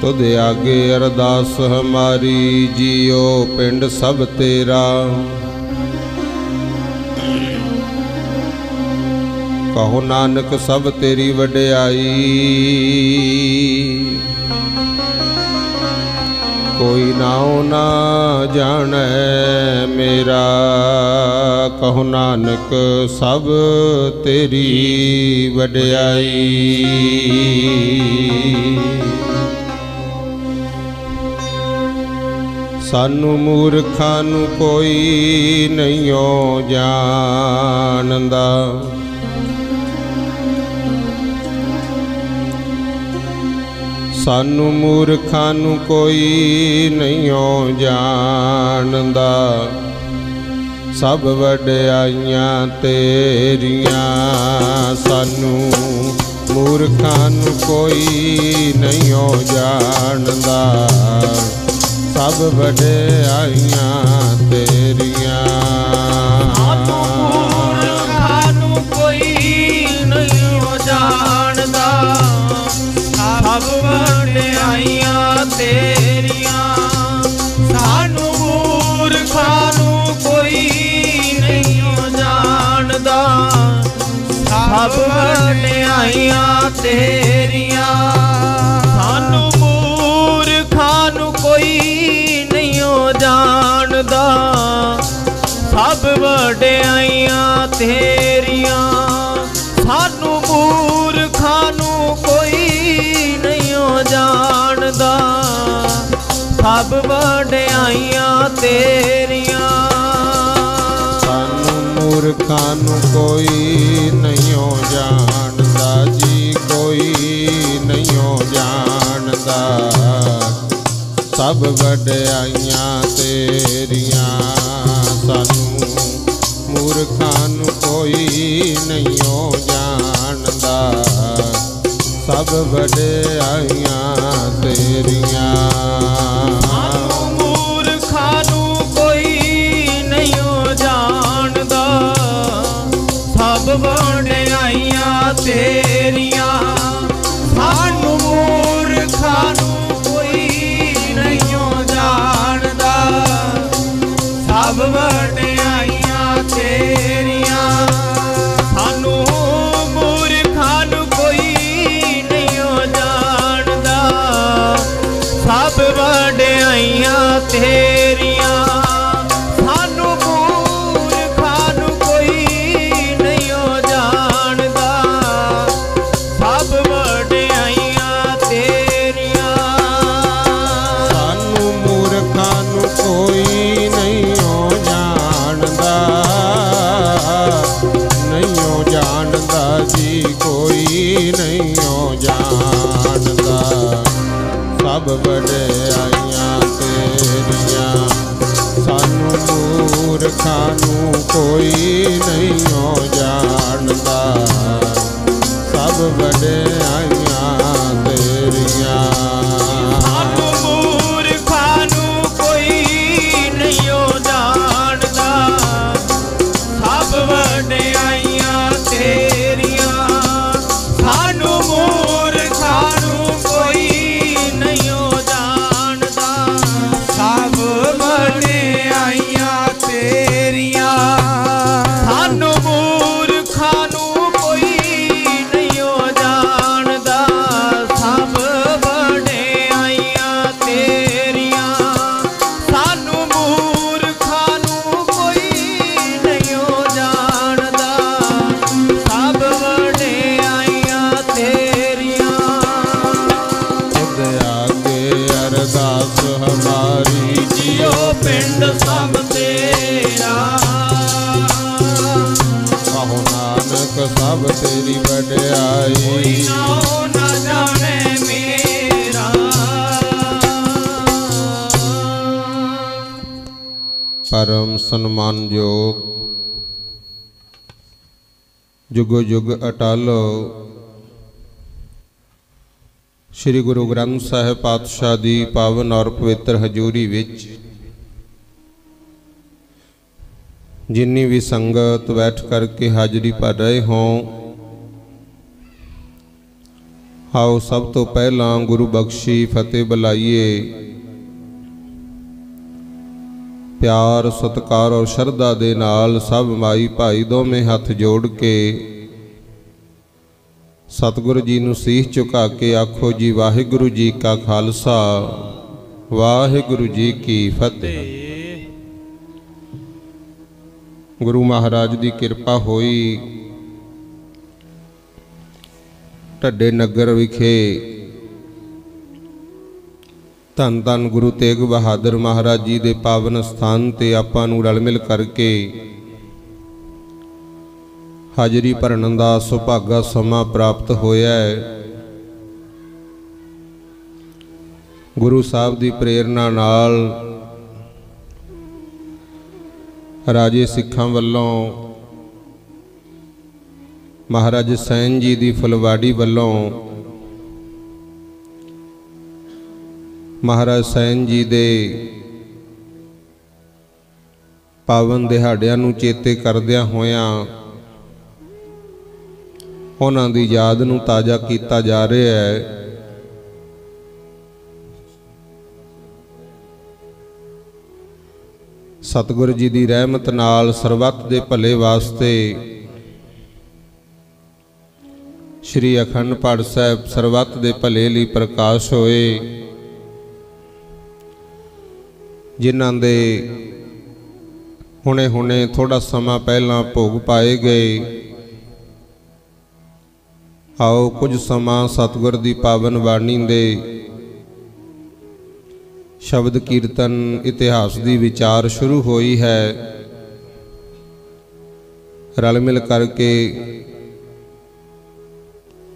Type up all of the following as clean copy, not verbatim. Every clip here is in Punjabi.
तुध आगे अरदास हमारी, जियो पिंड सब तेरा। कहो नानक सब तेरी वड्याई, कोई नाओ ना जाने मेरा। कहो नानक सब तेरी वड्याई। सानू मूर्खां नू कोई नहीं जानदा, सानू मूर्खां नू कोई नहीं जानदा। सब वड्याइयां तेरियां, सानू मूर्खां नू कोई नहीं जानदा। सब वड्याइयां तेरियां, सानू मूर्खां नू कोई नहीं जानदा। सब वड्याइयां तेरियां, सानू मूर्खां नू कोई नहीं जानदा। सब वड्याइयां तेरियां, सानू मूर्खां नू कोई नहीं जानदा। सब वड्याइयां तेरियां, सानू मूर्खां नू कोई नहीं जानदा। सब वड्याइयां तेरियां, सानू मूर्खां नू कोई नहीं जानदा जी, कोई नहीं जानदा। सब वड्याइयां तेरियां, सानू मूर्खां नू कोई नहीं जानदा। सब वड्याइयां तेरियां, सानू मूर्खां नू कोई नहीं जानदा। सब वड्याइयां तेरियां, सानू मूर्खां नू कोई नहीं जानदा। सब वड्याइयां तेरियां, सानू मूर्खां नू कोई नहीं जानदा। सब वड्याइयां तेरियां, सानू मूर्खां नू कोई नहीं जानदा। सब वड्याइयां तेरियां, सानू मूर्खां नू कोई नहीं जानदा। नहीं जानदा जी, कोई नहीं जानदा। सब वड्याइयां तेरियां, सानू मूर्खां नू कोई नहीं जानदा। सब वड्याइयां तेरियां, सानू मूर्खां नू कोई नहीं जानदा। सब वड्याइयां तेरियां, सानू मूर्खां नू कोई नहीं जानदा। सब वड्याइयां तेरियां, सानू मूर्खां नू कोई नहीं जानदा। सब वड्याइयां तेरियां, सानू मूर्खां नू कोई नहीं जानदा। सब वड्याइयां तेरियां, खुद आगे अरदास हमारी, जियो पिंड सब तेरा। कहो नानक सब तेरी वड्याई। कोई नाओ ना जाने मेरा। परम सन्मानयोग जुगो जुग अटल श्री गुरु ग्रंथ साहिब पातशाह दी पावन और पवित्र हजूरी विच जिन्नी भी संगत बैठ करके हाजरी भर रहे हों, ਆਓ ਸਭ ਤੋਂ ਪਹਿਲਾਂ ਗੁਰੂ ਬਖਸ਼ੀ ਫਤਿਹ ਬੁਲਾਈਏ। ਪਿਆਰ ਸਤਿਕਾਰ ਔਰ ਸ਼ਰਧਾ ਦੇ ਨਾਲ ਸਭ ਮਾਈ ਭਾਈ ਦੋਵੇਂ ਹੱਥ ਜੋੜ ਕੇ ਸਤਿਗੁਰੂ ਜੀ ਨੂੰ ਸੀਸ ਝੁਕਾ ਕੇ ਆਖੋ ਜੀ ਵਾਹਿਗੁਰੂ ਜੀ ਕਾ ਖਾਲਸਾ ਵਾਹਿਗੁਰੂ ਜੀ ਕੀ ਫਤਿਹ। ਗੁਰੂ ਮਹਾਰਾਜ ਦੀ ਕਿਰਪਾ ਹੋਈ ਢੱਡੇ ਨਗਰ ਵਿਖੇ ਧੰਨ ਧੰਨ ਗੁਰੂ ਤੇਗ ਬਹਾਦਰ ਮਹਾਰਾਜ ਜੀ ਦੇ ਪਾਵਨ ਸਥਾਨ ਤੇ ਆਪਾਂ ਨੂੰ ਰਲ ਮਿਲ ਕਰਕੇ ਹਾਜ਼ਰੀ ਭਰਨ ਦਾ ਸੁਭਾਗਾ ਸਮਾਂ ਪ੍ਰਾਪਤ ਹੋਇਆ ਹੈ। ਗੁਰੂ ਸਾਹਿਬ ਦੀ ਪ੍ਰੇਰਣਾ ਨਾਲ ਰਾਜੇ ਸਿੱਖਾਂ ਵੱਲੋਂ ਮਹਾਰਾਜ ਸੈਨ ਜੀ ਦੀ ਫੁਲਵਾੜੀ ਵੱਲੋਂ ਮਹਾਰਾਜ ਸੈਨ ਜੀ ਦੇ ਪਾਵਨ ਦਿਹਾੜਿਆਂ ਨੂੰ ਚੇਤੇ ਕਰਦਿਆਂ ਹੋਇਆਂ ਉਹਨਾਂ ਦੀ ਯਾਦ ਨੂੰ ਤਾਜ਼ਾ ਕੀਤਾ ਜਾ ਰਿਹਾ ਹੈ। ਸਤਿਗੁਰੂ ਜੀ ਦੀ ਰਹਿਮਤ ਨਾਲ ਸਰਬੱਤ ਦੇ ਭਲੇ ਵਾਸਤੇ ਸ਼੍ਰੀ ਅਖੰਡ ਪਾਠ ਸਾਹਿਬ ਸਰਬੱਤ ਦੇ ਭਲੇ ਲਈ ਪ੍ਰਕਾਸ਼ ਹੋਏ, ਜਿਨ੍ਹਾਂ ਦੇ ਹੁਣੇ ਥੋੜਾ ਸਮਾਂ ਪਹਿਲਾਂ ਭੋਗ ਪਾਏ ਗਏ। ਆਓ ਕੁਝ ਸਮਾਂ ਸਤਿਗੁਰ ਦੀ ਪਾਵਨ ਬਾਣੀ ਦੇ ਸ਼ਬਦ ਕੀਰਤਨ ਇਤਿਹਾਸ ਦੀ ਵਿਚਾਰ ਸ਼ੁਰੂ ਹੋਈ ਹੈ। ਰਲ ਮਿਲ ਕਰਕੇ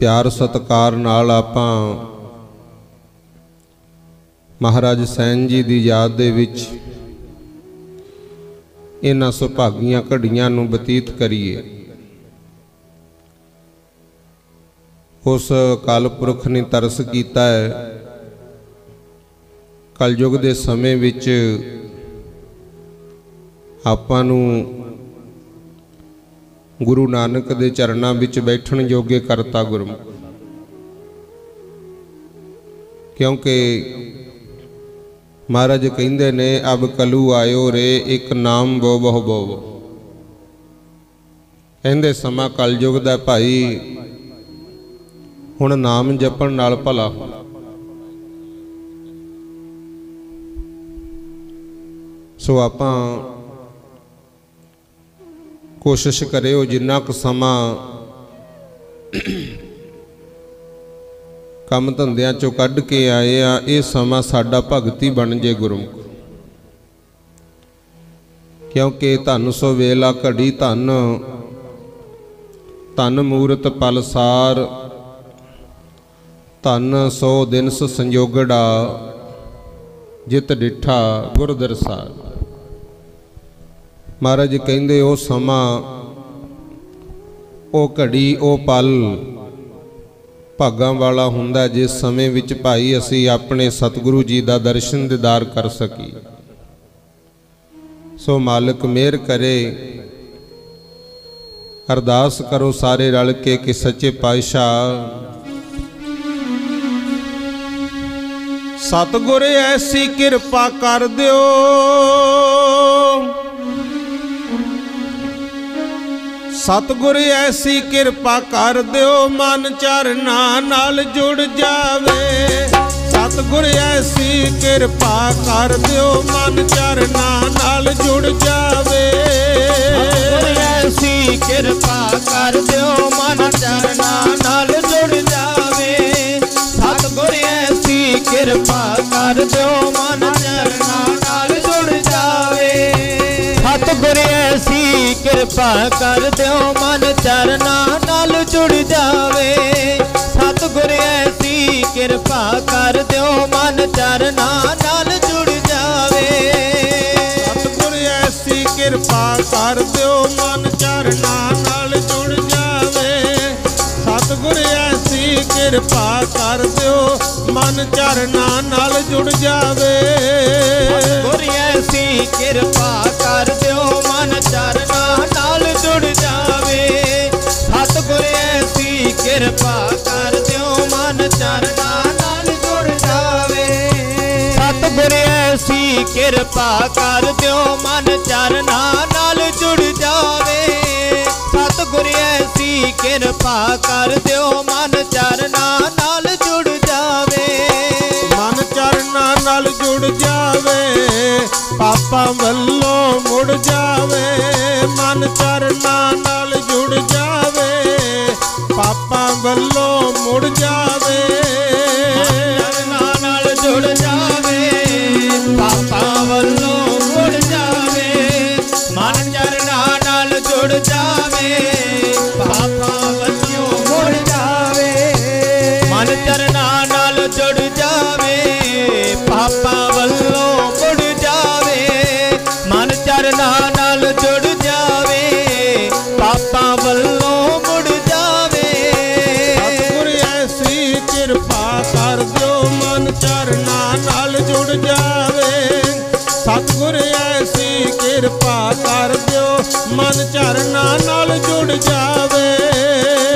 ਪਿਆਰ ਸਤਿਕਾਰ ਨਾਲ ਆਪਾਂ ਮਹਾਰਾਜ ਸੈਨ ਜੀ ਦੀ ਯਾਦ ਦੇ ਵਿੱਚ ਇਹਨਾਂ ਸੁਭਾਗੀਆਂ ਘੜੀਆਂ ਨੂੰ ਬਤੀਤ ਕਰੀਏ। ਉਸ ਅਕਾਲ ਪੁਰਖ ਨੇ ਤਰਸ ਕੀਤਾ ਹੈ। ਕਲਯੁਗ ਦੇ ਸਮੇਂ ਵਿੱਚ ਆਪਾਂ ਨੂੰ ਗੁਰੂ ਨਾਨਕ ਦੇ ਚਰਨਾਂ ਵਿੱਚ ਬੈਠਣ ਯੋਗੇ ਕਰਤਾ ਗੁਰਮੁਖ, ਕਿਉਂਕਿ ਮਹਾਰਾਜ ਕਹਿੰਦੇ ਨੇ ਅਬ ਕਲੂ ਆਇਓ ਰੇ ਇੱਕ ਨਾਮ ਬੋ ਬਹੁ ਬੋ। ਕਹਿੰਦੇ ਸਮਾਂ ਕਲਯੁਗ ਦਾ ਭਾਈ, ਹੁਣ ਨਾਮ ਜਪਣ ਨਾਲ ਭਲਾ। ਸੋ ਆਪਾਂ ਕੋਸ਼ਿਸ਼ ਕਰਿਓ ਜਿੰਨਾ ਕੁ ਸਮਾਂ ਕੰਮ ਧੰਦਿਆਂ ਚੋਂ ਕੱਢ ਕੇ ਆਏ ਆ, ਇਹ ਸਮਾਂ ਸਾਡਾ ਭਗਤੀ ਬਣ ਜੇ ਗੁਰਮੁਖ। ਕਿਉਂਕਿ ਧੰਨ ਸੋ ਵੇਲਾ ਘੜੀ ਧੰਨ, ਧੰਨ ਮੂਰਤ ਪਲਸਾਰ, ਧੰਨ ਸੋ ਦਿਨਸ ਸੰਜੋਗੜਾ, ਜਿਤ ਡਿਠਾ ਗੁਰ ਦਰਸਾਰ। ਮਹਾਰਾਜ ਕਹਿੰਦੇ ਉਹ ਸਮਾਂ, ਉਹ ਘੜੀ, ਉਹ ਪਲ ਭਾਗਾਂ ਵਾਲਾ ਹੁੰਦਾ ਜਿਸ ਸਮੇਂ ਵਿੱਚ ਭਾਈ ਅਸੀਂ ਆਪਣੇ ਸਤਿਗੁਰੂ ਜੀ ਦਾ ਦਰਸ਼ਨ ਦੀਦਾਰ ਕਰ ਸਕੀਏ। ਸੋ ਮਾਲਕ ਮਿਹਰ ਕਰੇ। ਅਰਦਾਸ ਕਰੋ ਸਾਰੇ ਰਲ ਕੇ ਕਿ ਸੱਚੇ ਪਾਤਸ਼ਾਹ ਸਤਿਗੁਰ ਐਸੀ ਕਿਰਪਾ ਕਰ ਦਿਓ, ਸਤਿਗੁਰ ਐਸੀ ਕਿਰਪਾ ਕਰ ਦਿਓ, ਮਨ ਚਰਨਾਂ ਨਾਲ ਜੁੜ ਜਾਵੇ। ਸਤਿਗੁਰ ਐਸੀ ਕਿਰਪਾ ਕਰ ਦਿਓ, ਮਨ ਚਰਨਾਂ ਨਾਲ ਜੁੜ ਜਾਵੇ। ਸਤਿਗੁਰ ਐਸੀ ਕਿਰਪਾ ਕਰ ਦਿਓ, ਮਨ ਚਰਨਾਂ ਨਾਲ ਜੁੜ ਜਾਵੇ। ਸਤਿਗੁਰ ਐਸੀ ਕਿਰਪਾ ਕਰ ਦਿਓ, ਮਨ ਚਰਨਾਂ ਨਾਲ ਜੁੜ ਜਾਵੇ। ਸਤਿਗੁਰ ਐਸੀ ਕਿਰਪਾ ਕਰ ਦਿਓ, ਮਨ ਚਰਨਾਂ ਨਾਲ ਜੁੜ ਜਾਵੇ। ਸਤਿਗੁਰ ਐਸੀ ਕਿਰਪਾ ਕਰ ਦਿਓ, ਮਨ ਚਰਨਾਂ ਨਾਲ ਜੁੜ ਜਾਵੇ। ਸਤਿਗੁਰ ਐਸੀ ਕਿਰਪਾ ਕਰ ਦਿਓ, ਮਨ ਚਰਨਾਂ ਨਾਲ ਜੁੜ ਜਾਵੇ। ਸਤਿਗੁਰ ਐਸੀ ਕਿਰਪਾ ਕਰ ਦਿਓ, ਮਨ ਚਰਨਾਂ ਨਾਲ ਜੁੜ ਜਾਵੇ। ਸਤਿਗੁਰ ਐਸੀ ਕਿਰਪਾ ਕਰ ਦਿਓ, ਮਨ ਚਰਨਾਂ ਨਾਲ ਜੁੜ ਜਾਵੇ। ਸਤਿਗੁਰ ਐਸੀ ਕਿਰਪਾ ਕਰ ਦਿਓ, ਮਨ ਕਿਰਪਾ ਕਰ ਦਿਓ ਮਨ ਚਰਨਾਂ ਨਾਲ ਜੁੜ ਜਾਵੇ। ਸਤਿਗੁਰ ਐਸੀ ਕਿਰਪਾ ਕਰ ਦਿਓ ਮਨ ਚਰਨਾਂ ਨਾਲ ਜੁੜ ਜਾਵੇ। ਮਨ ਚਰਨਾਂ ਨਾਲ ਜੁੜ ਜਾਵੇ, ਪਾਪਾਂ ਵੱਲੋਂ ਮੁੜ ਜਾਵੇ। ਮਨ ਚਰਨਾਂ ਨਾਲ ਜੁੜ ਜਾਵੇ, ਪਾਪਾਂ ਵੱਲੋਂ ਮੁੜ ਜਾਵੇ। ਚਰਨਾਂ ਨਾਲ ਜੁੜ ਜਾਵੇ, ਪਾਪਾਂ ਵੱਲੋਂ ਮੁੜ ਜਾਵੇ। ਮਨ ਚਰਨਾਂ ਨਾਲ ਜੁੜ ਜਾਵੇ, ਪਾਪਾਂ ਵੱਲੋਂ ਮੁੜ ਜਾਵੇ। ਮਨ ਚਰਨਾਂ ਨਾਲ ਜੁੜ ਜਾਵੇ, ਪਾਪਾਂ ਵੱਲੋਂ ਮੁੜ ਜਾਵੇ। ਮਨ ਚਰਨਾਂ ਨਾਲ ਜੁੜ ਜਾਵੇ, ਪਾਪਾਂ ਵੱਲੋਂ ਮੁੜ ਜਾਵੇ। ਸਤਿਗੁਰ ਐਸੀ ਕਿਰਪਾ ਕਰ ਦਿਓ ਮਨ ਚਰਨਾਂ ਨਾਲ ਜੁੜ ਜਾਵੇ। ਸਤਿਗੁਰ ਐਸੀ ਕਿਰਪਾ ਕਰ ਦਿਓ ਮਨ ਚਰਨਾਂ ਨਾਲ ਜੁੜ ਜਾਵੇ।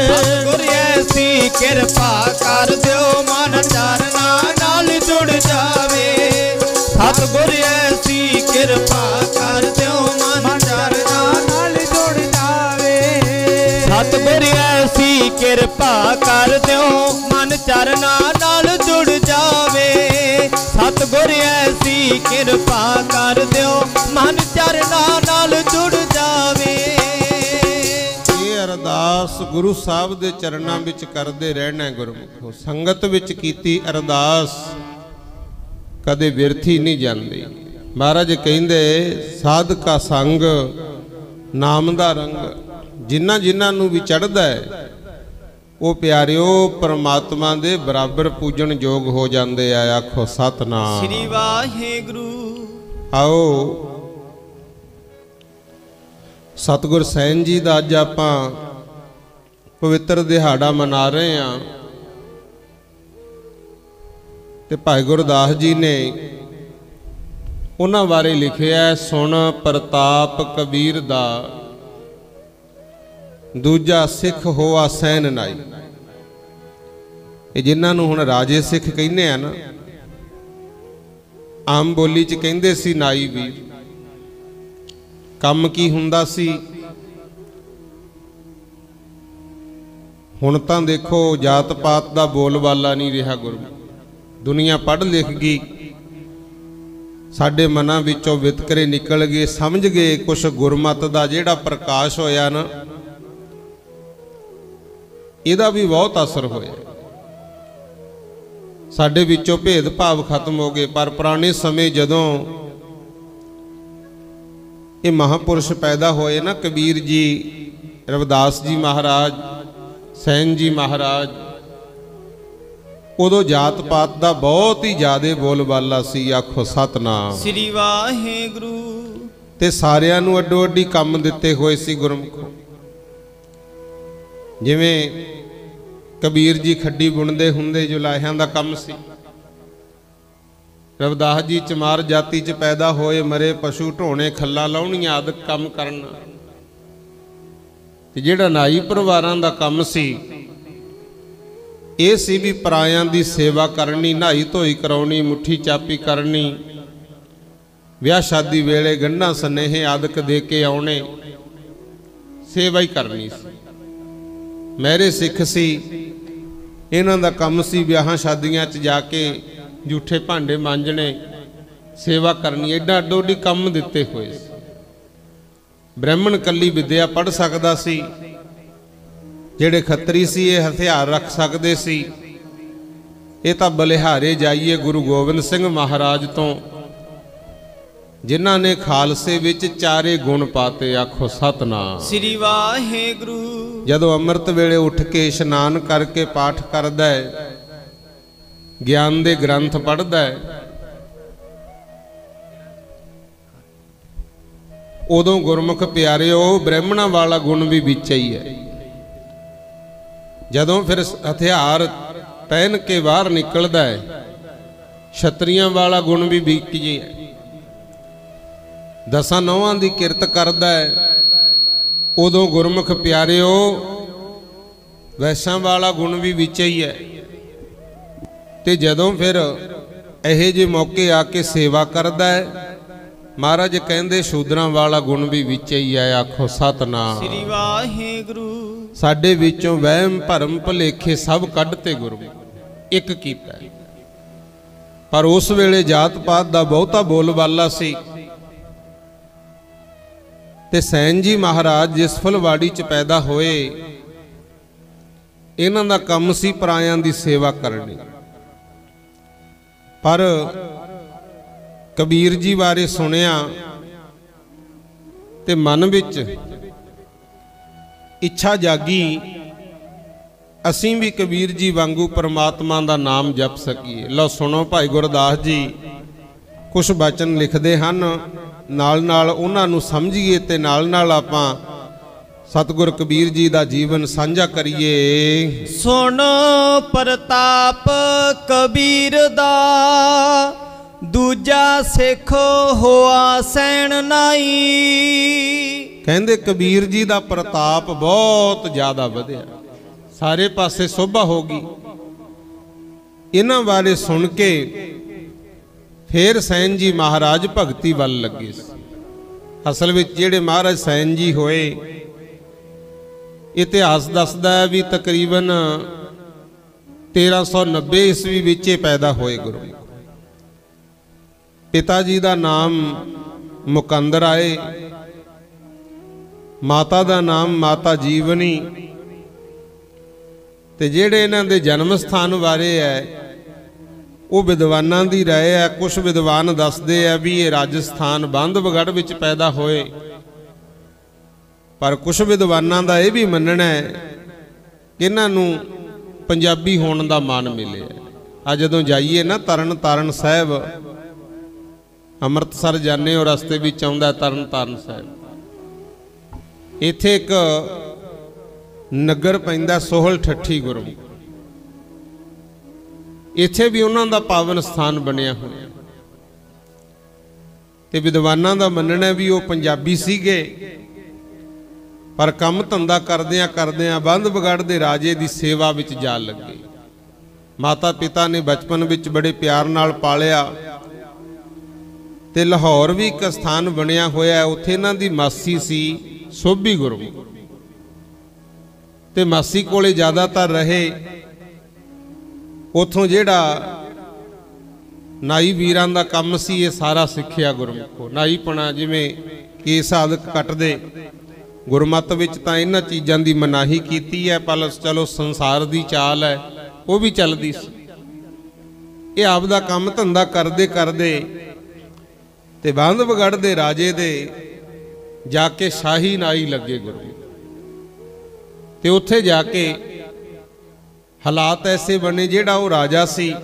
ਸਤਿਗੁਰ ਐਸੀ ਕਿਰਪਾ ਕਰ ਦਿਓ ਮਨ ਚਰਨਾਂ ਨਾਲ ਜੁੜ ਜਾਵੇ। ਸਤਿਗੁਰ ਐਸੀ ਕਿਰਪਾ ਕਰ ਦਿਓ ਮਨ ਚਰਨਾਂ ਨਾਲ ਜੁੜ ਜਾਵੇ। ਸਤਿਗੁਰ ਐਸੀ ਕਿਰਪਾ ਕਰ ਦਿਓ ਮਨ ਚਰਨਾਂ ਨਾਲ ਜੁੜ ਜਾਵੇ। ਸਤਿਗੁਰ ਐਸੀ ਕਿਰਪਾ ਕਰ ਦਿਓ ਮਨ ਚਰਨਾਂ ਨਾਲ ਜੁੜ ਜਾਵੇ। ਇਹ ਅਰਦਾਸ ਗੁਰੂ ਸਾਹਿਬ ਦੇ ਚਰਨਾਂ ਵਿੱਚ ਕਰਦੇ ਰਹਿਣਾ ਗੁਰਮੁਖੋ। ਸੰਗਤ ਵਿੱਚ ਕੀਤੀ ਅਰਦਾਸ ਕਦੇ ਵਿਰਥੀ ਨਹੀਂ ਜਾਂਦੀ। ਮਹਾਰਾਜ ਕਹਿੰਦੇ ਸਾਧਕਾ ਸੰਗ ਨਾਮ ਦਾ ਰੰਗ। ਜਿਨ੍ਹਾਂ ਜਿਨ੍ਹਾਂ ਨੂੰ ਵੀ ਚੜ੍ਹਦਾ ਹੈ ਉਹ ਪਿਆਰਿਓ ਪਰਮਾਤਮਾ ਦੇ ਬਰਾਬਰ ਪੂਜਣ ਯੋਗ ਹੋ ਜਾਂਦੇ ਆ। ਆਖੋ ਸਤਨਾਮ ਸ੍ਰੀ ਵਾਹਿਗੁਰੂ। ਆਓ ਸਤਿਗੁਰ ਸੈਨ ਜੀ ਦਾ ਅੱਜ ਆਪਾਂ ਪਵਿੱਤਰ ਦਿਹਾੜਾ ਮਨਾ ਰਹੇ ਹਾਂ ਤੇ ਭਾਈ ਗੁਰਦਾਸ ਜੀ ਨੇ ਉਹਨਾਂ ਬਾਰੇ ਲਿਖਿਆ, ਸੁਣ ਪ੍ਰਤਾਪ ਕਬੀਰ ਦਾ ਦੂਜਾ ਸਿੱਖ ਹੋਆ ਸੈਨ ਨਾਈ। ਇਹ ਜਿਨ੍ਹਾਂ ਨੂੰ ਹੁਣ ਰਾਜੇ ਸਿੱਖ ਕਹਿੰਦੇ ਆ ਨਾ, ਆਮ ਬੋਲੀ 'ਚ ਕਹਿੰਦੇ ਸੀ ਨਾਈ ਵੀ। ਕੰਮ ਕੀ ਹੁੰਦਾ ਸੀ? ਹੁਣ ਤਾਂ ਦੇਖੋ ਜਾਤ ਪਾਤ ਦਾ ਬੋਲਬਾਲਾ ਨਹੀਂ ਰਿਹਾ ਗੁਰੂ। ਦੁਨੀਆ ਪੜ੍ਹ ਲਿਖ ਗਈ, ਸਾਡੇ ਮਨਾਂ ਵਿੱਚੋਂ ਵਿਤਕਰੇ ਨਿਕਲ ਗਏ, ਸਮਝ ਗਏ ਕੁਛ ਗੁਰਮਤ ਦਾ ਜਿਹੜਾ ਪ੍ਰਕਾਸ਼ ਹੋਇਆ ਨਾ, ਇਹਦਾ ਵੀ ਬਹੁਤ ਅਸਰ ਹੋਇਆ। ਸਾਡੇ ਵਿੱਚੋਂ ਭੇਦ ਭਾਵ ਖਤਮ ਹੋ ਗਏ। ਪਰ ਪੁਰਾਣੇ ਸਮੇਂ ਜਦੋਂ ਇਹ ਮਹਾਪੁਰਸ਼ ਪੈਦਾ ਹੋਏ ਨਾ, ਕਬੀਰ ਜੀ, ਰਵਿਦਾਸ ਜੀ ਮਹਾਰਾਜ, ਸੈਨ ਜੀ ਮਹਾਰਾਜ, ਉਦੋਂ ਜਾਤ ਪਾਤ ਦਾ ਬਹੁਤ ਹੀ ਜ਼ਿਆਦਾ ਬੋਲਬਾਲਾ ਸੀ। ਆਖੋ ਸਤਨਾਮ ਸ੍ਰੀ ਵਾਹਿਗੁਰੂ। ਤੇ ਸਾਰਿਆਂ ਨੂੰ ਅੱਡੋ ਅੱਡੀ ਕੰਮ ਦਿੱਤੇ ਹੋਏ ਸੀ ਗੁਰਮੁਖੋ। ਜਿਵੇਂ ਕਬੀਰ ਜੀ ਖੱਡੀ ਬੁਣਦੇ ਹੁੰਦੇ, ਜੋ ਲਾਹਿਆਂ ਦਾ ਕੰਮ ਸੀ। ਰਵਿਦਾਸ ਜੀ ਚਮਾਰ ਜਾਤੀ 'ਚ ਪੈਦਾ ਹੋਏ, ਮਰੇ ਪਸ਼ੂ ਢੋਣੇ, ਖੱਲਾ ਲਾਉਣੀਆਂ ਆਦਿਕ ਕੰਮ ਕਰਨਾ। ਤੇ ਜਿਹੜਾ ਨਾਈ ਪਰਿਵਾਰਾਂ ਦਾ ਕੰਮ ਸੀ, ਇਹ ਸੀ ਵੀ ਪਰਾਇਆਂ ਦੀ ਸੇਵਾ ਕਰਨੀ, ਨਹਾਈ ਧੋਈ ਕਰਾਉਣੀ, ਮੁੱਠੀ ਚਾਪੀ ਕਰਨੀ, ਵਿਆਹ ਸ਼ਾਦੀ ਵੇਲੇ ਗੰਢਾਂ ਸਨੇਹੇ ਆਦਿਕ ਦੇ ਕੇ ਆਉਣੇ, ਸੇਵਾ ਹੀ ਕਰਨੀ ਸੀ। ਮਹਿਰੇ ਸਿੱਖ ਸੀ, ਇਹਨਾਂ ਦਾ ਕੰਮ ਸੀ ਵਿਆਹਾਂ ਸ਼ਾਦੀਆਂ 'ਚ ਜਾ ਕੇ ਝੂਠੇ ਭਾਂਡੇ ਮਾਂਜਣੇ, ਸੇਵਾ ਕਰਨੀ। ਐਡਾ ਅੱਡੋ ਅੱਡੀ ਕੰਮ ਦਿੱਤੇ ਹੋਏ ਸੀ। ਬ੍ਰਾਹਮਣ ਕੱਲੀ ਵਿਦਿਆ ਪੜ੍ਹ ਸਕਦਾ ਸੀ, ਜਿਹੜੇ ਖੱਤਰੀ ਸੀ ਇਹ ਹਥਿਆਰ ਰੱਖ ਸਕਦੇ ਸੀ। ਇਹ ਤਾਂ ਬਲਿਹਾਰੇ ਜਾਈਏ ਗੁਰੂ ਗੋਬਿੰਦ ਸਿੰਘ ਮਹਾਰਾਜ ਤੋਂ, ਜਿਨ੍ਹਾਂ ਨੇ ਖਾਲਸੇ ਵਿੱਚ ਚਾਰੇ ਗੁਣ ਪਾਤੇ। ਆਖੋ ਸਤਨਾਮ ਸ੍ਰੀ ਵਾਹਿਗੁਰੂ। ਜਦੋਂ ਅੰਮ੍ਰਿਤ ਵੇਲੇ ਉੱਠ ਕੇ ਇਸ਼ਨਾਨ ਕਰਕੇ ਪਾਠ ਕਰਦਾ ਹੈ, ਗਿਆਨ ਦੇ ਗ੍ਰੰਥ ਪੜ੍ਹਦਾ ਹੈ, ਉਦੋਂ ਗੁਰਮੁਖ ਪਿਆਰਿਓ ਬ੍ਰਾਹਮਣਾਂ ਵਾਲਾ ਗੁਣ ਵੀ ਵਿੱਚ ਹੀ ਹੈ। ਜਦੋਂ ਫਿਰ ਹਥਿਆਰ ਪਹਿਨ ਕੇ ਬਾਹਰ ਨਿਕਲਦਾ ਹੈ, ਛਤਰੀਆਂ ਵਾਲਾ ਗੁਣ ਵੀ ਵਿੱਚ ਹੀ ਹੈ। ਦਸਾਂ ਨੌਹਾਂ ਦੀ ਕਿਰਤ ਕਰਦਾ ਹੈ, ਉਦੋਂ ਗੁਰਮੁਖ ਪਿਆਰਿਓ ਵੈਸਾਂ ਵਾਲਾ ਗੁਣ ਵੀ ਵਿੱਚ ਹੀ ਹੈ। ਤੇ ਜਦੋਂ ਫਿਰ ਇਹੋ ਜਿਹੇ ਮੌਕੇ ਆ ਕੇ ਸੇਵਾ ਕਰਦਾ ਹੈ। ਮਹਾਰਾਜ ਕਹਿੰਦੇ ਸ਼ੂਦਰਾਂ ਵਾਲਾ ਗੁਣ ਵੀ ਵਿੱਚ ਹੀ ਹੈ। ਆਖੋ ਸਤਨਾਮ ਸ੍ਰੀ ਵਾਹਿਗੁਰੂ। ਸਾਡੇ ਵਿੱਚੋਂ ਵਹਿਮ ਭਰਮ ਭੁਲੇਖੇ ਸਭ ਕੱਢ ਤੇ ਗੁਰੂ ਇੱਕ ਕੀਤਾ। ਪਰ ਉਸ ਵੇਲੇ ਜਾਤ ਪਾਤ ਦਾ ਬਹੁਤਾ ਬੋਲਬਾਲਾ ਸੀ ਤੇ ਸੈਨ ਜੀ ਮਹਾਰਾਜ ਜਿਸ ਫੁਲਵਾੜੀ 'ਚ ਪੈਦਾ ਹੋਏ, ਇਹਨਾਂ ਦਾ ਕੰਮ ਸੀ ਪਰਾਇਆਂ ਦੀ ਸੇਵਾ ਕਰਨੀ। ਪਰ ਕਬੀਰ ਜੀ ਬਾਰੇ ਸੁਣਿਆ ਤੇ ਮਨ ਵਿੱਚ ਇੱਛਾ ਜਾਗੀ, ਅਸੀਂ ਵੀ ਕਬੀਰ ਜੀ ਵਾਂਗੂ ਪਰਮਾਤਮਾ ਦਾ ਨਾਮ ਜਪ ਸਕੀਏ। ਲਓ ਸੁਣੋ, ਭਾਈ ਗੁਰਦਾਸ ਜੀ ਕੁਝ ਬਚਨ ਲਿਖਦੇ ਹਨ, ਨਾਲ ਨਾਲ ਉਹਨਾਂ ਨੂੰ ਸਮਝੀਏ ਤੇ ਨਾਲ ਨਾਲ ਆਪਾਂ ਸਤਿਗੁਰ ਕਬੀਰ ਜੀ ਦਾ ਜੀਵਨ ਸਾਂਝਾ ਕਰੀਏ। ਸੁਣ ਪ੍ਰਤਾਪ ਕਬੀਰ ਦਾ, ਦੂਜਾ ਸਿੱਖ ਹੋਆ ਸੈਣ ਨਾਈ। ਕਹਿੰਦੇ ਕਬੀਰ ਜੀ ਦਾ ਪ੍ਰਤਾਪ ਬਹੁਤ ਜ਼ਿਆਦਾ ਵਧਿਆ, ਸਾਰੇ ਪਾਸੇ ਸੋਭਾ ਹੋ ਗਈ। ਇਹਨਾਂ ਬਾਰੇ ਸੁਣ ਕੇ ਫੇਰ ਸੈਨ ਜੀ ਮਹਾਰਾਜ ਭਗਤੀ ਵੱਲ ਲੱਗੇ ਸੀ। ਅਸਲ ਵਿੱਚ ਜਿਹੜੇ ਮਹਾਰਾਜ ਸੈਨ ਜੀ ਹੋਏ, ਇਤਿਹਾਸ ਦੱਸਦਾ ਹੈ ਵੀ ਤਕਰੀਬਨ 1390 ਈਸਵੀ ਵਿੱਚ ਇਹ ਪੈਦਾ ਹੋਏ ਗੁਰੂ। ਪਿਤਾ ਜੀ ਦਾ ਨਾਮ ਮੁਕੰਦਰ ਆਏ, ਮਾਤਾ ਦਾ ਨਾਮ ਮਾਤਾ ਜੀਵਨੀ। ਤੇ ਜਿਹੜੇ ਇਹਨਾਂ ਦੇ ਜਨਮ ਸਥਾਨ ਬਾਰੇ ਹੈ ਉਹ ਵਿਦਵਾਨਾਂ ਦੀ ਰਾਏ ਹੈ। ਕੁਝ ਵਿਦਵਾਨ ਦੱਸਦੇ ਆ ਵੀ ਇਹ ਰਾਜਸਥਾਨ ਬਾਂਧਵਗੜ੍ਹ ਵਿੱਚ ਪੈਦਾ ਹੋਏ, ਪਰ ਕੁਝ ਵਿਦਵਾਨਾਂ ਦਾ ਇਹ ਵੀ ਮੰਨਣਾ ਹੈ ਕਿ ਇਹਨਾਂ ਨੂੰ ਪੰਜਾਬੀ ਹੋਣ ਦਾ ਮਾਣ ਮਿਲਿਆ। ਆ ਜਦੋਂ ਜਾਈਏ ਨਾ ਤਰਨ ਤਾਰਨ ਸਾਹਿਬ, ਅੰਮ੍ਰਿਤਸਰ ਜਾਂਦੇ ਹੋ, ਰਸਤੇ ਵਿੱਚ ਆਉਂਦਾ ਤਰਨ ਤਾਰਨ ਸਾਹਿਬ, ਇੱਥੇ ਇੱਕ ਨਗਰ ਪੈਂਦਾ ਸੋਹਲ ਠੱਠੀ ਗੁਰੂ, ਇੱਥੇ ਵੀ ਉਹਨਾਂ ਦਾ ਪਾਵਨ ਸਥਾਨ ਬਣਿਆ ਹੋਇਆ। ਤੇ ਵਿਦਵਾਨਾਂ ਦਾ ਮੰਨਣਾ ਵੀ ਉਹ ਪੰਜਾਬੀ ਸੀਗੇ, ਪਰ ਕੰਮ ਧੰਦਾ ਕਰਦਿਆਂ ਕਰਦਿਆਂ ਬਾਂਧਵਗੜ੍ਹ ਦੇ ਰਾਜੇ ਦੀ ਸੇਵਾ ਵਿੱਚ ਜਾ ਲੱਗੇ। ਮਾਤਾ ਪਿਤਾ ਨੇ ਬਚਪਨ ਵਿੱਚ ਬੜੇ ਪਿਆਰ ਨਾਲ ਪਾਲਿਆ ਤੇ ਲਾਹੌਰ ਵੀ ਇੱਕ ਸਥਾਨ ਬਣਿਆ ਹੋਇਆ, ਉੱਥੇ ਇਹਨਾਂ ਦੀ ਮਾਸੀ ਸੀ ਸੋਭੀ ਗੁਰੂ, ਤੇ ਮਾਸੀ ਕੋਲੇ ਜ਼ਿਆਦਾਤਰ ਰਹੇ। ਉਥੋਂ ਜਿਹੜਾ ਨਾਈ ਵੀਰਾਂ ਦਾ ਕੰਮ ਸੀ ਇਹ ਸਾਰਾ ਸਿੱਖਿਆ ਗੁਰਮੁਖੋਂ। ਨਾਈਪਣਾ ਜਿਵੇਂ ਕੇਸ ਆਦਿਕ ਕੱਟਦੇ, ਗੁਰਮਤ ਵਿੱਚ ਤਾਂ ਇਹਨਾਂ ਚੀਜ਼ਾਂ ਦੀ ਮਨਾਹੀ ਕੀਤੀ ਹੈ, ਪਰ ਚਲੋ ਸੰਸਾਰ ਦੀ ਚਾਲ ਹੈ ਉਹ ਵੀ ਚੱਲਦੀ ਸੀ। ਇਹ ਆਪ ਦਾ ਕੰਮ ਧੰਦਾ ਕਰਦੇ ਕਰਦੇ ਤੇ ਬਾਂਧਵਗੜ੍ਹ ਦੇ ਰਾਜੇ ਦੇ ਜਾ ਕੇ ਸ਼ਾਹੀ ਨਾਈ ਲੱਗੇ ਗੁਰੂ। ਤੇ ਉੱਥੇ ਜਾ ਕੇ ਹਾਲਾਤ ਐਸੇ ਬਣੇ, ਜਿਹੜਾ ਉਹ ਰਾਜਾ ਸੀ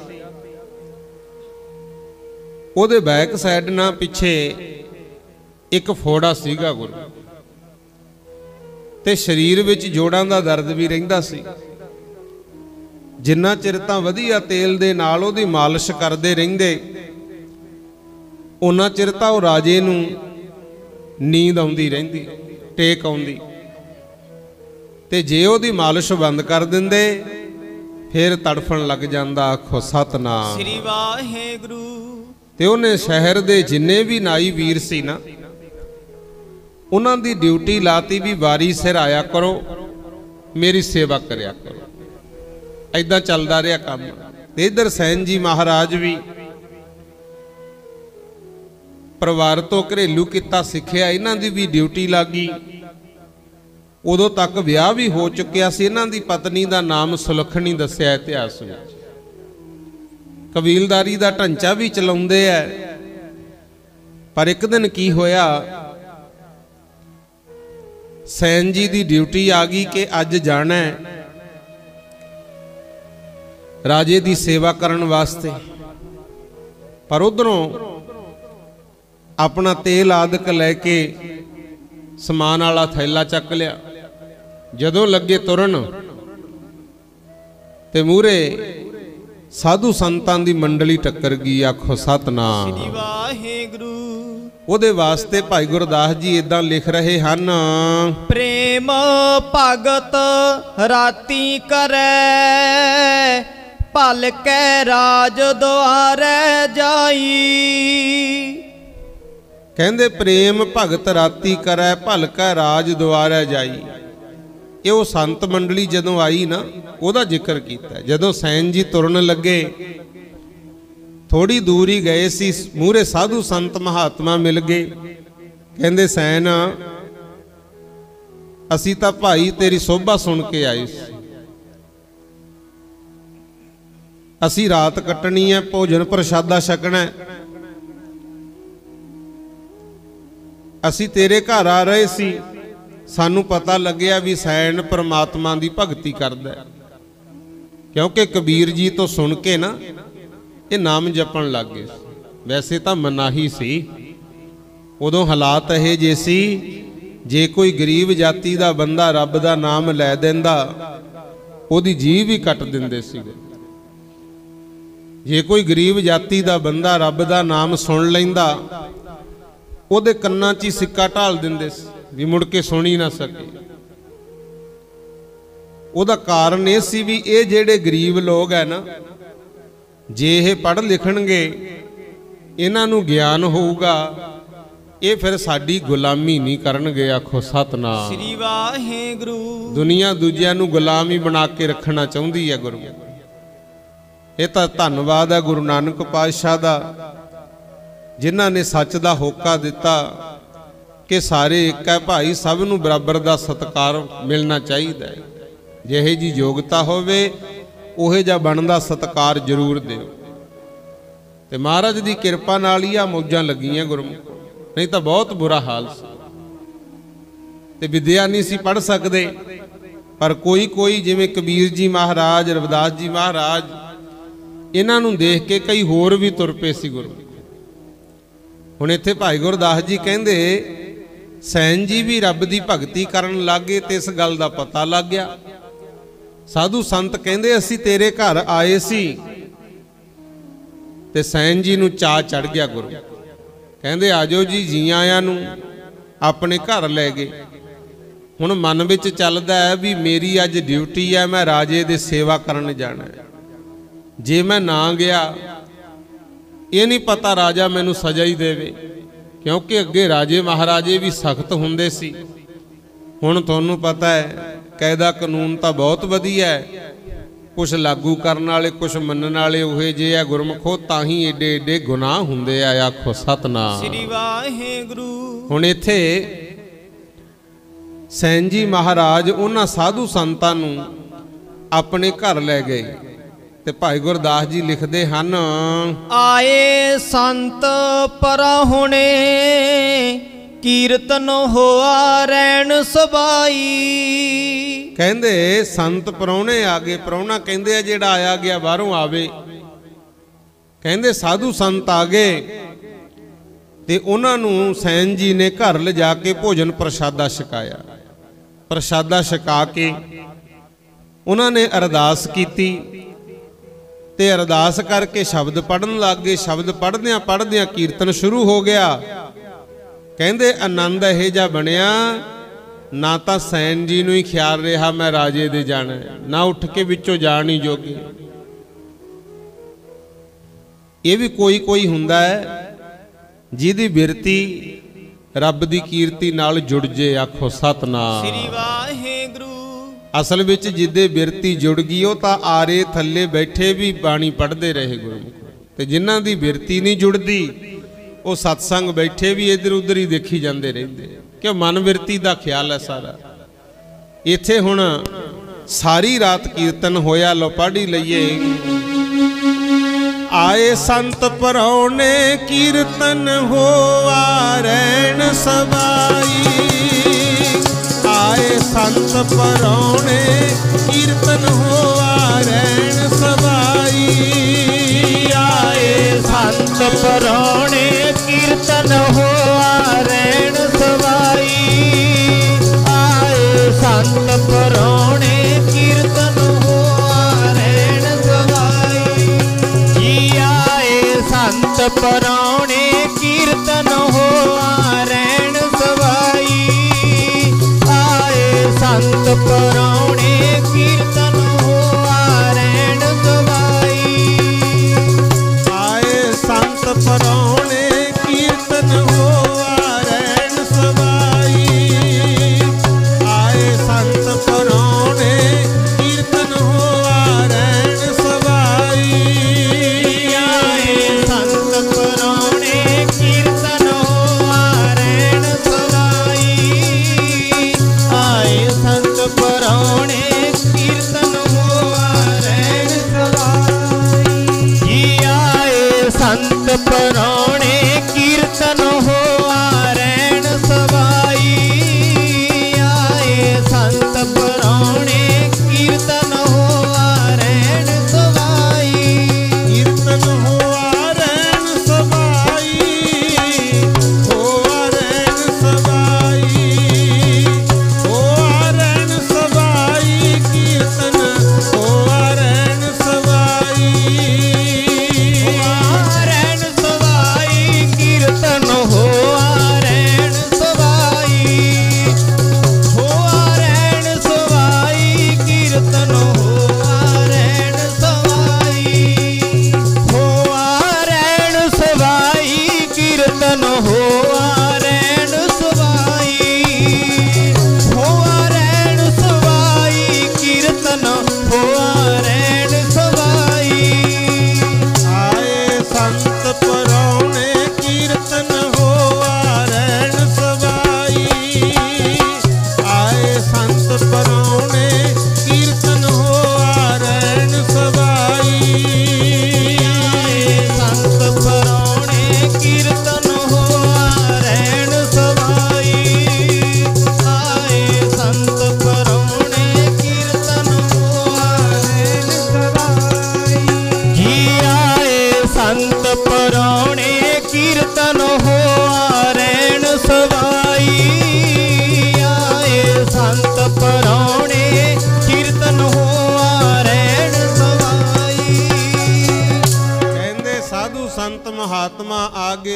ਉਹਦੇ ਬੈਕ ਸਾਈਡ ਨਾਲ ਪਿੱਛੇ ਇੱਕ ਫੋੜਾ ਸੀਗਾ ਗੁਰੂ, ਤੇ ਸਰੀਰ ਵਿੱਚ ਜੋੜਾਂ ਦਾ ਦਰਦ ਵੀ ਰਹਿੰਦਾ ਸੀ। ਜਿੰਨਾ ਚਿਰ ਤਾਂ ਵਧੀਆ ਤੇਲ ਦੇ ਨਾਲ ਉਹਦੀ ਮਾਲਿਸ਼ ਕਰਦੇ ਰਹਿੰਦੇ, ਉਹਨਾਂ ਚਿਰ ਤਾਂ ਉਹ ਰਾਜੇ ਨੂੰ ਨੀਂਦ ਆਉਂਦੀ ਰਹਿੰਦੀ, ਟੇਕ ਆਉਂਦੀ। ਤੇ ਜੇ ਉਹਦੀ ਮਾਲਿਸ਼ ਬੰਦ ਕਰ ਦਿੰਦੇ ਫਿਰ ਤੜਫਣ ਲੱਗ ਜਾਂਦਾ। ਆਖੋ ਸਤਨਾਮ ਸ੍ਰੀ ਵਾਹਿਗੁਰੂ। ਤੇ ਉਹਨੇ ਸ਼ਹਿਰ ਦੇ ਜਿੰਨੇ ਵੀ ਨਾਈ ਵੀਰ ਸੀ ਨਾ, ਉਹਨਾਂ ਦੀ ਡਿਊਟੀ ਲਾਤੀ ਵੀ ਵਾਰੀ ਸਿਰ ਆਇਆ ਕਰੋ, ਮੇਰੀ ਸੇਵਾ ਕਰਿਆ ਕਰੋ। ਐਦਾਂ ਚੱਲਦਾ ਰਿਹਾ ਕੰਮ। ਤੇ ਇਧਰ ਸੈਨ ਜੀ ਮਹਾਰਾਜ ਵੀ ਪਰਿਵਾਰ ਤੋਂ ਘਰੇਲੂ ਕਿੱਤਾ ਸਿੱਖਿਆ, ਇਹਨਾਂ ਦੀ ਵੀ ਡਿਊਟੀ ਲੱਗੀ। ਉਦੋਂ ਤੱਕ ਵਿਆਹ ਵੀ ਹੋ ਚੁੱਕਿਆ ਸੀ। ਇਹਨਾਂ ਦੀ ਪਤਨੀ ਦਾ ਨਾਮ ਸੁਲੱਖਣੀ ਦੱਸਿਆ ਇਤਿਹਾਸ ਵਿੱਚ। ਕਬੀਲਦਾਰੀ ਦਾ ਢਾਂਚਾ ਵੀ ਚਲਾਉਂਦੇ ਐ। ਪਰ ਇੱਕ ਦਿਨ ਕੀ ਹੋਇਆ, ਸੈਨ ਜੀ ਦੀ ਡਿਊਟੀ ਆ ਗਈ ਕਿ ਅੱਜ ਜਾਣਾ ਹੈ ਰਾਜੇ ਦੀ ਸੇਵਾ ਕਰਨ ਵਾਸਤੇ। ਪਰ ਉਧਰੋਂ ਆਪਣਾ ਤੇਲ ਆਦਿਕ ਲੈ ਕੇ ਸਮਾਨ ਵਾਲਾ ਥੈਲਾ ਚੱਕ ਲਿਆ। ਜਦੋਂ ਲੱਗੇ ਤੁਰਨ ਤੇ ਮੂਹਰੇ ਸਾਧੂ ਸੰਤਾਂ ਦੀ ਮੰਡਲੀ ਟੱਕਰ ਗਈ। ਆਖੋ ਸਤਨਾਮ ਸ੍ਰੀ ਵਾਹਿਗੁਰੂ। ਉਹਦੇ ਵਾਸਤੇ ਭਾਈ ਗੁਰਦਾਸ ਜੀ ਇਦਾਂ ਲਿਖ ਰਹੇ ਹਨ, ਪ੍ਰੇਮ ਭਗਤ ਰਾਤੀ ਕਰੈ, ਭਲ ਕੈ ਰਾਜ ਦੁਆਰੈ ਜਾਈ। ਕਹਿੰਦੇ ਪ੍ਰੇਮ ਭਗਤ ਰਾਤੀ ਕਰੈ ਭਲ ਕੈ ਰਾਜ ਦੁਆਰੈ ਜਾਈ। ਇਹ ਉਹ ਸੰਤ ਮੰਡਲੀ ਜਦੋਂ ਆਈ ਨਾ ਉਹਦਾ ਜ਼ਿਕਰ ਕੀਤਾ। ਜਦੋਂ ਸੈਨ ਜੀ ਤੁਰਨ ਲੱਗੇ ਥੋੜੀ ਦੂਰ ਹੀ ਗਏ ਸੀ, ਮੂਹਰੇ ਸਾਧੂ ਸੰਤ ਮਹਾਤਮਾ ਮਿਲ ਗਏ। ਕਹਿੰਦੇ ਸੈਨ ਅਸੀਂ ਤਾਂ ਭਾਈ ਤੇਰੀ ਸੋਭਾ ਸੁਣ ਕੇ ਆਏ ਸੀ, ਅਸੀਂ ਰਾਤ ਕੱਟਣੀ ਹੈ, ਭੋਜਨ ਪ੍ਰਸ਼ਾਦਾ ਛਕਣਾ, ਅਸੀਂ ਤੇਰੇ ਘਰ ਆ ਰਹੇ ਸੀ, ਸਾਨੂੰ ਪਤਾ ਲੱਗਿਆ ਵੀ ਸੈਨ ਪ੍ਰਮਾਤਮਾ ਦੀ ਭਗਤੀ ਕਰਦਾ। ਕਿਉਂਕਿ ਕਬੀਰ ਜੀ ਤੋਂ ਸੁਣ ਕੇ ਨਾ ਇਹ ਨਾਮ ਜਪਣ ਲੱਗ ਗਏ। ਵੈਸੇ ਤਾਂ ਮਨਾਹੀ ਸੀ, ਉਦੋਂ ਹਾਲਾਤ ਇਹ ਜੇ ਸੀ, ਜੇ ਕੋਈ ਗਰੀਬ ਜਾਤੀ ਦਾ ਬੰਦਾ ਰੱਬ ਦਾ ਨਾਮ ਲੈ ਦਿੰਦਾ ਉਹਦੀ ਜੀਭ ਹੀ ਕੱਟ ਦਿੰਦੇ ਸੀਗੇ। ਜੇ ਕੋਈ ਗਰੀਬ ਜਾਤੀ ਦਾ ਬੰਦਾ ਰੱਬ ਦਾ ਨਾਮ ਸੁਣ ਲੈਂਦਾ ਉਹਦੇ ਕੰਨਾਂ 'ਚ ਹੀ ਸਿੱਕਾ ਢਾਲ ਦਿੰਦੇ ਸੀ ਵੀ ਮੁੜ ਕੇ ਸੁਣ ਹੀ ਨਾ ਸਕੇ। ਉਹਦਾ ਕਾਰਨ ਇਹ ਸੀ ਵੀ ਇਹ ਜਿਹੜੇ ਗਰੀਬ ਲੋਕ ਹੈ ਨਾ, ਜੇ ਇਹ ਪੜ੍ਹ ਲਿਖਣਗੇ, ਇਹਨਾਂ ਨੂੰ ਗਿਆਨ ਹੋਊਗਾ, ਇਹ ਫਿਰ ਸਾਡੀ ਗੁਲਾਮੀ ਨਹੀਂ ਕਰਨਗੇ। ਆਖੋ ਸਤਨਾਮ ਸ੍ਰੀ ਵਾਹਿਗੁਰੂ। ਦੁਨੀਆ ਦੂਜਿਆਂ ਨੂੰ ਗੁਲਾਮ ਹੀ ਬਣਾ ਕੇ ਰੱਖਣਾ ਚਾਹੁੰਦੀ ਹੈ ਗੁਰੂ। ਇਹ ਤਾਂ ਧੰਨਵਾਦ ਹੈ ਗੁਰੂ ਨਾਨਕ ਪਾਤਸ਼ਾਹ ਦਾ, ਜਿਨ੍ਹਾਂ ਨੇ ਸੱਚ ਦਾ ਹੋਕਾ ਦਿੱਤਾ ਕਿ ਸਾਰੇ ਇੱਕ ਹੈ ਭਾਈ, ਸਭ ਨੂੰ ਬਰਾਬਰ ਦਾ ਸਤਿਕਾਰ ਮਿਲਣਾ ਚਾਹੀਦਾ ਹੈ। ਜਿਹੇ ਜੀ ਯੋਗਤਾ ਹੋਵੇ ਉਹੇ ਜਿਹਾ ਬਣਦਾ ਸਤਿਕਾਰ ਜ਼ਰੂਰ ਦਿਓ। ਤੇ ਮਹਾਰਾਜ ਦੀ ਕਿਰਪਾ ਨਾਲ ਹੀ ਆ ਮੌਜਾਂ ਲੱਗੀਆਂ ਗੁਰਮੁਖ, ਨਹੀਂ ਤਾਂ ਬਹੁਤ ਬੁਰਾ ਹਾਲ ਸੀ ਤੇ ਵਿਦਿਆ ਨਹੀਂ ਸੀ ਪੜ੍ਹ ਸਕਦੇ। ਪਰ ਕੋਈ ਜਿਵੇਂ ਕਬੀਰ ਜੀ ਮਹਾਰਾਜ, ਰਵਿਦਾਸ ਜੀ ਮਹਾਰਾਜ, ਇਹਨਾਂ ਨੂੰ ਦੇਖ ਕੇ ਕਈ ਹੋਰ ਵੀ ਤੁਰ ਪਏ ਸੀ ਗੁਰੂ। ਹੁਣ ਇੱਥੇ ਭਾਈ ਗੁਰਦਾਸ ਜੀ ਕਹਿੰਦੇ ਸੈਨ ਜੀ ਵੀ ਰੱਬ ਦੀ ਭਗਤੀ ਕਰਨ ਲੱਗੇ ਤੇ ਇਸ ਗੱਲ ਦਾ ਪਤਾ ਲੱਗ ਗਿਆ। ਸਾਧੂ ਸੰਤ ਕਹਿੰਦੇ ਅਸੀਂ ਤੇਰੇ ਘਰ ਆਏ ਸੀ, ਤੇ ਸੈਨ ਜੀ ਨੂੰ ਚਾਅ ਚੜ ਗਿਆ ਗੁਰੂ। ਕਹਿੰਦੇ ਆਜੋ ਜੀ, ਜੀ ਆਇਆਂ ਨੂੰ, ਆਪਣੇ ਘਰ ਲੈ ਗਏ। ਹੁਣ ਮਨ ਵਿੱਚ ਚੱਲਦਾ ਹੈ ਵੀ ਮੇਰੀ ਅੱਜ ਡਿਊਟੀ ਹੈ, ਮੈਂ ਰਾਜੇ ਦੇ ਸੇਵਾ ਕਰਨ ਜਾਣਾ ਹੈ। ਜੇ ਮੈਂ ਨਾ ਗਿਆ, ਇਹ ਨਹੀਂ ਪਤਾ ਰਾਜਾ ਮੈਨੂੰ ਸਜ਼ਾ ਹੀ ਦੇਵੇ, ਕਿਉਂਕਿ ਅੱਗੇ ਰਾਜੇ ਮਹਾਰਾਜੇ ਵੀ ਸਖਤ ਹੁੰਦੇ ਸੀ। ਹੁਣ ਤੁਹਾਨੂੰ ਪਤਾ ਹੈ ਕਾਇਦਾ ਕਾਨੂੰਨ ਤਾਂ ਬਹੁਤ ਵਧੀਆ ਹੈ, ਕੁਛ ਲਾਗੂ ਕਰਨ ਵਾਲੇ, ਕੁਛ ਮੰਨਣ ਵਾਲੇ ਉਹੇ ਜੇ ਆ ਗੁਰਮਖੋ, ਤਾਂ ਹੀ ਏਡੇ ਏਡੇ ਗੁਨਾਹ ਹੁੰਦੇ ਆ। ਆਖੋ ਸਤਨਾਮ ਸ੍ਰੀ ਵਾਹਿਗੁਰੂ। ਹੁਣ ਇੱਥੇ ਸੈਨ ਜੀ ਮਹਾਰਾਜ ਉਹਨਾਂ ਸਾਧੂ ਸੰਤਾਂ ਨੂੰ ਆਪਣੇ ਘਰ ਲੈ ਗਏ ਤੇ ਭਾਈ ਗੁਰਦਾਸ ਜੀ ਲਿਖਦੇ ਹਨ, ਆਏ ਸੰਤ ਪਰਾਹੁਣੇ ਕੀਰਤਨ ਹੋਆ ਰੈਣ ਸਬਾਈ। ਕਹਿੰਦੇ ਸੰਤ ਪ੍ਰਾਹੁਣੇ ਆ ਗਏ। ਪ੍ਰਾਹੁਣਾ ਕਹਿੰਦੇ ਆ ਜਿਹੜਾ ਆਇਆ ਗਿਆ ਬਾਹਰੋਂ ਆਵੇ। ਕਹਿੰਦੇ ਸਾਧੂ ਸੰਤ ਆ ਗਏ ਤੇ ਉਹਨਾਂ ਨੂੰ ਸੈਨ ਜੀ ਨੇ ਘਰ ਲਿਜਾ ਕੇ ਭੋਜਨ ਪ੍ਰਸ਼ਾਦਾ ਛਕਾਇਆ। ਪ੍ਰਸ਼ਾਦਾ ਛਕਾ ਕੇ ਉਹਨਾਂ ਨੇ ਅਰਦਾਸ ਕੀਤੀ ਤੇ ਅਰਦਾਸ ਕਰਕੇ ਸ਼ਬਦ ਪੜ੍ਹਨ ਲੱਗ ਗਏ। ਸ਼ਬਦ ਪੜ੍ਹਦਿਆਂ ਪੜ੍ਹਦਿਆਂ ਕੀਰਤਨ ਸ਼ੁਰੂ ਹੋ ਗਿਆ। ਕਹਿੰਦੇ ਆਨੰਦ ਇਹੋ ਜਿਹਾ ਬਣਿਆ, ਨਾ ਤਾਂ ਸੈਨ ਜੀ ਨੂੰ ਹੀ ਖਿਆਲ ਰਿਹਾ ਮੈਂ ਰਾਜੇ ਦੇ ਜਾਣਾ, ਨਾ ਉੱਠ ਕੇ ਵਿੱਚੋਂ ਜਾਣ ਹੀ ਜੋਗੇ। ਇਹ ਵੀ ਕੋਈ ਹੁੰਦਾ ਹੈ ਜਿਹਦੀ ਬਿਰਤੀ ਰੱਬ ਦੀ ਕੀਰਤੀ ਨਾਲ ਜੁੜ ਜੇ। ਆਖੋ ਸਤਨਾਮ ਸ੍ਰੀ ਵਾਹਿਗੁਰੂ। ਅਸਲ ਵਿੱਚ ਜਿੱਦੇ ਬਿਰਤੀ ਜੁੜ ਗਈ ਉਹ ਤਾਂ ਆਰੇ ਥੱਲੇ ਬੈਠੇ ਵੀ ਬਾਣੀ ਪੜ੍ਹਦੇ ਰਹੇ ਗੁਰੂ। ਤੇ ਜਿਨ੍ਹਾਂ ਦੀ ਬਿਰਤੀ ਨਹੀਂ ਜੁੜਦੀ ਉਹ ਸਤਸੰਗ ਬੈਠੇ ਵੀ ਇੱਧਰ ਉੱਧਰ ਹੀ ਦੇਖੀ ਜਾਂਦੇ ਰਹਿੰਦੇ, ਕਿ ਮਨ ਬਿਰਤੀ ਦਾ ਖਿਆਲ ਹੈ ਸਾਰਾ। ਇੱਥੇ ਹੁਣ ਸਾਰੀ ਰਾਤ ਕੀਰਤਨ ਹੋਇਆ। ਲੋ ਪੜ੍ਹ ਲਈਏ। ਆਏ ਸੰਤ ਪਰਾਹੁਣੇ ਕੀਰਤਨ ਹੋਆ ਰੈਣ ਸਬਾਈ। ਆਏ ਸੰਤ ਪਰਾਹੁਣੇ ਕੀਰਤਨ ਹੋਆ ਰੈਣ ਸਬਾਈ। ਆਏ ਸੰਤ ਪਰਾਹੁਣੇ ਕੀਰਤਨ ਹੋਆ ਰੈਣ ਸਬਾਈ। ਆਏ ਸੰਤ ਪਰਾਹੁਣੇ ਕੀਰਤਨ ਹੋਆ ਰੈਣ ਸਬਾਈ। ਜੀ ਆਏ ਸੰਤ ਪਰਾਹੁਣੇ ਕੀਰਤਨ ਹੋਆ ਰੈਣ ਸਬਾਈ। ਆਏ ਸੰਤ ਪਰਾਹੁਣੇ ਕੀਰਤਨ ਹੋਆ ਰੈਣ ਸਬਾਈ।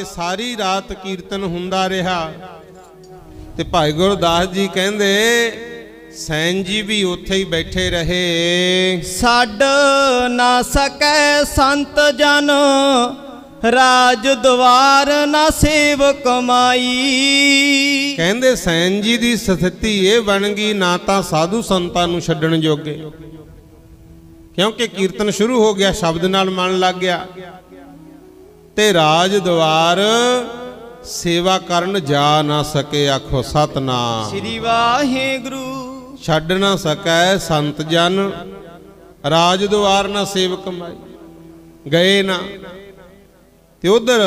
ਕੇ ਸਾਰੀ ਰਾਤ ਕੀਰਤਨ ਹੁੰਦਾ ਰਿਹਾ। ਤੇ ਭਾਈ ਗੁਰਦਾਸ ਜੀ ਕਹਿੰਦੇ ਸੈਨ ਜੀ ਵੀ ਉੱਥੇ ਹੀ ਬੈਠੇ ਰਹੇ। ਛੱਡ ਨਾ ਸਕੈ ਸੰਤ ਜਨ ਰਾਜ ਦਵਾਰ ਨਾ ਸੇਵਕ ਮਾਈ। ਕਹਿੰਦੇ ਸੈਨ ਜੀ ਦੀ ਸਥਿਤੀ ਇਹ ਬਣ ਗਈ, ਨਾ ਤਾਂ ਸਾਧੂ ਸੰਤਾਂ ਨੂੰ ਛੱਡਣ ਜੋਗੇ, ਕਿਉਂਕਿ ਕੀਰਤਨ ਸ਼ੁਰੂ ਹੋ ਗਿਆ, ਸ਼ਬਦ ਨਾਲ ਮਨ ਲੱਗ ਗਿਆ, ਤੇ ਰਾਜ ਦਵਾਰ ਸੇਵਾ ਕਰਨ ਜਾ ਨਾ ਸਕੇ। ਆਖੋ ਸਤਨਾਮ ਸ੍ਰੀ ਵਾਹਿਗੁਰੂ। ਛੱਡ ਨਾ ਸਕੈ ਸੰਤ ਜਨ ਰਾਜ ਦਵਾਰ ਨਾ ਸੇਵਕ ਮਾਈ, ਗਏ ਨਾ। ਤੇ ਉਧਰ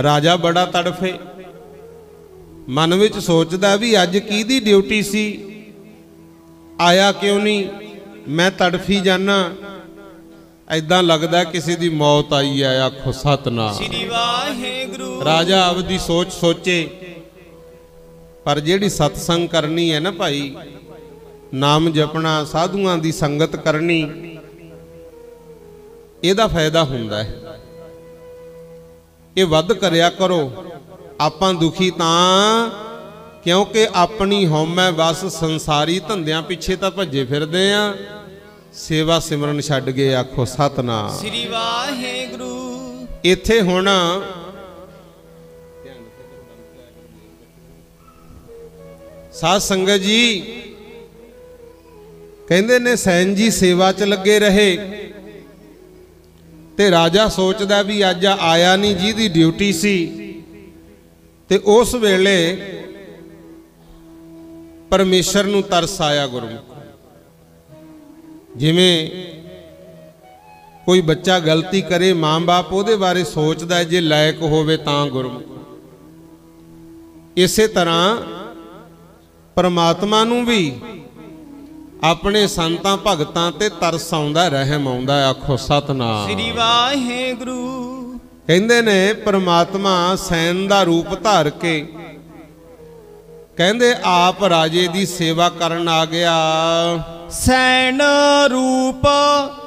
ਰਾਜਾ ਬੜਾ ਤੜਫੇ, ਮਨ ਵਿੱਚ ਸੋਚਦਾ ਵੀ ਅੱਜ ਕਿਹਦੀ ਡਿਊਟੀ ਸੀ, ਆਇਆ ਕਿਉਂ ਨਹੀਂ, ਮੈਂ ਤੜਫੀ ਜਾਨਾ, ਐਦਾਂ ਲੱਗਦਾ ਕਿਸੇ ਦੀ ਮੌਤ ਆਈ ਹੈ। ਆਖੋ ਸਤਨਾਮ ਸ੍ਰੀ ਵਾਹਿਗੁਰੂ। ਰਾਜਾ ਆਪਦੀ ਸੋਚ ਸੋਚੇ, ਪਰ ਜਿਹੜੀ ਸਤਸੰਗ ਕਰਨੀ ਹੈ ਨਾ ਭਾਈ, ਨਾਮ ਜਪਣਾ, ਸਾਧੂਆਂ ਦੀ ਸੰਗਤ ਕਰਨੀ, ਇਹਦਾ ਫਾਇਦਾ ਹੁੰਦਾ ਹੈ। ਇਹ ਵੱਧ ਕਰਿਆ ਕਰੋ। ਆਪਾਂ ਦੁਖੀ ਤਾਂ ਕਿਉਂਕਿ ਆਪਣੀ ਹਉਮੈ ਵਸ ਸੰਸਾਰੀ ਧੰਦਿਆਂ ਪਿੱਛੇ ਤਾਂ ਭੱਜੇ ਫਿਰਦੇ ਆ, ਸੇਵਾ ਸਿਮਰਨ ਛੱਡ ਗਏ। ਆਖੋ ਸਤਨਾਮ ਸ੍ਰੀ ਵਾਹਿਗੁਰੂ। ਇੱਥੇ ਹੁਣ ਸਾਧ ਸੰਗਤ ਜੀ ਕਹਿੰਦੇ ਨੇ ਸੈਨ ਜੀ ਸੇਵਾ 'ਚ ਲੱਗੇ ਰਹੇ, ਤੇ ਰਾਜਾ ਸੋਚਦਾ ਵੀ ਅੱਜ ਆਇਆ ਨਹੀਂ ਜਿਹਦੀ ਡਿਊਟੀ ਸੀ। ਤੇ ਉਸ ਵੇਲੇ ਪਰਮੇਸ਼ਰ ਨੂੰ ਤਰਸ ਆਇਆ ਗੁਰਮੁਖ। ਜਿਵੇਂ ਕੋਈ ਬੱਚਾ ਗਲਤੀ ਕਰੇ, ਮਾਂ-ਬਾਪ ਉਹਦੇ ਬਾਰੇ ਸੋਚਦਾ ਹੈ, ਜੇ ਲਾਇਕ ਹੋਵੇ ਤਾਂ ਗੁਰਮੁਖ। ਇਸੇ ਤਰ੍ਹਾਂ ਪਰਮਾਤਮਾ ਨੂੰ ਵੀ ਆਪਣੇ ਸੰਤਾਂ ਭਗਤਾਂ ਤੇ ਤਰਸ ਆਉਂਦਾ, ਰਹਿਮ ਆਉਂਦਾ। ਆਖੋ ਸਤਨਾਮ ਸ੍ਰੀ ਵਾਹਿਗੁਰੂ। ਕਹਿੰਦੇ ਨੇ ਪਰਮਾਤਮਾ ਸੈਨ ਦਾ ਰੂਪ ਧਾਰ ਕੇ ਕਹਿੰਦੇ ਆਪ ਰਾਜੇ ਦੀ ਸੇਵਾ ਕਰਨ ਆ ਗਿਆ। ਸੈਨ ਰੂਪ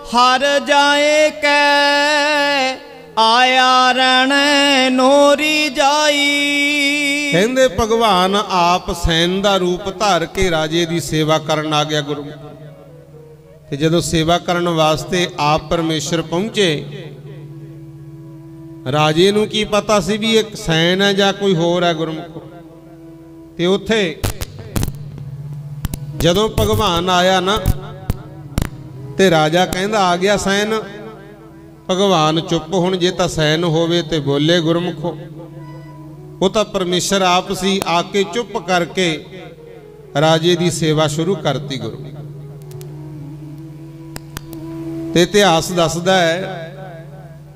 ਹਰ ਜਾਏ ਕੈ ਆਇਆ ਰਹਿਣੈ ਨੋਰੀ ਜਾਈ। ਕਹਿੰਦੇ ਭਗਵਾਨ ਆਪ ਸੈਨ ਦਾ ਰੂਪ ਧਾਰ ਕੇ ਰਾਜੇ ਦੀ ਸੇਵਾ ਕਰਨ ਆ ਗਿਆ ਗੁਰੂ। ਤੇ ਜਦੋਂ ਸੇਵਾ ਕਰਨ ਵਾਸਤੇ ਆਪ ਪਰਮੇਸ਼ਰ ਪਹੁੰਚੇ, ਰਾਜੇ ਨੂੰ ਕੀ ਪਤਾ ਸੀ ਵੀ ਇੱਕ ਸੈਨ ਹੈ ਜਾਂ ਕੋਈ ਹੋਰ ਹੈ ਗੁਰਮੁਖ। ਤੇ ਉੱਥੇ ਜਦੋਂ ਭਗਵਾਨ ਆਇਆ ਨਾ, ਤੇ ਰਾਜਾ ਕਹਿੰਦਾ ਆ ਗਿਆ ਸੈਨ। ਭਗਵਾਨ ਚੁੱਪ। ਹੁਣ ਜੇ ਤਾਂ ਸੈਨ ਹੋਵੇ ਤੇ ਬੋਲੇ ਗੁਰਮੁਖੋ, ਉਹ ਤਾਂ ਪਰਮੇਸ਼ਰ ਆਪ ਸੀ, ਆ ਕੇ ਚੁੱਪ ਕਰਕੇ ਰਾਜੇ ਦੀ ਸੇਵਾ ਸ਼ੁਰੂ ਕਰਤੀ ਗੁਰੂ। ਤੇ ਇਤਿਹਾਸ ਦੱਸਦਾ ਹੈ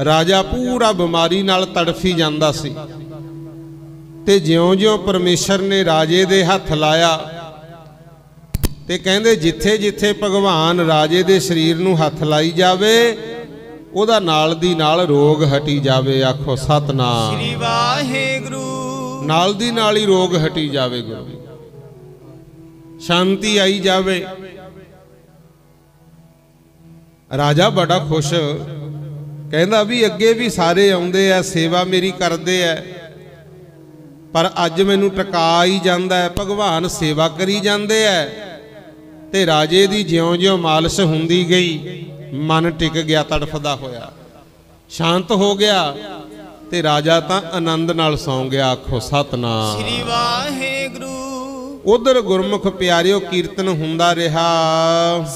ਰਾਜਾ ਪੂਰਾ ਬਿਮਾਰੀ ਨਾਲ ਤੜਫੀ ਜਾਂਦਾ ਸੀ, ਤੇ ਜਿਉਂ-ਜਿਉਂ ਪਰਮੇਸ਼ਰ ਨੇ ਰਾਜੇ ਦੇ ਹੱਥ ਲਾਇਆ, ਤੇ ਕਹਿੰਦੇ ਜਿੱਥੇ ਜਿੱਥੇ ਭਗਵਾਨ ਰਾਜੇ ਦੇ ਸਰੀਰ ਨੂੰ ਹੱਥ ਲਾਈ ਜਾਵੇ, ਉਹਦਾ ਨਾਲ ਦੀ ਨਾਲ ਰੋਗ ਹਟੀ ਜਾਵੇ। ਆਖੋ ਸਤਨਾਮ ਸ੍ਰੀ ਵਾਹਿਗੁਰੂ। ਨਾਲ ਦੀ ਨਾਲ ਹੀ ਰੋਗ ਹਟੀ ਜਾਵੇ ਗੁਰੂ, ਸ਼ਾਂਤੀ ਆਈ ਜਾਵੇ। ਰਾਜਾ ਬੜਾ ਖੁਸ਼, ਕਹਿੰਦਾ ਵੀ ਅੱਗੇ ਵੀ ਸਾਰੇ ਆਉਂਦੇ ਆ, ਸੇਵਾ ਮੇਰੀ ਕਰਦੇ ਆ, ਪਰ ਅੱਜ ਮੈਨੂੰ ਟਿਕਾ ਹੀ ਜਾਂਦਾ ਹੈ। ਭਗਵਾਨ ਸੇਵਾ ਕਰੀ ਜਾਂਦੇ ਆ। ਤੇ ਰਾਜੇ ਦੀ ਜਿਉਂ-ਜਿਉਂ ਮਾਲਿਸ਼ ਹੁੰਦੀ ਗਈ, ਮਨ ਟਿਕ ਗਿਆ ਤੜਫਦਾ ਹੋਇਆ, ਸ਼ਾਂਤ ਹੋ ਗਿਆ, ਤੇ ਰਾਜਾ ਤਾਂ ਆਨੰਦ ਨਾਲ ਸੌਂ ਗਿਆ। ਆਖੋ ਸਤਨਾਮ ਸ੍ਰੀ ਵਾਹਿਗੁਰੂ। ਉਧਰ ਗੁਰਮੁਖ ਪਿਆਰਿਓ ਕੀਰਤਨ ਹੁੰਦਾ ਰਿਹਾ।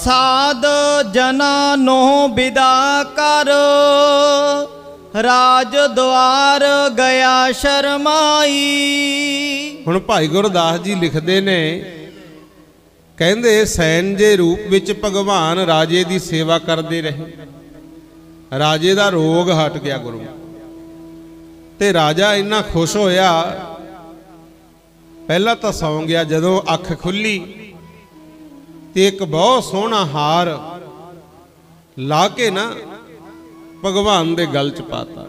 ਸਾਧ ਜਨਾਂ ਨੂੰ ਵਿਦਾ ਕਰ ਰਾਜ ਦੁਆਰ ਗਿਆ ਸ਼ਰਮਾਈ। ਹੁਣ ਭਾਈ ਗੁਰਦਾਸ ਜੀ ਲਿਖਦੇ ਨੇ, ਕਹਿੰਦੇ ਸੈਨ ਦੇ ਰੂਪ ਵਿੱਚ ਭਗਵਾਨ ਰਾਜੇ ਦੀ ਸੇਵਾ ਕਰਦੇ ਰਹੇ। ਰਾਜੇ ਦਾ ਰੋਗ ਹਟ ਗਿਆ ਗੁਰੂ। ਤੇ ਰਾਜਾ ਇੰਨਾ ਖੁਸ਼ ਹੋਇਆ, ਪਹਿਲਾਂ ਤਾਂ ਸੌਂ ਗਿਆ। ਜਦੋਂ ਅੱਖ ਖੁੱਲੀ ਤੇ ਇੱਕ ਬਹੁਤ ਸੋਹਣਾ ਹਾਰ ਲਾ ਕੇ ਨਾ ਭਗਵਾਨ ਦੇ ਗਲ 'ਚ ਪਾਤਾ।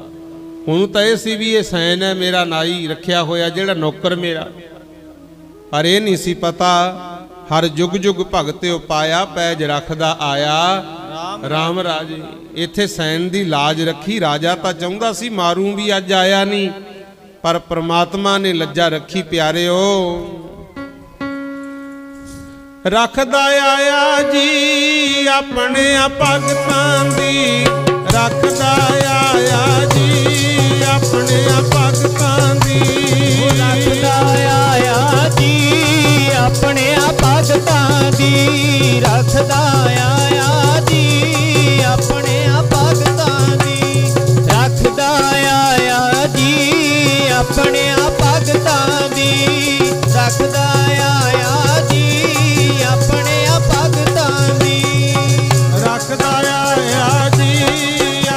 ਉਹਨੂੰ ਤਾਂ ਇਹ ਸੀ ਵੀ ਇਹ ਸੈਨ ਹੈ, ਮੇਰਾ ਨਾਈ ਰੱਖਿਆ ਹੋਇਆ, ਜਿਹੜਾ ਨੌਕਰ ਮੇਰਾ। ਪਰ ਇਹ ਨਹੀਂ ਸੀ ਪਤਾ ਹਰ ਜੁਗ ਜੁਗ ਭਗਤਿਓ ਪਾਇਆ, ਪੈਜ ਰੱਖਦਾ ਆਇਆ ਰਾਮ ਰਾਜੇ। ਇੱਥੇ ਸੈਨ ਦੀ ਲਾਜ ਰੱਖੀ। ਰਾਜਾ ਤਾਂ ਚਾਹੁੰਦਾ ਸੀ ਮਾਰੂ ਵੀ, ਅੱਜ ਆਇਆ ਨਹੀਂ, ਪਰ ਪ੍ਰਮਾਤਮਾ ਨੇ ਲੱਜਾ ਰੱਖੀ। ਪਿਆਰਿਓ, ਰੱਖਦਾ ਆਇਆ ਜੀ ਆਪਣੇ ਭਗਤਾਂ ਦੀ, ਰੱਖਦਾ ਆਇਆ ਜੀ ਆਪਣੇ ਭਗਤਾਂ ਦੀ, ਰੱਖਦਾ ਆਇਆ ਜੀ ਆਪਣੇ ਭਗਤਾਂ ਦੀ, ਰੱਖਦਾ ਆਇਆ ਜੀ ਆਪਣੇ ਭਗਤਾਂ ਦੀ, ਰੱਖਦਾ ਆਇਆ ਜੀ ਆਪਣੇ ਭਗਤਾਂ ਦੀ, ਰੱਖਦਾ ਆਇਆ ਜੀ ਆਪਣੇ ਭਗਤਾਂ ਦੀ, ਰੱਖਦਾ ਆਇਆ ਜੀ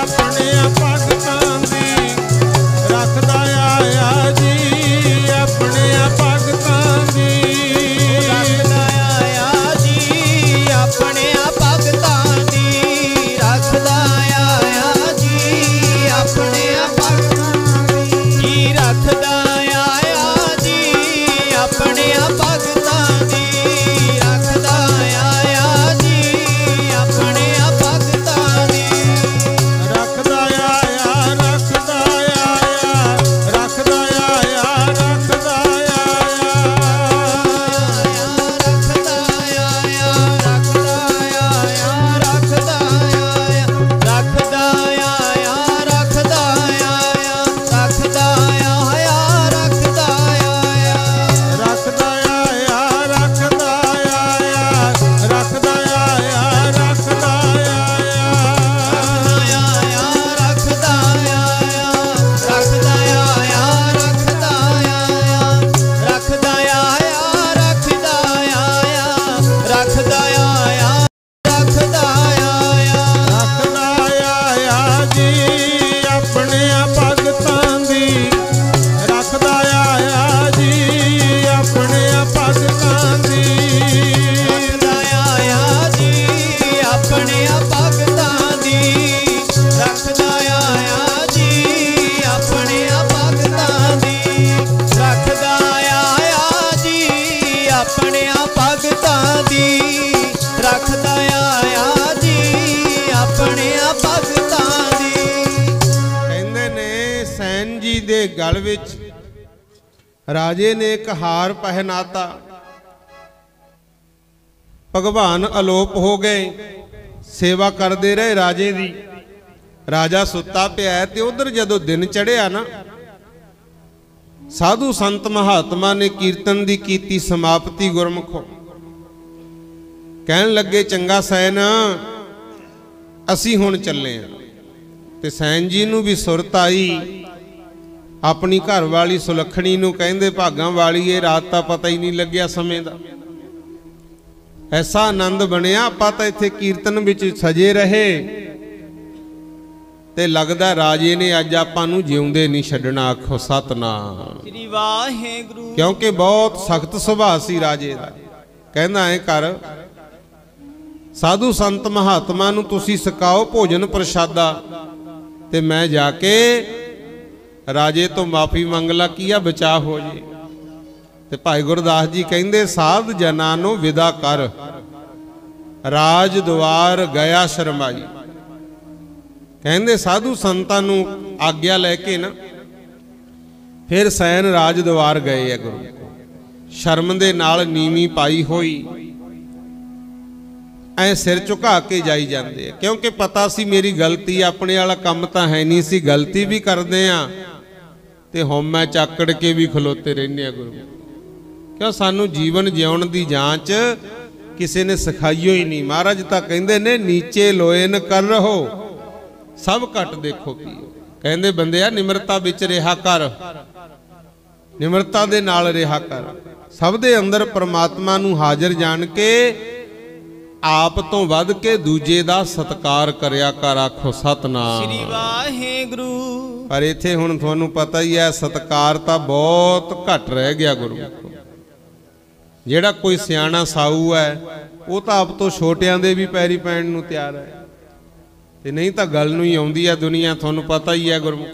ਆਪਣੇ ਭਗਤਾਂ ਦੀ, ਰੱਖਦਾ ਆਇਆ ਜੀ ਆਪਣੇ ਭਗਤਾਂ ਦੀ, ਰੱਖਦਾ ਆਇਆ ਜੀ ਆਪਣੇ ਭਗਤਾਂ ਦੀ, ਰੱਖਦਾ ਆਇਆ ਜੀ ਆਪਣੇ ਭਗਤਾਂ ਦੀ, ਰੱਖਦਾ ਆਇਆ ਜੀ ਆਪਣੇ ਭਗਤਾਂ ਦੀ, ਰੱਖਦਾ ਆਇਆ ਜੀ ਆਪਣੇ ਭਗਤਾਂ ਦੀ, ਰੱਖਦਾ ਆਇਆ, ਰੱਖਦਾ ਆਇਆ, ਰੱਖਦਾ ਆਇਆ, ਰੱਖਦਾ ਦੇ ਗਲ ਵਿੱਚ ਰਾਜੇ ਨੇ ਇੱਕ ਹਾਰ ਪਹਿਨਾਤਾ। ਭਗਵਾਨ ਅਲੋਪ ਹੋ ਗਏ, ਸੇਵਾ ਕਰਦੇ ਰਹੇ ਰਾਜੇ ਦੀ। ਰਾਜਾ ਸੁੱਤਾ ਪਿਆ ਤੇ ਉਧਰ ਜਦੋਂ ਦਿਨ ਚੜਿਆ ਨਾ, ਸਾਧੂ ਸੰਤ ਮਹਾਤਮਾ ਨੇ ਕੀਰਤਨ ਦੀ ਕੀਤੀ ਸਮਾਪਤੀ ਗੁਰਮੁਖੋਂ। ਕਹਿਣ ਲੱਗੇ, ਚੰਗਾ ਸੈਨ, ਅਸੀਂ ਹੁਣ ਚੱਲੇ ਆ। ਤੇ ਸੈਨ ਜੀ ਨੂੰ ਵੀ ਸੁਰਤ ਆਈ। ਆਪਣੀ ਘਰ ਵਾਲੀ ਸੁਲੱਖਣੀ ਨੂੰ ਕਹਿੰਦੇ, ਭਾਗਾਂ ਵਾਲੀਏ, ਰਾਤ ਤਾਂ ਪਤਾ ਹੀ ਨਹੀਂ ਲੱਗਿਆ ਸਮੇਂ ਦਾ। ਐਸਾ ਆਨੰਦ ਬਣਿਆ, ਆਪਾਂ ਤਾਂ ਇੱਥੇ ਕੀਰਤਨ ਵਿੱਚ ਸਜੇ ਰਹੇ ਤੇ ਲੱਗਦਾ ਰਾਜੇ ਨੇ ਅੱਜ ਆਪਾਂ ਨੂੰ ਜਿਉਂਦੇ ਨਹੀਂ ਛੱਡਣਾ। ਆਖੋ ਸਤਨਾਮ ਸ੍ਰੀ ਵਾਹਿਗੁਰੂ। ਕਿਉਂਕਿ ਬਹੁਤ ਸਖਤ ਸੁਭਾਅ ਸੀ ਰਾਜੇ ਦਾ। ਕਹਿੰਦਾ ਐ ਕਰ, ਸਾਧੂ ਸੰਤ ਮਹਾਤਮਾ ਨੂੰ ਤੁਸੀਂ ਸਕਾਓ ਭੋਜਨ ਪ੍ਰਸ਼ਾਦਾ, ਤੇ ਮੈਂ ਜਾ ਕੇ ਰਾਜੇ ਤੋਂ ਮਾਫੀ ਮੰਗ ਲਾ, ਕੀ ਆ ਬਚਾ ਹੋ ਜੇ। ਤੇ ਭਾਈ ਗੁਰਦਾਸ ਜੀ ਕਹਿੰਦੇ, ਸਾਧ ਜਨਾਂ ਨੂੰ ਵਿਦਾ ਕਰ, ਰਾਜ ਦੁਆਰ ਗਿਆ ਸ਼ਰਮਾਈ। ਕਹਿੰਦੇ ਸਾਧੂ ਸੰਤਾਂ ਨੂੰ ਆਗਿਆ ਲੈ ਕੇ ਨਾ ਫਿਰ ਸੈਨ ਰਾਜ ਦੁਆਰ ਗਏ ਆ ਗੁਰੂ। ਸ਼ਰਮ ਦੇ ਨਾਲ ਨੀਵੀਂ ਪਾਈ ਹੋਈ ਐ ਸਿਰ ਝੁਕਾ ਕੇ ਜਾਈ ਜਾਂਦੇ ਆ, ਕਿਉਂਕਿ ਪਤਾ ਸੀ ਮੇਰੀ ਗਲਤੀ, ਆਪਣੇ ਵਾਲਾ ਕੰਮ ਤਾਂ ਹੈ ਨਹੀਂ ਸੀ, ਗਲਤੀ ਵੀ ਕਰਦੇ ਆ ਤੇ ਹਉਮੈ ਚਾਕੜ ਕੇ ਵੀ ਖਲੋਤੇ ਰਹਿੰਦੇ ਆ ਗੁਰੂ। ਕਿਉਂ ਸਾਨੂੰ ਜੀਵਨ ਜਿਉਣ ਦੀ ਜਾਂਚ ਕਿਸੇ ਨੇ ਸਿਖਾਈਓ ਹੀ ਨਹੀਂ। ਮਹਾਰਾਜ ਤਾਂ ਕਹਿੰਦੇ ਨੇ, ਨੀਚੇ ਲੋਏ ਨ ਕਰ ਰਹੋ, ਸਭ ਘਟ ਦੇਖੋ ਪੀਓ। ਕਹਿੰਦੇ ਬੰਦਿਆ, ਨਿਮਰਤਾ ਵਿੱਚ ਰਿਹਾ ਕਰ, ਨਿਮਰਤਾ ਦੇ ਨਾਲ ਰਿਹਾ ਕਰ। ਸਭ ਦੇ ਅੰਦਰ ਪ੍ਰਮਾਤਮਾ ਨੂੰ ਹਾਜ਼ਰ ਜਾਣ ਕੇ ਆਪ ਤੋਂ ਵੱਧ ਕੇ ਦੂਜੇ ਦਾ ਸਤਿਕਾਰ ਕਰਿਆ ਕਰ। ਆਖੋ ਸਤਨਾਮ ਸ੍ਰੀ ਵਾਹਿਗੁਰੂ। ਪਰ ਇੱਥੇ ਹੁਣ ਤੁਹਾਨੂੰ ਪਤਾ ਹੀ ਹੈ, ਸਤਿਕਾਰ ਤਾਂ ਬਹੁਤ ਘੱਟ ਰਹਿ ਗਿਆ ਗੁਰੂ। ਜਿਹੜਾ ਕੋਈ ਸਿਆਣਾ ਸਾਊ ਹੈ ਉਹ ਤਾਂ ਆਪ ਤੋਂ ਛੋਟਿਆਂ ਦੇ ਵੀ ਪੈਰੀ ਪੈਣ ਨੂੰ ਤਿਆਰ ਹੈ, ਤੇ ਨਹੀਂ ਤਾਂ ਗੱਲ ਨੂੰ ਹੀ ਆਉਂਦੀ ਹੈ ਦੁਨੀਆ। ਤੁਹਾਨੂੰ ਪਤਾ ਹੀ ਹੈ ਗੁਰਮੁਖ।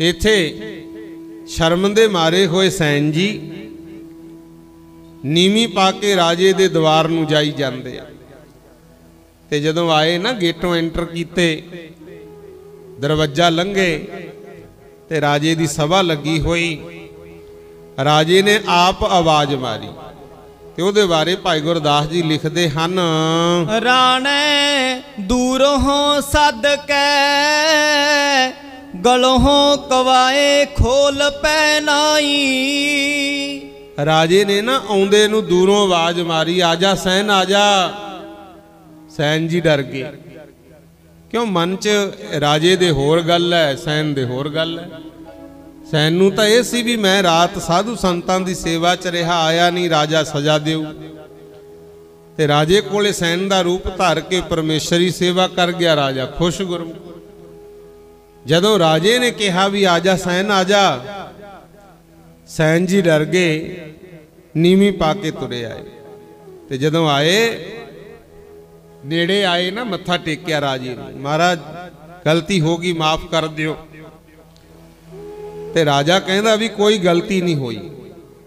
ਇੱਥੇ ਸ਼ਰਮ ਦੇ ਮਾਰੇ ਹੋਏ ਸੈਨ ਜੀ ਨੀਵੀਂ ਪਾ ਕੇ ਰਾਜੇ ਦੇ ਦਵਾਰ ਨੂੰ ਜਾਈ ਜਾਂਦੇ ਆ। ਤੇ ਜਦੋਂ ਆਏ ਨਾ ਗੇਟੋਂ ਐਂਟਰ ਕੀਤੇ, ਦਰਵਾਜ਼ਾ ਲੰਘੇ ਤੇ ਰਾਜੇ ਦੀ ਸਭਾ ਲੱਗੀ ਹੋਈ। ਰਾਜੇ ਨੇ ਆਪ ਆਵਾਜ਼ ਮਾਰੀ ਤੇ ਉਹਦੇ ਬਾਰੇ ਭਾਈ ਗੁਰਦਾਸ ਜੀ ਲਿਖਦੇ ਹਨ, ਰਾਣੇ ਦੂਰੋਂ ਸੱਦ ਕੇ ਗਲੋਂ ਕਵਾਏ ਖੋਲ ਪੈਨਾਈ। ਰਾਜੇ ਨੇ ਨਾ ਆਉਂਦੇ ਨੂੰ ਦੂਰੋਂ ਆਵਾਜ਼ ਮਾਰੀ, ਆਜਾ ਸੈਨ ਆਜਾ। ਸੈਨ ਜੀ ਡਰ ਗਏ, ਕਿਉਂ ਮਨ 'ਚ ਰਾਜੇ ਦੇ ਹੋਰ ਗੱਲ ਹੈ, ਸੈਨ ਦੇ ਹੋਰ ਗੱਲ ਹੈ। ਸੈਨ ਨੂੰ ਤਾਂ ਇਹ ਸੀ ਵੀ ਮੈਂ ਰਾਤ ਸਾਧੂ ਸੰਤਾਂ ਦੀ ਸੇਵਾ 'ਚ ਰਿਹਾ, ਆਇਆ ਨਹੀਂ, ਰਾਜਾ ਸਜ਼ਾ ਦੇਊ। ਤੇ ਰਾਜੇ ਕੋਲੇ ਸੈਨ ਦਾ ਰੂਪ ਧਾਰ ਕੇ ਪਰਮੇਸ਼ਰੀ ਸੇਵਾ ਕਰ ਗਿਆ। ਰਾਜਾ ਖੁਸ਼ ਗੁਰਮੁਖ। ਜਦੋਂ ਰਾਜੇ ਨੇ ਕਿਹਾ ਵੀ ਆਜਾ ਸੈਨ ਆਜਾ, ਸੈਨ ਜੀ ਡਰ ਗਏ, ਨੀਵੀਂ ਪਾ ਕੇ ਤੁਰੇ ਆਏ। ਤੇ ਜਦੋਂ ਆਏ, ਨੇੜੇ ਆਏ ਨਾ, ਮੱਥਾ ਟੇਕਿਆ ਰਾਜੇ ਨੂੰ, ਮਹਾਰਾਜ ਗਲਤੀ ਹੋ ਗਈ, ਮਾਫ ਕਰ ਦਿਓ। ਤੇ ਰਾਜਾ ਕਹਿੰਦਾ ਵੀ ਕੋਈ ਗਲਤੀ ਨਹੀਂ ਹੋਈ।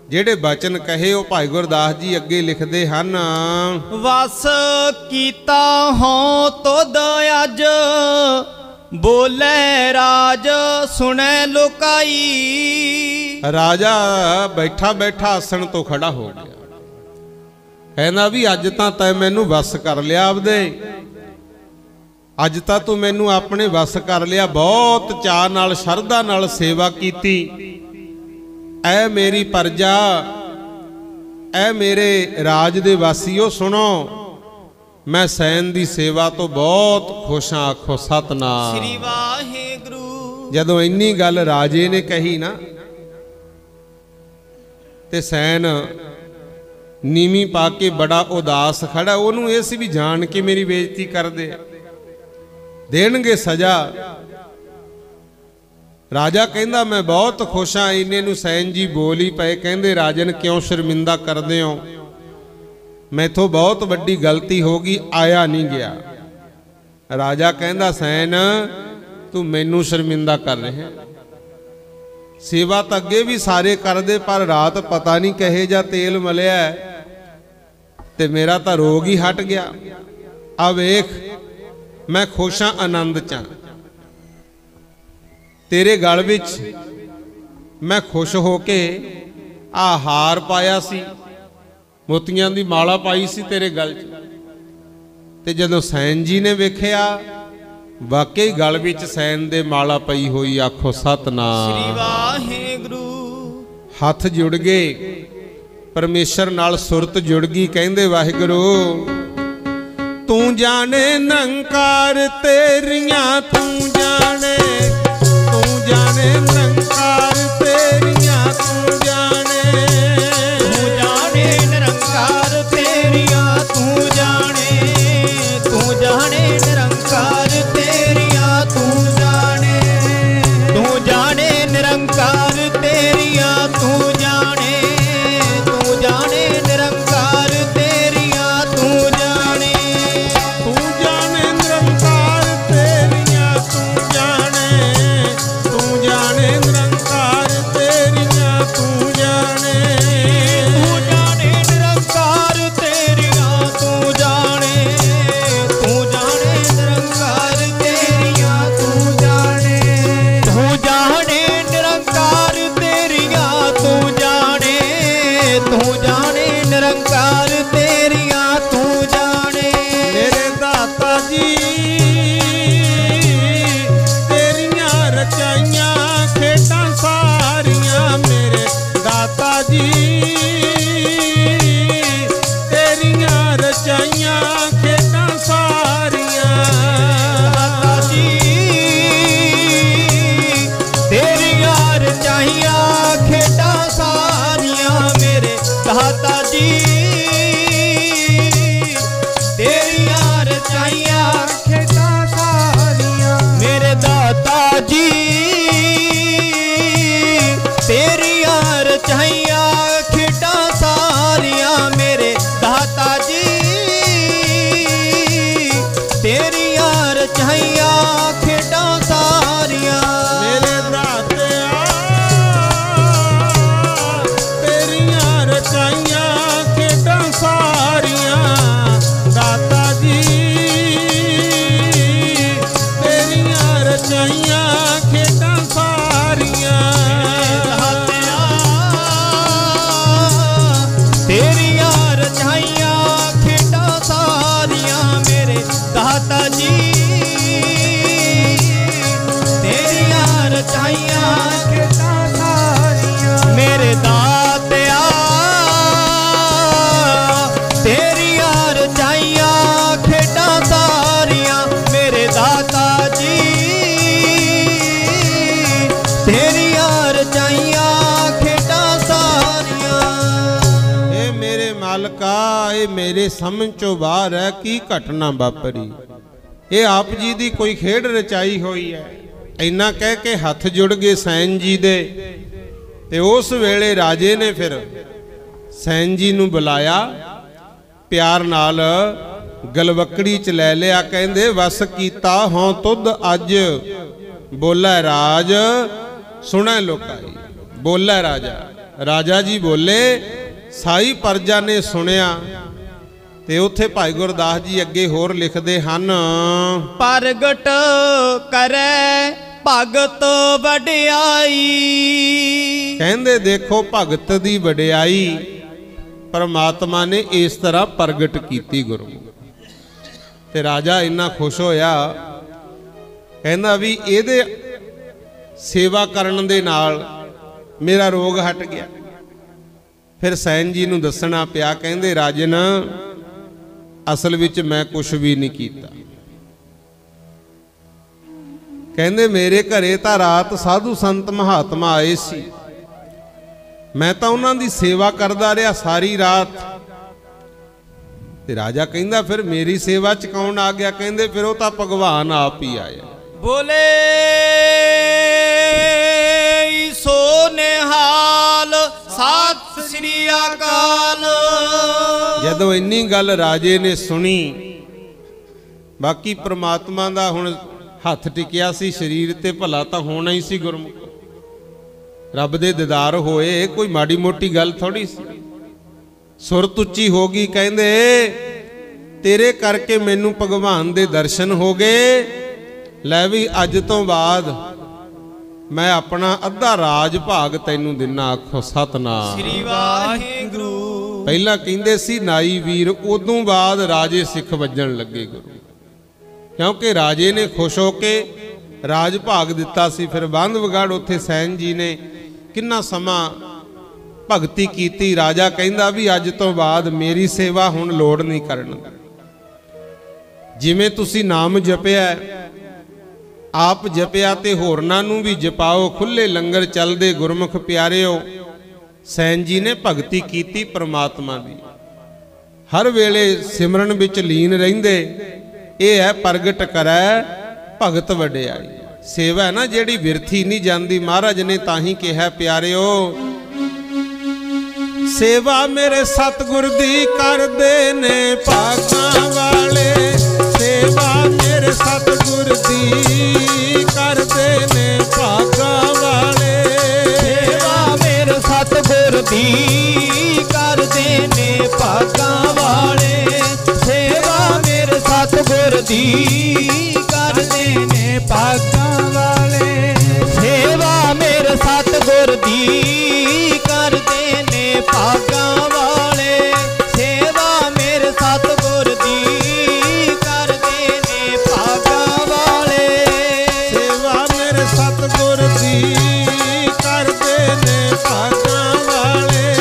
ਜਿਹੜੇ ਬਚਨ ਕਹੇ ਉਹ ਭਾਈ ਗੁਰਦਾਸ ਜੀ ਅੱਗੇ ਲਿਖਦੇ ਹਨ, ਵਸ ਕੀਤਾ ਹੋਂ ਤੁਧ ਅੱਜ, ਬੋਲੇ ਰਾਜ ਸੁਣੈ ਲੁਕਾਈ। ਰਾਜਾ ਬੈਠਾ ਬੈਠਾ ਆਸਣ ਤੋਂ ਖੜਾ ਹੋ ਗਿਆ, ਕਹਿੰਦਾ ਵੀ ਅੱਜ ਤਾਂ ਤੈਂ ਮੈਨੂੰ ਵਸ ਕਰ ਲਿਆ ਆਪਦੇ, ਅੱਜ ਤਾਂ ਤੂੰ ਮੈਨੂੰ ਆਪਣੇ ਵਸ ਕਰ ਲਿਆ। ਬਹੁਤ ਚਾਅ ਨਾਲ ਸ਼ਰਧਾ ਨਾਲ ਸੇਵਾ ਕੀਤੀ। ਐ ਮੇਰੀ ਪਰਜਾ, ਐ ਮੇਰੇ ਰਾਜ ਦੇ ਵਾਸੀਓ ਸੁਣੋ, ਮੈਂ ਸੈਨ ਦੀ ਸੇਵਾ ਤੋਂ ਬਹੁਤ ਖੁਸ਼ ਹਾਂ। ਆਖੋ ਸਤਨਾਮ ਸ੍ਰੀ ਵਾਹਿਗੁਰੂ। ਜਦੋਂ ਇੰਨੀ ਗੱਲ ਰਾਜੇ ਨੇ ਕਹੀ ਨਾ, ਤੇ ਸੈਨ ਨੀਵੀਂ ਪਾ ਕੇ ਬੜਾ ਉਦਾਸ ਖੜਾ। ਉਹਨੂੰ ਇਹ ਸੀ ਵੀ ਜਾਣ ਕੇ ਮੇਰੀ ਬੇਇੱਜ਼ਤੀ ਕਰਦੇ, ਦੇਣਗੇ ਸਜ਼ਾ। ਰਾਜਾ ਕਹਿੰਦਾ ਮੈਂ ਬਹੁਤ ਖੁਸ਼ ਹਾਂ। ਇੰਨੇ ਨੂੰ ਸੈਨ ਜੀ ਬੋਲ ਹੀ ਪਏ, ਕਹਿੰਦੇ ਰਾਜਨ ਕਿਉਂ ਸ਼ਰਮਿੰਦਾ ਕਰਦੇ ਹੋ, ਮੈਥੋਂ ਬਹੁਤ ਵੱਡੀ ਗਲਤੀ ਹੋ ਗਈ, ਆਇਆ ਨਹੀਂ ਗਿਆ। ਰਾਜਾ ਕਹਿੰਦਾ ਸੈਨ ਤੂੰ ਮੈਨੂੰ ਸ਼ਰਮਿੰਦਾ ਕਰ ਰਿਹਾ, ਸੇਵਾ ਤਾਂ ਅੱਗੇ ਵੀ ਸਾਰੇ ਕਰਦੇ, ਪਰ ਰਾਤ ਪਤਾ ਨਹੀਂ ਕਹੇ ਜਾਂ ਤੇਲ ਮਲਿਆ ਤੇ ਮੇਰਾ ਤਾਂ ਰੋਗ ਹੀ ਹਟ ਗਿਆ। ਆ ਵੇਖ ਮੈਂ ਖੁਸ਼ ਹਾਂ, ਆਨੰਦ ਚ ਤੇਰੇ ਗਲ ਵਿੱਚ ਮੈਂ ਖੁਸ਼ ਹੋ ਕੇ ਆ ਹਾਰ ਪਾਇਆ ਸੀ, ਮੋਤੀਆਂ ਦੀ ਮਾਲਾ ਪਾਈ ਸੀ ਤੇਰੇ ਗਲ 'ਚ। ਤੇ ਜਦੋਂ ਸੈਨ ਜੀ ਨੇ ਵੇਖਿਆ, ਵਾਕਈ ਗਲ ਵਿੱਚ ਸੈਨ ਦੇ ਮਾਲਾ ਪਈ ਹੋਈ। ਆਖੋ ਸਤਨਾਮ ਸ੍ਰੀ ਵਾਹਿਗੁਰੂ। ਹੱਥ ਜੁੜ ਗਏ, ਪਰਮੇਸ਼ਰ ਨਾਲ ਸੁਰਤ ਜੁੜ ਗਈ। ਕਹਿੰਦੇ ਵਾਹਿਗੁਰੂ ਤੂੰ ਜਾਣੇ ਨਿਰੰਕਾਰ ਤੇਰੀਆਂ, ਤੂੰ ਜਾਣੇ ਨਿਰੰਕਾਰ ਤੇਰੀਆਂ, ਤੂੰ ਜਾਣੇ ਨਿਰੰਕਾਰ ਤੇਰੀਆਂ, ਤੂੰ ਜਾਣੇ ਨਿਰੰਕਾਰ ਤੇਰੀਆਂ, ਤੂੰ ਜਾਣੇ ਨਿਰੰਕਾਰ ਤੇਰੀਆਂ, ਤੂੰ ਜਾਣੇ ਨਿਰੰਕਾਰ ਤੇਰੀਆਂ, ਤੂੰ ਜਾਣੇ ਨਿਰੰਕਾਰ ਤੇਰੀਆਂ, ਤੂੰ ਜਾਣੇ ਨਿਰੰਕਾਰ ਤੇਰੀਆਂ, ਤੂੰ ਜਾਣੇ ਨਿਰੰਕਾਰ ਤੇਰੀਆਂ, ਤੂੰ ਜਾਣੇ ਨਿਰੰਕਾਰ ਤੇਰੀਆਂ, ਤੂੰ ਜਾਣੇ ਨਿਰੰਕਾਰ ਤੇਰੀਆਂ, ਤੂੰ ਜਾਣੇ ਨਿਰੰਕਾਰ ਤੇਰੀਆਂ, ਤੂੰ ਜਾਣੇ। ਮੇਰੇ ਦਾਤਾ ਜੀ ਤੇਰੀਆਂ ਰਚਾਈਆਂ ਖੇਡਾਂ ਸਾਰੀਆਂ, ਮੇਰੇ ਦਾਤਾ ਜੀ ਤੇਰੀਆਂ ਰਚਾਈਆਂ ਖੇਡਾਂ ਸਾਰੀਆਂ। ਦਾਤਾ ਜੀ ਤੇਰੀਆਂ ਰਚਾਈਆਂ ਖੇਡਾਂ ਸਾਰੀਆਂ, ਮੇਰੇ ਦਾਤਾ ਜੀ ਤੇਰੀਆਂ ਰਚਾਈਆਂ ਖੇਡਾਂ ਸਾਰੀਆਂ, ਮੇਰੇ ਦਾਤਾ ਜੀ ਤੇਰੀਆਂ ਰਚਾਈਆਂ ਖੇਡਾਂ ਸਾਰੀਆਂ, ਮੇਰੇ ਦਾਤਾ ਜੀ ਤੇਰੀਆਂ ਰਚਾਈਆਂ ਖੇਡਾਂ ਸਾਰੀਆਂ। ਮੇਰੇ ਦਾਤਿਆ ਤੇਰੀਆਂ ਰਚਾਈਆਂ ਖੇਡਾਂ ਮਾਲਕਾ ਇਹ ਮੇਰੇ ਸਮਝ ਚੋਂ ਬਾਹਰ ਹੈ, ਕੀ ਘਟਨਾ ਵਾਪਰੀ। ਇਹ ਆਪ ਜੀ ਦੀ ਕੋਈ ਖੇਡ ਰਚਾਈ ਹੋਈ ਹੈ। ਇੰਨਾ ਕਹਿ ਕੇ ਹੱਥ ਜੁੜ ਗਏ ਸੈਨ ਜੀ ਦੇ। ਤੇ ਉਸ ਵੇਲੇ ਰਾਜੇ ਨੇ ਫਿਰ ਸੈਨ ਜੀ ਨੂੰ ਬੁਲਾਇਆ, ਪਿਆਰ ਨਾਲ ਗਲਵਕੜੀ ਚ ਲੈ ਲਿਆ। ਕਹਿੰਦੇ ਵਸ ਕੀਤਾ ਹੋਂ ਤੁਧ ਅੱਜ, ਬੋਲੇ ਰਾਜ ਸੁਣੈ ਲੋਕਾਈ। ਬੋਲੇ ਰਾਜਾ, ਰਾਜਾ ਜੀ ਬੋਲੇ, ਸਾਈ ਪਰਜਾ ਨੇ ਸੁਣਿਆ। ਤੇ ਉੱਥੇ ਭਾਈ ਗੁਰਦਾਸ ਜੀ ਅੱਗੇ ਹੋਰ ਲਿਖਦੇ ਹਨ, ਪ੍ਰਗਟ ਕਰੈ ਭਗਤ ਵਡਿਆਈ। ਕਹਿੰਦੇ ਦੇਖੋ ਭਗਤ ਦੀ ਵਡਿਆਈ ਪਰਮਾਤਮਾ ਨੇ ਇਸ ਤਰ੍ਹਾਂ ਪ੍ਰਗਟ ਕੀਤੀ ਗੁਰਮੁਖ। ਤੇ ਰਾਜਾ ਇੰਨਾ ਖੁਸ਼ ਹੋਇਆ, ਕਹਿੰਦਾ ਵੀ ਇਹਦੇ ਸੇਵਾ ਕਰਨ ਦੇ ਨਾਲ ਮੇਰਾ ਰੋਗ ਹਟ ਗਿਆ। ਫਿਰ ਸੈਨ ਜੀ ਨੂੰ ਦੱਸਣਾ ਪਿਆ, ਕਹਿੰਦੇ ਰਾਜਨ ਅਸਲ ਵਿੱਚ ਮੈਂ ਕੁਛ ਵੀ ਨਹੀਂ ਕੀਤਾ। ਕਹਿੰਦੇ ਮੇਰੇ ਘਰੇ ਤਾਂ ਰਾਤ ਸਾਧੂ ਸੰਤ ਮਹਾਤਮਾ ਆਏ ਸੀ, ਮੈਂ ਤਾਂ ਉਹਨਾਂ ਦੀ ਸੇਵਾ ਕਰਦਾ ਰਿਹਾ ਸਾਰੀ ਰਾਤ। ਤੇ ਰਾਜਾ ਕਹਿੰਦਾ ਫਿਰ ਮੇਰੀ ਸੇਵਾ ਚ ਕੌਣ ਆ ਗਿਆ? ਕਹਿੰਦੇ ਫਿਰ ਉਹ ਤਾਂ ਭਗਵਾਨ ਆਪ ਹੀ ਆਇਆ। ਬੋਲੇ ਸੋ ਨਿਹਾਲ ਸਤਿ ਸ੍ਰੀ ਅਕਾਲ। ਜਦੋਂ ਇੰਨੀ ਗੱਲ ਰਾਜੇ ਨੇ ਸੁਣੀ, ਬਾਕੀ ਪ੍ਰਮਾਤਮਾ ਦਾ ਹੁਣ ਹੱਥ ਟਿਕਿਆ ਸੀ ਸਰੀਰ ਤੇ, ਭਲਾ ਤਾਂ ਹੋਣਾ ਹੀ ਸੀ ਗੁਰਮੁਖ। ਰੱਬ ਦੇ ਦੀਦਾਰ ਹੋਏ, ਕੋਈ ਮਾੜੀ ਮੋਟੀ ਗੱਲ ਥੋੜੀ ਸੀ। ਸੁਰਤ ਉੱਚੀ ਹੋ ਗਈ, ਕਹਿੰਦੇ ਤੇਰੇ ਕਰਕੇ ਮੈਨੂੰ ਭਗਵਾਨ ਦੇ ਦਰਸ਼ਨ ਹੋ ਗਏ। ਲੈ ਵੀ ਅੱਜ ਤੋਂ ਬਾਅਦ ਮੈਂ ਆਪਣਾ ਅੱਧਾ ਰਾਜ ਭਾਗ ਤੈਨੂੰ ਦਿਨਾ। ਆਖੋ ਸਤਨਾਮ ਸ੍ਰੀ ਵਾਹਿਗੁਰੂ। ਪਹਿਲਾਂ ਕਹਿੰਦੇ ਸੀ ਨਾਈ ਵੀਰ, ਉਦੋਂ ਬਾਅਦ ਰਾਜੇ ਸਿੱਖ ਵੱਜਣ ਲੱਗੇ ਗੁਰੂ, ਕਿਉਂਕਿ ਰਾਜੇ ਨੇ ਖੁਸ਼ ਹੋ ਕੇ ਰਾਜ ਭਾਗ ਦਿੱਤਾ ਸੀ। ਫਿਰ ਬੰਦਵਗੜ ਉੱਥੇ ਸੈਨ ਜੀ ਨੇ ਕਿੰਨਾ ਸਮਾਂ ਭਗਤੀ ਕੀਤੀ। ਰਾਜਾ ਕਹਿੰਦਾ ਵੀ ਅੱਜ ਤੋਂ ਬਾਅਦ ਮੇਰੀ ਸੇਵਾ ਹੁਣ ਲੋੜ ਨਹੀਂ ਕਰਨ। ਜਿਵੇਂ ਤੁਸੀਂ ਨਾਮ ਜਪਿਆ, ਆਪ ਜਪਿਆ ਤੇ ਹੋਰਨਾਂ ਨੂੰ ਵੀ ਜਪਾਓ। ਖੁੱਲੇ ਲੰਗਰ ਚੱਲਦੇ ਗੁਰਮੁਖ ਪਿਆਰਿਓ। ਸੈਨ ਜੀ ਨੇ ਭਗਤੀ ਕੀਤੀ ਪ੍ਰਮਾਤਮਾ ਦੀ, ਹਰ ਵੇਲੇ ਸਿਮਰਨ ਵਿੱਚ ਲੀਨ ਰਹਿੰਦੇ। ਇਹ ਹੈ ਪ੍ਰਗਟ ਕਰੈ ਭਗਤ ਵਡਿਆਈ। ਸੇਵਾ ਹੈ ਨਾ ਜਿਹੜੀ ਵਿਰਥੀ ਨਹੀਂ ਜਾਂਦੀ। ਮਹਾਰਾਜ ਨੇ ਤਾਂ ਹੀ ਕਿਹਾ ਪਿਆਰਿਓ, ਸੇਵਾ ਮੇਰੇ ਸਤਿਗੁਰ ਦੀ ਕਰਦੇ ਨੇ ਭਾਗਾਂ ਵਾਲੇ। ਸੇਵਾ ਮੇਰੇ ਸਤਿਗੁਰ ਦੀ ਕਰਦੇ ਨੇ ਭਾਗਾਂ ਵਾਲੇ। ਸੇਵਾ ਮੇਰੇ ਸਤਿਗੁਰ ਦੀ ਕਰਦੇ ਨੇ ਭਾਗਾਂ ਵਾਲੇ। ਸੇਵਾ ਮੇਰੇ ਸਤਿਗੁਰ ਦੀ ਕਰਦੇ ਨੇ ਭਾਗਾਂ ਵਾਲੇ। ਸੇਵਾ ਮੇਰੇ ਸਤਿਗੁਰ ਦੀ ਕਰਦੇ ਨੇ ਭਾਗਾਂ ਵਾਲੇ। ਸੇਵਾ ਮੇਰੇ ਸਤਿਗੁਰ ਦੀ ਕਰਦੇ ਨੇ ਭਾਗਾਂ ਵਾਲੇ। ਸੇਵਾ ਮੇਰੇ ਸਤਿਗੁਰ ਦੀ ਕਰਦੇ ਨੇ ਭਾਗਾਂ ਵਾਲੇ।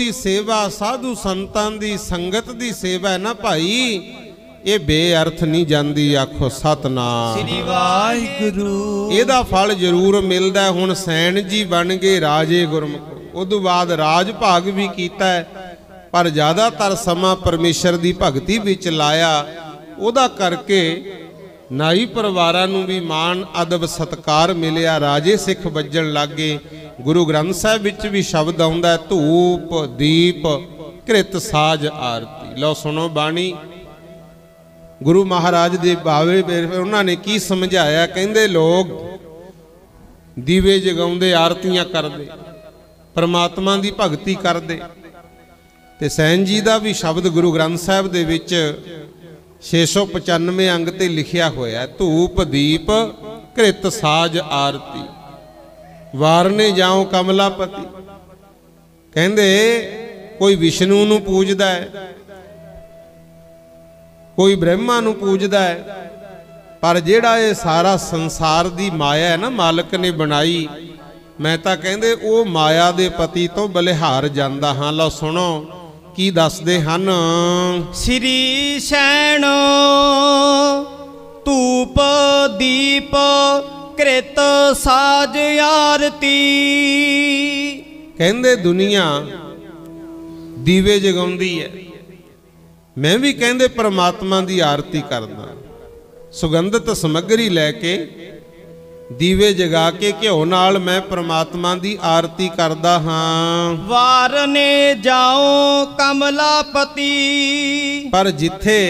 ਦੀ ਸੇਵਾ, ਸਾਧੂ ਸੰਤਾਂ ਦੀ ਸੰਗਤ ਦੀ ਸੇਵਾ ਹੈ ਨਾ ਭਾਈ, ਇਹ ਬੇਅਰਥ ਨਹੀਂ ਜਾਂਦੀ। ਆਖੋ ਸਤਨਾਮ ਸ੍ਰੀ ਵਾਹਿਗੁਰੂ। ਇਹਦਾ ਫਲ ਜ਼ਰੂਰ ਮਿਲਦਾ। ਹੁਣ ਸੈਣ ਜੀ ਬਣ ਗਏ ਰਾਜੇ ਗੁਰਮੁਖ, ਉਦੋਂ ਬਾਅਦ ਰਾਜ ਭਾਗ ਵੀ ਕੀਤਾ ਹੈ, ਪਰ ਜ਼ਿਆਦਾਤਰ ਸਮਾਂ ਪਰਮੇਸ਼ਰ ਦੀ ਭਗਤੀ ਵਿੱਚ ਲਾਇਆ। ਉਹਦਾ ਕਰਕੇ ਨਾਈ ਪਰਿਵਾਰਾਂ ਨੂੰ ਵੀ ਮਾਣ ਅਦਬ ਸਤਕਾਰ ਮਿਲਿਆ, ਰਾਜੇ ਸਿੱਖ ਵੱਜਣ ਲੱਗੇ। ਗੁਰੂ ਗ੍ਰੰਥ ਸਾਹਿਬ ਵਿੱਚ ਵੀ ਸ਼ਬਦ ਆਉਂਦਾ ਹੈ, ਧੂਪ ਦੀਪ ਘ੍ਰਿਤ ਸਾਜ ਆਰਤੀ। ਲਓ ਸੁਣੋ ਬਾਣੀ, ਗੁਰੂ ਮਹਾਰਾਜ ਦੇ ਬਾਵੇ ਉਹਨਾਂ ਨੇ ਕੀ ਸਮਝਾਇਆ। ਕਹਿੰਦੇ ਲੋਕ ਦੀਵੇ ਜਗਾਉਂਦੇ, ਆਰਤੀਆਂ ਕਰਦੇ, ਪਰਮਾਤਮਾ ਦੀ ਭਗਤੀ ਕਰਦੇ, ਤੇ ਸੈਨ ਜੀ ਦਾ ਵੀ ਸ਼ਬਦ ਗੁਰੂ ਗ੍ਰੰਥ ਸਾਹਿਬ ਦੇ ਵਿੱਚ 695 ਅੰਗ ਤੇ ਲਿਖਿਆ ਹੋਇਆ, ਧੂਪ ਦੀਪ ਘ੍ਰਿਤ ਸਾਜ ਆਰਤੀ, ਵਾਰਨੇ ਜਾਓ ਕਮਲਾਪਤੀ। ਕਹਿੰਦੇ ਕੋਈ ਵਿਸ਼ਨੂੰ ਨੂੰ ਪੂਜਦਾ ਹੈ, ਕੋਈ ਬ੍ਰਹਮਾ ਨੂੰ ਪੂਜਦਾ ਹੈ, ਪਰ ਜਿਹੜਾ ਇਹ ਸਾਰਾ ਸੰਸਾਰ ਦੀ ਮਾਇਆ ਹੈ ਨਾ, ਮਾਲਕ ਨੇ ਬਣਾਈ, ਮੈਂ ਤਾਂ ਕਹਿੰਦੇ ਉਹ ਮਾਇਆ ਦੇ ਪਤੀ ਤੋਂ ਬਲਿਹਾਰ ਜਾਂਦਾ ਹਾਂ। ਲਓ ਸੁਣੋ ਕੀ ਦੱਸਦੇ ਹਨ। ਸ੍ਰੀ ਸੈਣ ਧੂਪ ਦੀਪ ਘ੍ਰਿਤ ਸਾਜ ਆਰਤੀ। ਕਹਿੰਦੇ ਦੁਨੀਆ ਦੀਵੇ ਜਗਾਉਂਦੀ ਹੈ, ਮੈਂ ਵੀ ਕਹਿੰਦੇ ਪ੍ਰਮਾਤਮਾ ਦੀ ਆਰਤੀ ਕਰਦਾ, ਸੁਗੰਧਿਤ ਸਮੱਗਰੀ ਲੈ ਕੇ ਦੀਵੇ ਜਗਾ ਕੇ ਘਿਓ ਨਾਲ ਮੈਂ ਪ੍ਰਮਾਤਮਾ ਦੀ ਆਰਤੀ ਕਰਦਾ ਹਾਂ। ਵਾਰਨੇ ਜਾਓ ਕਮਲਾਪਤੀ। ਪਰ ਜਿੱਥੇ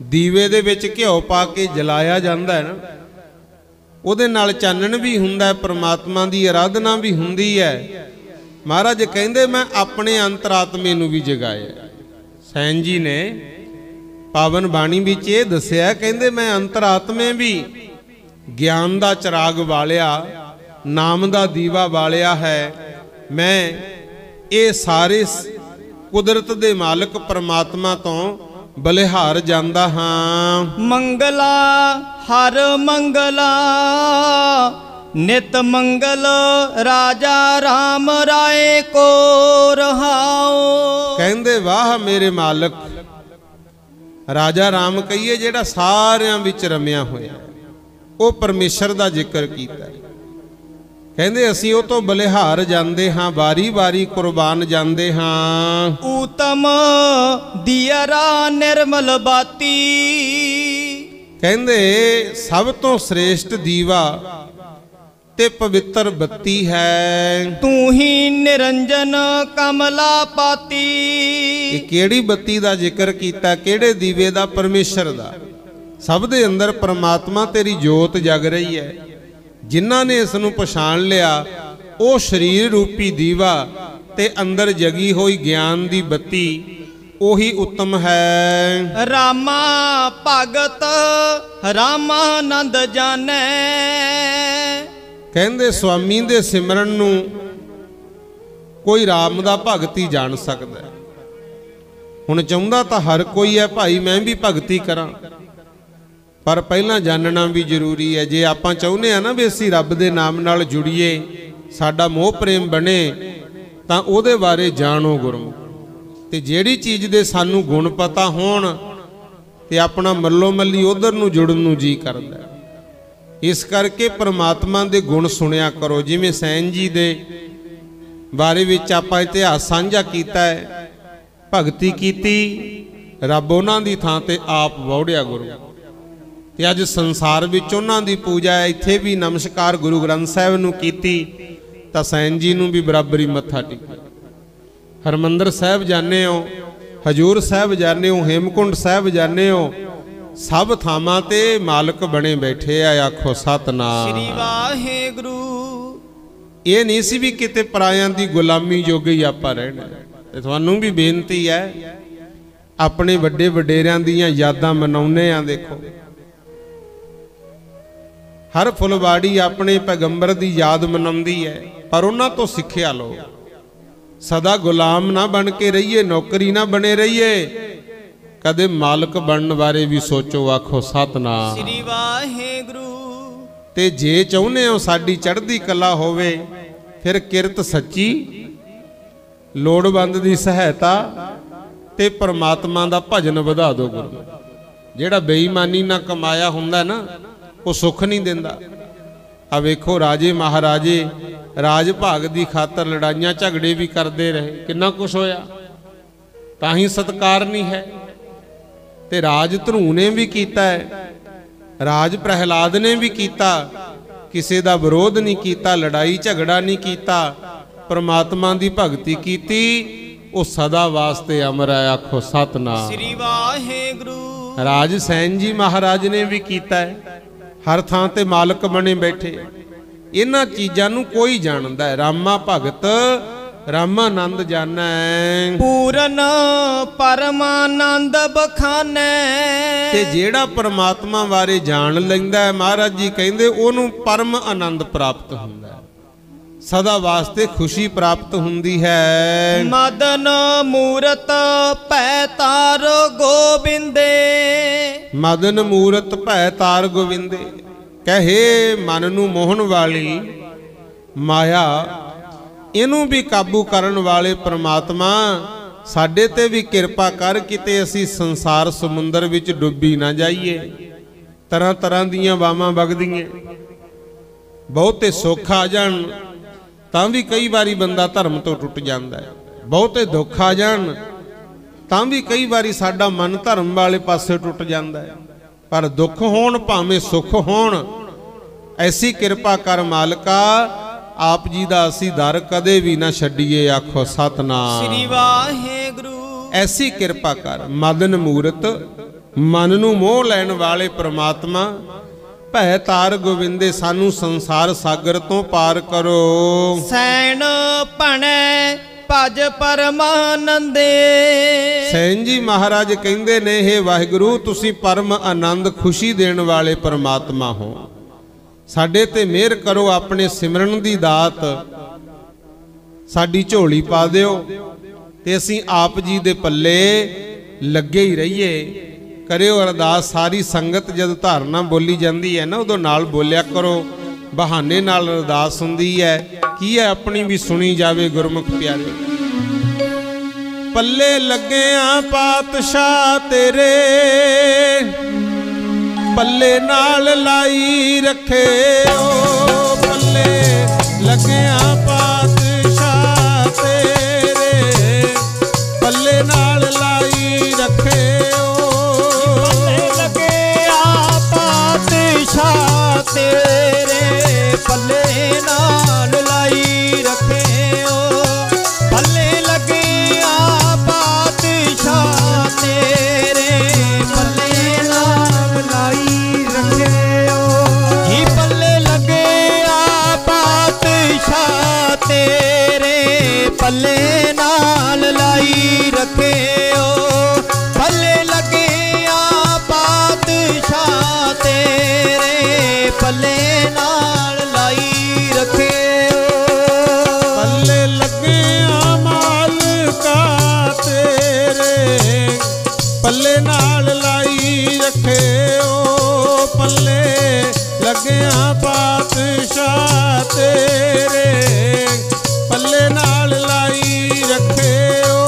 ਦੀਵੇ ਦੇ ਵਿੱਚ ਘਿਓ ਪਾ ਕੇ ਜਲਾਇਆ ਜਾਂਦਾ ਹੈ ਨਾ, ਉਹਦੇ ਨਾਲ ਚਾਨਣ ਵੀ ਹੁੰਦਾ ਹੈ, ਪ੍ਰਮਾਤਮਾ ਦੀ ਆਰਾਧਨਾ ਵੀ ਹੁੰਦੀ ਹੈ। ਮਹਾਰਾਜ ਕਹਿੰਦੇ ਮੈਂ ਆਪਣੇ ਅੰਤਰਾਤਮੇ ਨੂੰ ਵੀ ਜਗਾਇਆ। ਸੈਨ ਜੀ ਨੇ ਪਾਵਨ ਬਾਣੀ ਵਿੱਚ ਇਹ ਦੱਸਿਆ, ਕਹਿੰਦੇ ਮੈਂ ਅੰਤਰਾਤਮੇ ਵੀ ਗਿਆਨ ਦਾ ਚਿਰਾਗ ਵਾਲਿਆ, ਨਾਮ ਦਾ ਦੀਵਾ ਵਾਲਿਆ ਹੈ। ਮੈਂ ਇਹ ਸਾਰੇ ਕੁਦਰਤ ਦੇ ਮਾਲਕ ਪ੍ਰਮਾਤਮਾ ਤੋਂ ਬਲਿਹਾਰ ਜਾਂਦਾ ਹਾਂ। ਮੰਗਲਾ ਹਰ ਮੰਗਲਾ ਨਿਤ ਮੰਗਲ ਰਾਜਾ ਰਾਮ ਰਾਏ ਕੋ ਰਹਾਓ। ਕਹਿੰਦੇ ਵਾਹ ਮੇਰੇ ਮਾਲਕ, ਰਾਜਾ ਰਾਮ ਕਹੀਏ ਜਿਹੜਾ ਸਾਰਿਆਂ ਵਿੱਚ ਰਮਿਆ ਹੋਇਆ, ਉਹ ਪਰਮੇਸ਼ਰ ਦਾ ਜ਼ਿਕਰ ਕੀਤਾ। ਕਹਿੰਦੇ ਅਸੀਂ ਉਹ ਤੋਂ ਬਲਿਹਾਰ ਜਾਂਦੇ ਹਾਂ, ਵਾਰੀ ਵਾਰੀ ਕੁਰਬਾਨ ਜਾਂਦੇ ਹਾਂ। ਊਤਮ ਦੀਅਰਾ ਨਿਰਮਲ ਬਾਤੀ। ਕਹਿੰਦੇ ਸਭ ਤੋਂ ਸ੍ਰੇਸ਼ਟ ਦੀਵਾ ਤੇ ਪਵਿੱਤਰ ਬੱਤੀ ਹੈ, ਤੂੰ ਹੀ ਨਿਰੰਜਨ ਕਮਲਾ ਪਾਤੀ। ਇਹ ਕਿਹੜੀ ਬੱਤੀ ਦਾ ਜ਼ਿਕਰ ਕੀਤਾ, ਕਿਹੜੇ ਦੀਵੇ ਦਾ? ਪਰਮੇਸ਼ਰ ਦਾ। ਸਭ ਦੇ ਅੰਦਰ ਪ੍ਰਮਾਤਮਾ ਤੇਰੀ ਜੋਤ ਜਗ ਰਹੀ ਹੈ। ਜਿਨ੍ਹਾਂ ਨੇ ਇਸ ਨੂੰ ਪਛਾਣ ਲਿਆ, ਉਹ ਸਰੀਰ ਰੂਪੀ ਦੀਵਾ ਤੇ ਅੰਦਰ ਜਗੀ ਹੋਈ ਗਿਆਨ ਦੀ ਬੱਤੀ, ਉਹੀ ਉੱਤਮ ਹੈ। ਰਾਮਾ ਭਗਤ ਰਾਮਾਨੰਦ ਜਾਣੈ। ਕਹਿੰਦੇ ਸੁਆਮੀ ਦੇ ਸਿਮਰਨ ਨੂੰ ਕੋਈ ਰਾਮ ਦਾ ਭਗਤ ਹੀ ਜਾਣ ਸਕਦਾ ਹੈ। ਹੁਣ ਚਾਹੁੰਦਾ ਤਾਂ ਹਰ ਕੋਈ ਹੈ ਭਾਈ ਮੈਂ ਵੀ ਭਗਤੀ ਕਰਾਂ, ਪਰ ਪਹਿਲਾਂ ਜਾਣਨਾ ਵੀ ਜ਼ਰੂਰੀ ਹੈ। ਜੇ ਆਪਾਂ ਚਾਹੁੰਦੇ ਆ ਨਾ ਵੀ ਅਸੀਂ ਰੱਬ ਦੇ ਨਾਮ ਨਾਲ ਜੁੜੀਏ, ਸਾਡਾ ਮੋਹ ਪ੍ਰੇਮ ਬਣੇ, ਤਾਂ ਉਹਦੇ ਬਾਰੇ ਜਾਣੋ ਗੁਰਮੁਖ। ਤੇ ਜਿਹੜੀ ਚੀਜ਼ ਦੇ ਸਾਨੂੰ ਗੁਣ ਪਤਾ ਹੋਣ ਤੇ ਆਪਣਾ ਮੱਲੋ ਮੱਲੀ ਉਧਰ ਨੂੰ ਜੁੜਨ ਨੂੰ ਜੀ ਕਰਦਾ। ਇਸ ਕਰਕੇ ਪ੍ਰਮਾਤਮਾ ਦੇ ਗੁਣ ਸੁਣਿਆ ਕਰੋ। ਜਿਵੇਂ ਸੈਨ ਜੀ ਦੇ ਬਾਰੇ ਵਿੱਚ ਆਪਾਂ ਇਤਿਹਾਸ ਸਾਂਝਾ ਕੀਤਾ ਹੈ, ਭਗਤੀ ਕੀਤੀ, ਰੱਬ ਉਹਨਾਂ ਦੀ ਥਾਂ ਤੇ ਆਪ ਵਹੁੜਿਆ ਗੁਰੂ। ਤੇ ਅੱਜ ਸੰਸਾਰ ਵਿੱਚ ਉਹਨਾਂ ਦੀ ਪੂਜਾ ਹੈ। ਇੱਥੇ ਵੀ ਨਮਸਕਾਰ ਗੁਰੂ ਗ੍ਰੰਥ ਸਾਹਿਬ ਨੂੰ ਕੀਤੀ ਤਾਂ ਸੈਨ ਜੀ ਨੂੰ ਵੀ ਬਰਾਬਰੀ ਮੱਥਾ ਟੇਕਿਆ। ਹਰਮੰਦਰ ਸਾਹਿਬ ਜਾਂਦੇ ਹੋ, ਹਜੂਰ ਸਾਹਿਬ ਜਾਂਦੇ ਹੋ, ਹੇਮਕੁੰਡ ਸਾਹਿਬ ਜਾਂਦੇ ਹੋ, ਸਭ ਥਾਵਾਂ ਤੇ ਮਾਲਕ ਬਣੇ ਬੈਠੇ ਆ। ਆਖੋ ਸਤਨਾਮ ਸ੍ਰੀ ਵਾਹਿਗੁਰੂ। ਇਹ ਨਹੀਂ ਸੀ ਵੀ ਕਿਤੇ ਪਰਾਇਆਂ ਦੀ ਗੁਲਾਮੀ ਜੋਗੇ ਹੀ ਆਪਾਂ ਰਹਿਣਾ। ਤੇ ਤੁਹਾਨੂੰ ਵੀ ਬੇਨਤੀ ਹੈ, ਆਪਣੇ ਵੱਡੇ ਵਡੇਰਿਆਂ ਦੀਆਂ ਯਾਦਾਂ ਮਨਾਉਂਦੇ ਆ। ਦੇਖੋ ਹਰ ਫੁਲਵਾੜੀ ਆਪਣੇ ਪੈਗੰਬਰ ਦੀ ਯਾਦ ਮਨਾਉਂਦੀ ਹੈ, ਪਰ ਉਹਨਾਂ ਤੋਂ ਸਿੱਖਿਆ ਲਓ। ਸਦਾ ਗੁਲਾਮ ਨਾ ਬਣ ਕੇ ਰਹੀਏ, ਨੌਕਰੀ ਨਾ ਬਣੇ ਰਹੀਏ, ਕਦੇ ਮਾਲਕ ਬਣਨ ਬਾਰੇ ਵੀ ਸੋਚੋ। ਆਖੋ ਸਤਨਾਮ ਸ੍ਰੀ ਵਾਹਿਗੁਰੂ। ਤੇ ਜੇ ਚਾਹੁੰਦੇ ਹੋ ਸਾਡੀ ਚੜ੍ਹਦੀ ਕਲਾ ਹੋਵੇ, ਫਿਰ ਕਿਰਤ ਸੱਚੀ ਲੋੜਵੰਦ ਦੀ ਸਹਾਇਤਾ ਤੇ परमात्मा ਦਾ ਭਜਨ ਵਧਾ ਦਿਓ ਗੁਰੂ। ਜਿਹੜਾ ਬੇਈਮਾਨੀ ਨਾਲ ਕਮਾਇਆ ਹੁੰਦਾ ਨਾ ਉਹ ਸੁੱਖ ਨਹੀਂ ਦਿੰਦਾ। ਆ ਵੇਖੋ ਰਾਜੇ ਮਹਾਰਾਜੇ ਰਾਜ ਭਾਗ ਦੀ ਖਾਤਰ ਲੜਾਈਆਂ ਝਗੜੇ ਵੀ ਕਰਦੇ ਰਹੇ, ਕਿੰਨਾ ਕੁਛ ਹੋਇਆ, ਤਾਂ ਹੀ ਸਤਕਾਰ ਨਹੀਂ ਹੈ। ਤੇ ਰਾਜ ਧਰੂ ਨੇ ਵੀ ਕੀਤਾ ਹੈ, ਰਾਜ ਪ੍ਰਹਿਲਾਦ ਨੇ ਵੀ ਕੀਤਾ, ਕਿਸੇ ਦਾ ਵਿਰੋਧ ਨਹੀਂ ਕੀਤਾ, ਲੜਾਈ ਝਗੜਾ ਨਹੀਂ ਕੀਤਾ, परमात्मा ਦੀ ਭਗਤੀ ਕੀਤੀ, ਉਹ ਸਦਾ ਵਾਸਤੇ ਅਮਰ ਹੈ। ਆਖੋ ਸਤਨਾਮ ਸ੍ਰੀ ਵਾਹਿਗੁਰੂ। ਰਾਜ ਸੈਨ ਜੀ ਮਹਾਰਾਜ ਨੇ ਵੀ ਕੀਤਾ ਹੈ, ਹਰ ਥਾਂ ਤੇ ਮਾਲਕ ਬਣੇ ਬੈਠੇ। ਇਹਨਾਂ ਚੀਜ਼ਾਂ ਨੂੰ ਕੋਈ ਜਾਣਦਾ ਹੈ, ਰਾਮਾ ਭਗਤ ਰਾਮਾਨੰਦ ਜਾਣੈ, ਪੂਰਨ ਪਰਮਾਨੰਦ ਬਖਾਨੈ। ਤੇ ਜਿਹੜਾ ਪਰਮਾਤਮਾ ਬਾਰੇ ਜਾਣ ਲੈਂਦਾ ਹੈ, ਮਹਾਰਾਜ ਜੀ ਕਹਿੰਦੇ ਉਹਨੂੰ ਪਰਮ ਆਨੰਦ ਪ੍ਰਾਪਤ ਹੁੰਦਾ ਹੈ, ਸਦਾ ਵਾਸਤੇ ਖੁਸ਼ੀ ਪ੍ਰਾਪਤ ਹੁੰਦੀ ਹੈ। ਮਦਨ ਮੂਰਤ ਭੈ ਤਾਰ ਗੋਬਿੰਦੇ, ਮਦਨ ਮੂਰਤ ਭੈ ਤਾਰ ਗੋਬਿੰਦੇ, ਕਹੇ ਮਨ ਨੂੰ ਮੋਹਣ ਵਾਲੀ ਮਾਇਆ, ਇਹਨੂੰ ਵੀ ਕਾਬੂ ਕਰਨ ਵਾਲੇ ਪ੍ਰਮਾਤਮਾ ਸਾਡੇ ਤੇ ਵੀ ਕਿਰਪਾ ਕਰ, ਕਿਤੇ ਅਸੀਂ ਸੰਸਾਰ ਸਮੁੰਦਰ ਵਿੱਚ ਡੁੱਬੀ ਨਾ ਜਾਈਏ। ਤਰ੍ਹਾਂ ਤਰ੍ਹਾਂ ਦੀਆਂ ਵਾਵਾਂ ਵਗਦੀਆਂ, ਬਹੁਤੇ ਸੁੱਖ ਆ ਜਾਣ ਤਾਂ ਵੀ ਕਈ ਵਾਰੀ ਬੰਦਾ ਧਰਮ ਤੋਂ ਟੁੱਟ ਜਾਂਦਾ ਹੈ, ਬਹੁਤੇ ਦੁੱਖ ਆ ਜਾਣ ਤਾਂ ਵੀ ਕਈ ਵਾਰੀ ਸਾਡਾ ਮਨ ਧਰਮ ਵਾਲੇ ਪਾਸੇ ਟੁੱਟ ਜਾਂਦਾ ਹੈ। ਪਰ ਦੁੱਖ ਹੋਣ ਭਾਵੇਂ ਸੁੱਖ ਹੋਣ, ਐਸੀ ਕਿਰਪਾ ਕਰ ਮਾਲਕਾ, ਆਪ ਜੀ ਦਾ ਅਸੀਂ ਦਰ ਕਦੇ ਵੀ ਨਾ ਛੱਡੀਏ। ਆਖੋ ਸਤਨਾਮ ਸ੍ਰੀ ਵਾਹਿਗੁਰੂ। ਐਸੀ ਕਿਰਪਾ ਕਰ। ਮਦਨ ਮੂਰਤ ਮਨ ਨੂੰ ਮੋਹ ਲੈਣ ਵਾਲੇ ਪ੍ਰਮਾਤਮਾ, ਭੈ ਤਾਰ ਗੋਬਿੰਦੇ, ਸਾਨੂੰ ਸੰਸਾਰ ਸਾਗਰ ਤੋਂ ਪਾਰ ਕਰੋ। ਸੈਣ ਭਣੈ ਭਜ ਪਰਮਾਨੰਦੇ, ਸੈਨ ਜੀ ਮਹਾਰਾਜ ਕਹਿੰਦੇ ਨੇ, ਹੇ ਵਾਹਿਗੁਰੂ ਤੁਸੀਂ ਪਰਮ ਆਨੰਦ ਖੁਸ਼ੀ ਦੇਣ ਵਾਲੇ ਪ੍ਰਮਾਤਮਾ ਹੋ, ਸਾਡੇ ਤੇ ਮਿਹਰ ਕਰੋ, ਆਪਣੇ ਸਿਮਰਨ ਦੀ ਦਾਤ ਸਾਡੀ ਝੋਲੀ ਪਾ ਦਿਓ ਤੇ ਅਸੀਂ ਆਪ ਜੀ ਦੇ ਪੱਲੇ ਲੱਗੇ ਹੀ ਰਹੀਏ। ਕਰਿਓ ਅਰਦਾਸ। ਸਾਰੀ ਸੰਗਤ ਜਦ ਧਾਰਨਾ ਬੋਲੀ ਜਾਂਦੀ ਹੈ ਨਾ, ਉਦੋਂ ਨਾਲ ਬੋਲਿਆ ਕਰੋ, ਬਹਾਨੇ ਨਾਲ ਅਰਦਾਸ ਹੁੰਦੀ ਹੈ। ਕੀ ਹੈ, ਆਪਣੀ ਵੀ ਸੁਣੀ ਜਾਵੇ ਗੁਰਮੁਖ ਪਿਆਰੇ। ਪੱਲੇ ਲੱਗਿਆ ਪਾਤਸ਼ਾਹ ਤੇਰੇ, ਪੱਲੇ ਨਾਲ ਲਾਈ ਰੱਖਿਓ, ਪੱਲੇ ਲੱਗਿਆ ਪਾਤਸ਼ਾਹ ਤੇਰੇ, ਪੱਲੇ ਨਾਲ ਲਾਈ ਰੱਖਿਓ, ਪੱਲੇ ਲੱਗਿਆ ਪਾਤਸ਼ਾਹ ਤੇਰੇ, ਪੱਲੇ ਨਾਲ ਲਾਈ ਰੱਖਿਓ, ਪੱਲੇ ਲੱਗਿਆ ਪਾਤਸ਼ਾਹ ਤੇਰੇ, ਪੱਲੇ ਨਾਲ ਲਾਈ ਰੱਖਿਓ, ਹੀ ਪੱਲੇ ਲੱਗਿਆ ਪਾਤਸ਼ਾਹ ਤੇਰੇ, ਪੱਲੇ ਨਾਲ ਲਾਈ ਰੱਖਿਓ, ਪੱਲੇ ਲੱਗਿਆ ਪਾਤਸ਼ਾਹ ਤੇਰੇ, ਪੱਲੇ ਨਾਲ ਲਾਈ ਰੱਖਿਓ, ਪੱਲੇ ਲੱਗਿਆ ਮਾਲਕਾ ਤੇਰੇ, ਪੱਲੇ ਨਾਲ ਲਾਈ ਰੱਖਿਓ, ਪੱਲੇ ਲੱਗਿਆ ਪਾਤਸ਼ਾਹ ਤੇਰੇ, ਪੱਲੇ ਨਾਲ ਲਾਈ ਰੱਖਿਓ,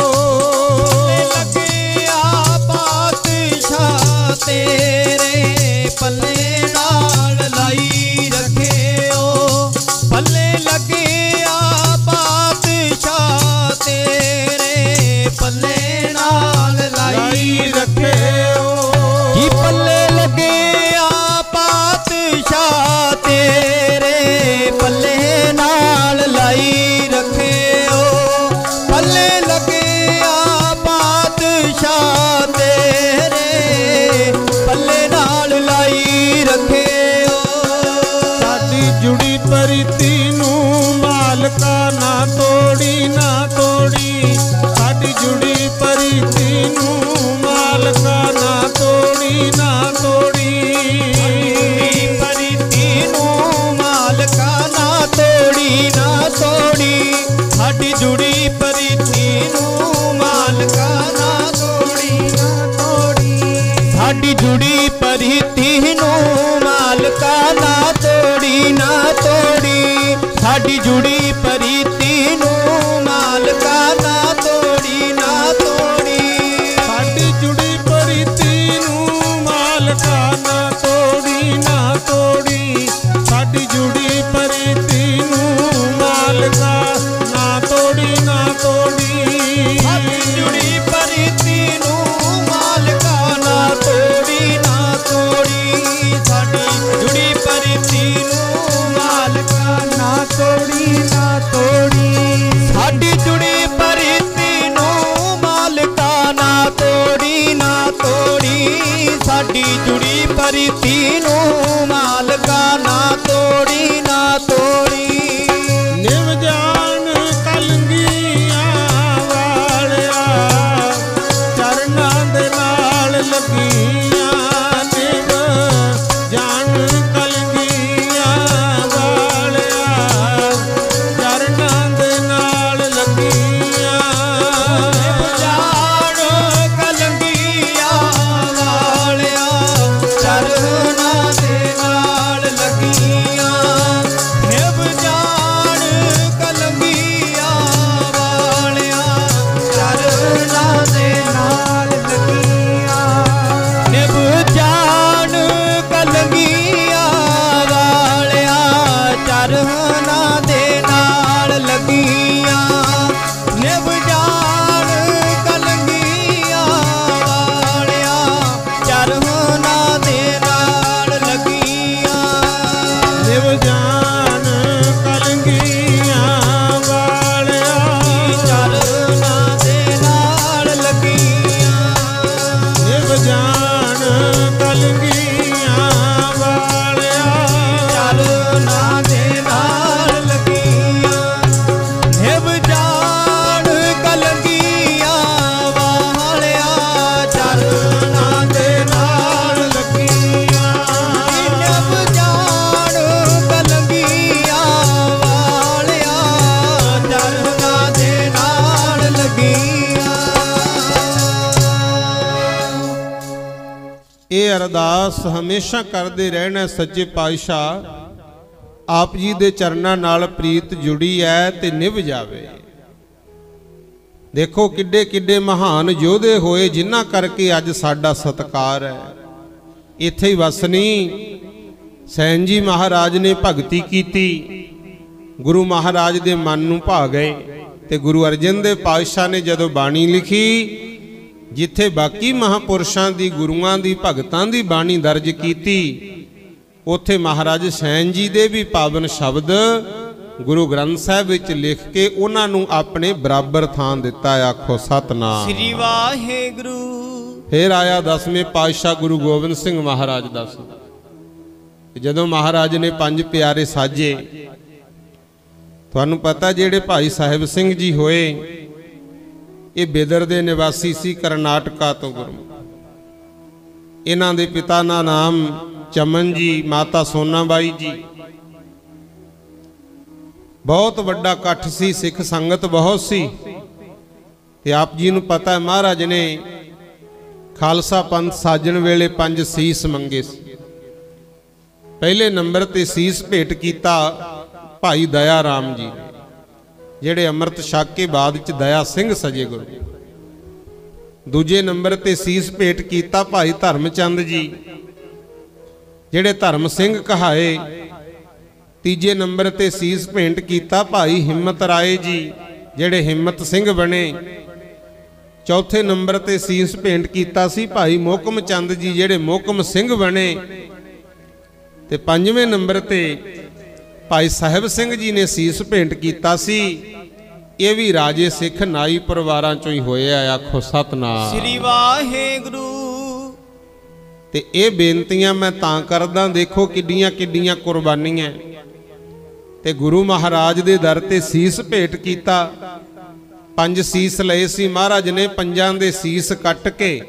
ਪੱਲੇ ਲੱਗਿਆ ਪਾਤਸ਼ਾਹ ਤੇਰੇ, ਪੱਲੇ ਨਾਲ ਲਾਈ ਰੱਖਿਓ, ਪੱਲੇ ਲੱਗਿਆ ਪਾਤਸ਼ਾਹ ਤੇਰੇ, ਪੱਲੇ ਨਾਲ ਲਾਈ ਰੱਖਿਓ, ਹੀ ਪੱਲੇ ਲੱਗਿਆ ਪਾਤਸ਼ਾਹ ਤੇਰੇ, ਪੱਲੇ ਨਾਲ ਲਾਈ ਰੱਖਿਓ, ਪੱਲੇ ਲੱਗਿਆ ਪਾਤਸ਼ਾਹ ਤੇਰੇ, ਪੱਲੇ ਨਾਲ ਲਾਈ ਰੱਖਿਓ, ਸਾਡੀ ਜੁੜੀ ਪ੍ਰੀਤੀ ਨੂੰ ਮਾਲਕਾ ਨਾ ਤੋੜੀ, ਨਾ ਤੋੜੀ, ਸਾਡੀ ਜੁੜੀ ਪ੍ਰੀਤੀ ਨੂੰ ਮਾਲਕਾ ਨਾ ਤੋੜੀ, ਨਾ ਤੋੜੀ, ਪ੍ਰੀਤੀ ਨੂੰ ਮਾਲਕਾ ਨਾ ਤੋੜੀ, ਨਾ ਤੋੜੀ, ਸਾਡੀ ਜੁੜੀ ਪ੍ਰੀਤੀ ਨੂੰ ਮਾਲਕਾ ਨਾ ਤੋੜੀ, ਨਾ ਤੋੜੀ, ਸਾਡੀ ਜੁੜੀ ਪ੍ਰੀਤੀ ਨੂੰ ਮਾਲਕਾ ਨਾ ਤੋੜੀ, ਨਾ ਤੋੜੀ, ਸਾਡੀ ਜੁੜੀ ਪ੍ਰੀਤੀ ਨੂੰ ਮਾਲਕਾ ਨਾ ਸਾਡੀ ਜੁੜੀ ਪਰੀਤੀ ਨੂੰ ਮਾਲਕਾ ਨਾ ਤੋੜੀ ਨਾ ਤੋੜੀ। ਨਿਵ ਜਾਣ ਕਲੰਗੀਆਂ ਵਾਲਿਆ ਚਰਨਾਂ ਦੇ ਨਾਲ ਲੱਗੀਆਂ। ਨਿਵ ਜਾਣ ਕਲੰਗੀਆਂ ਵਾਲਿਆ ਚਰਨਾਂ ਦੇ ਨਾਲ ਲੱਗੀਆਂ। ਨਿਵ ਜਾਣ ਕਲੰਗੀਆਂ ਵਾਲਿਆ ਚਰਨਾਂ ਦੇ ਨਾਲ ਲੱਗੀਆਂ। ਨਿਵ ਜਾਣ ਕਲੰਗੀਆਂ ਵਾਲਿਆ ਚਰਨਾਂ ਦੇ ਨਾਲ ਲੱਗੀਆਂ। ਨਿਵ ਜਾਣ ਕਲੰਗੀਆਂ ਵਾਲਿਆ ਚਰਨਾਂ ਦੇ ਨਾਲ ਲੱਗੀਆਂ। ਨਿਵ ਜਾਣ ਕਲੰਗੀਆਂ ਵਾਲਿਆ ਚਰਨਾਂ ਦੇ ਨਾਲ ਲੱਗੀਆਂ। ਨਿਵ ਜਾਣ ਕਲੰਗੀਆਂ ਵਾਲਿਆ ਚਰਨਾਂ ਦੇ ਨਾਲ ਲੱਗੀਆਂ। ਨਿਵ ਜਾਣ ਕਲੰਗੀਆਂ ਵਾਲਿਆ ਚਰਨਾਂ ਦੇ ਨਾਲ ਲੱਗੀਆਂ। ਨਿਵ ਜਾਣ ਕਲੰਗੀਆਂ ਵਾਲਿਆ ਚਰਨਾਂ ਦੇ ਨਾਲ ਲੱਗੀਆਂ। ਨਿਵ ਜਾਣ ਕਲੰਗੀਆਂ ਵਾਲਿਆ ਚਰਨਾਂ ਦੇ ਨਾਲ ਲੱਗੀਆਂ। ਇਹ ਅਰਦਾਸ ਹਮੇਸ਼ਾ ਕਰਦੇ ਰਹਿਣਾ। ਸੱਚੇ ਪਾਤਸ਼ਾਹ ਆਪ ਜੀ ਦੇ ਚਰਨਾਂ ਨਾਲ ਪ੍ਰੀਤ ਜੁੜੀ ਹੈ ਤੇ ਨਿਭ ਜਾਵੇ। ਦੇਖੋ ਕਿੱਡੇ ਕਿੱਡੇ ਮਹਾਨ ਯੋਧੇ ਹੋਏ ਜਿਨ੍ਹਾਂ ਕਰਕੇ ਅੱਜ ਸਾਡਾ ਸਤਿਕਾਰ ਹੈ। ਇੱਥੇ ਹੀ ਵਸਨੀ ਸੈਨ ਜੀ ਮਹਾਰਾਜ ਨੇ ਭਗਤੀ ਕੀਤੀ, ਗੁਰੂ ਮਹਾਰਾਜ ਦੇ ਮਨ ਨੂੰ ਭਾ ਗਏ ਤੇ ਗੁਰੂ ਅਰਜਨ ਦੇਵ ਪਾਤਸ਼ਾਹ ਨੇ ਜਦੋਂ ਬਾਣੀ ਲਿਖੀ, ਜਿੱਥੇ ਬਾਕੀ ਮਹਾਪੁਰਸ਼ਾਂ ਦੀ ਗੁਰੂਆਂ ਦੀ ਭਗਤਾਂ ਦੀ ਬਾਣੀ ਦਰਜ ਕੀਤੀ, ਉੱਥੇ ਮਹਾਰਾਜ ਸੈਨ ਜੀ ਦੇ ਵੀ ਪਾਵਨ ਸ਼ਬਦ ਗੁਰੂ ਗ੍ਰੰਥ ਸਾਹਿਬ ਵਿੱਚ ਲਿਖ ਕੇ ਉਹਨਾਂ ਨੂੰ ਆਪਣੇ ਬਰਾਬਰ ਥਾਂ ਦਿੱਤਾ। ਆਖੋ ਸਤਨਾਮ ਸ੍ਰੀ ਵਾਹਿਗੁਰੂ। ਫਿਰ ਆਇਆ 10ਵੇਂ ਪਾਤਸ਼ਾਹ ਗੁਰੂ ਗੋਬਿੰਦ ਸਿੰਘ ਮਹਾਰਾਜ ਦਾ। ਜਦੋਂ ਮਹਾਰਾਜ ਨੇ ਪੰਜ ਪਿਆਰੇ ਸਾਜੇ, ਤੁਹਾਨੂੰ ਪਤਾ ਜਿਹੜੇ ਭਾਈ ਸਾਹਿਬ ਸਿੰਘ ਜੀ ਹੋਏ ਇਹ ਬਿਦਰ ਦੇ ਨਿਵਾਸੀ ਸੀ, ਕਰਨਾਟਕਾ ਤੋਂ ਗੁਰੂ। ਇਹਨਾਂ ਦੇ ਪਿਤਾ ਦਾ ਨਾਮ ਚਮਨ ਜੀ, ਮਾਤਾ ਸੋਨਾਬਾਈ ਜੀ। ਬਹੁਤ ਵੱਡਾ ਇਕੱਠ ਸੀ, ਸਿੱਖ ਸੰਗਤ ਬਹੁਤ ਸੀ ਤੇ ਆਪ ਜੀ ਨੂੰ ਪਤਾ ਹੈ ਮਹਾਰਾਜ ਨੇ ਖਾਲਸਾ ਪੰਥ ਸਾਜਣ ਵੇਲੇ 5 ਸੀਸ ਮੰਗੇ ਸੀ। ਪਹਿਲੇ ਨੰਬਰ ਤੇ ਸੀਸ ਭੇਟ ਕੀਤਾ ਭਾਈ ਦਇਆ ਰਾਮ ਜੀ, ਜਿਹੜੇ ਅੰਮ੍ਰਿਤ ਛਕ ਕੇ ਬਾਅਦ ਚ ਦਇਆ ਸਿੰਘ ਸਜੇ ਗੁਰੂ। ਦੂਜੇ ਨੰਬਰ ਤੇ ਸੀਸ ਭੇਟ ਕੀਤਾ ਭਾਈ ਧਰਮ ਚੰਦ ਜੀ, ਜਿਹੜੇ ਧਰਮ ਸਿੰਘ ਕਹਾਏ। ਤੀਜੇ ਨੰਬਰ ਤੇ ਸੀਸ ਭੇਂਟ ਕੀਤਾ ਭਾਈ ਹਿੰਮਤ ਰਾਏ ਜੀ, ਜਿਹੜੇ ਹਿੰਮਤ ਸਿੰਘ ਬਣੇ। ਚੌਥੇ ਨੰਬਰ ਤੇ ਸੀਸ ਭੇਂਟ ਕੀਤਾ ਸੀ ਭਾਈ ਮੋਹਕਮ ਚੰਦ ਜੀ, ਜਿਹੜੇ ਮੋਹਕਮ ਸਿੰਘ ਬਣੇ। ਤੇ ਪੰਜਵੇਂ ਨੰਬਰ ਤੇ ਭਾਈ ਸਾਹਿਬ ਸਿੰਘ ਜੀ ਨੇ ਸੀਸ ਭੇਂਟ ਕੀਤਾ ਸੀ। ਇਹ ਵੀ ਰਾਜੇ ਸਿੱਖ ਨਾਈ ਪਰਿਵਾਰਾਂ ਚੋਂ ਹੀ ਹੋਏ ਆ। ਆਖੋ ਸਤਨਾਮ ਸ੍ਰੀ ਵਾਹਿਗੁਰੂ। ਤੇ ਇਹ ਬੇਨਤੀਆਂ ਮੈਂ ਤਾਂ ਕਰਦਾ, ਦੇਖੋ ਕਿੱਡੀਆਂ ਕਿੱਡੀਆਂ ਕੁਰਬਾਨੀਆਂ। ਤੇ ਗੁਰੂ ਮਹਾਰਾਜ ਦੇ ਦਰ ਤੇ ਸੀਸ ਭੇਟ ਕੀਤਾ। 5 ਸੀਸ ਲਏ ਸੀ ਮਹਾਰਾਜ ਨੇ, 5 ਦੇ ਸੀਸ ਕੱਟ ਕੇ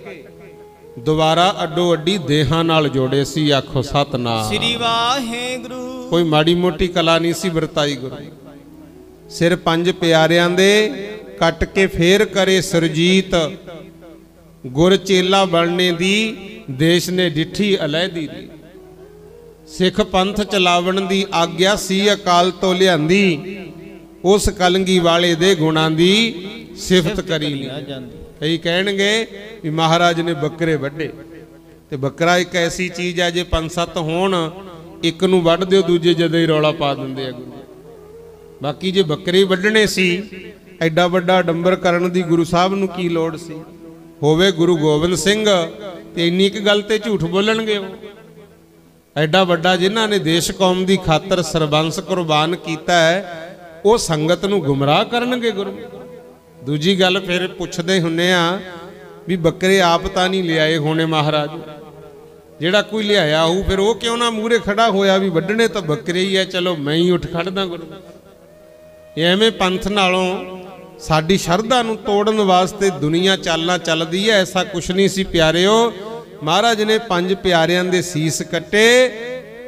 ਦੁਬਾਰਾ ਅੱਡੋ ਅੱਡੀ ਦੇਹਾਂ ਨਾਲ ਜੋੜੇ ਸੀ। ਆਖੋ ਸਤਨਾਮ ਸ੍ਰੀ ਵਾਹਿਗੁਰੂ। ਕੋਈ ਮਾੜੀ ਮੋਟੀ ਕਲਾ ਨਹੀਂ ਸੀ ਵਰਤਾਈ ਗੁਰੂ। ਸਿਰ 5 ਪਿਆਰਿਆਂ ਦੇ ਕੱਟ ਕੇ ਫੇਰ ਕਰੇ ਸੁਰਜੀਤ, ਗੁਰ ਚੇਲਾ ਬਣਨੇ ਦੀ ਦੇਸ਼ ਨੇ ਡਿੱਠੀ ਅਲੈਦੀ ਦੀ। ਸਿੱਖ ਪੰਥ ਚਲਾਵਣ ਦੀ ਆਗਿਆ ਸੀ ਅਕਾਲ ਤੋਂ ਲਿਆਂਦੀ, ਉਸ ਕਲੰਗੀ ਵਾਲੇ ਦੇ ਗੁਣਾਂ ਦੀ ਸਿਫਤ ਕਰੀ ਲਈ। ਕਈ ਕਹਿਣਗੇ ਵੀ ਮਹਾਰਾਜ ਨੇ ਬੱਕਰੇ ਵੱਢੇ, ਤੇ ਬੱਕਰਾ ਇੱਕ ਐਸੀ ਚੀਜ਼ ਹੈ ਜੇ 5-7 ਹੋਣ, ਇੱਕ ਨੂੰ ਵੱਢ ਦਿਓ ਦੂਜੇ ਜਦੋਂ ਹੀ ਰੌਲਾ ਪਾ ਦਿੰਦੇ ਆ ਗੁਰੂ। ਬਾਕੀ ਜੇ ਬੱਕਰੇ ਵੱਢਣੇ ਸੀ, ਐਡਾ ਵੱਡਾ ਡੰਬਰ ਕਰਨ ਦੀ ਗੁਰੂ ਸਾਹਿਬ ਨੂੰ ਕੀ ਲੋੜ ਸੀ। ਹੋਵੇ ਗੁਰੂ ਗੋਬਿੰਦ ਸਿੰਘ ਤੇ ਇੰਨੀ ਕੁ ਗੱਲ ਤੇ ਝੂਠ ਬੋਲਣਗੇ। ਉਹ ਐਡਾ ਵੱਡਾ ਜਿਨ੍ਹਾਂ ਨੇ ਦੇਸ਼ ਕੌਮ ਦੀ ਖਾਤਰ ਸਰਬੰਸ ਕੁਰਬਾਨ ਕੀਤਾ ਹੈ, ਉਹ ਸੰਗਤ ਨੂੰ ਗੁੰਮਰਾਹ ਕਰਨਗੇ ਗੁਰੂ। ਦੂਜੀ ਗੱਲ ਫਿਰ ਪੁੱਛਦੇ ਹੁੰਨੇ ਆ ਵੀ ਬੱਕਰੇ ਆਪ ਤਾਂ ਨਹੀਂ ਲਿਆਏ ਹੋਣੇ ਮਹਾਰਾਜ, ਜਿਹੜਾ ਕੋਈ ਲਿਆਇਆ ਹੋਊ ਫਿਰ ਉਹ ਕਿਉਂ ਨਾ ਮੂਹਰੇ ਖੜਾ ਹੋਇਆ ਵੀ ਵੱਢਣੇ ਤਾਂ ਬੱਕਰੇ ਹੀ ਐ, ਚਲੋ ਮੈਂ ਹੀ ਉੱਠ ਖੜਦਾ ਗੁਰੂ। ਐਵੇਂ ਪੰਥ ਨਾਲੋਂ ਸਾਡੀ ਸ਼ਰਧਾ ਨੂੰ ਤੋੜਨ ਵਾਸਤੇ ਦੁਨੀਆ ਚਾਲਾਂ ਚੱਲਦੀ ਐ, ਐਸਾ ਕੁਛ ਨਹੀਂ ਸੀ ਪਿਆਰਿਓ। ਮਹਾਰਾਜ ਨੇ 5 ਪਿਆਰਿਆਂ ਦੇ ਸੀਸ ਕੱਟੇ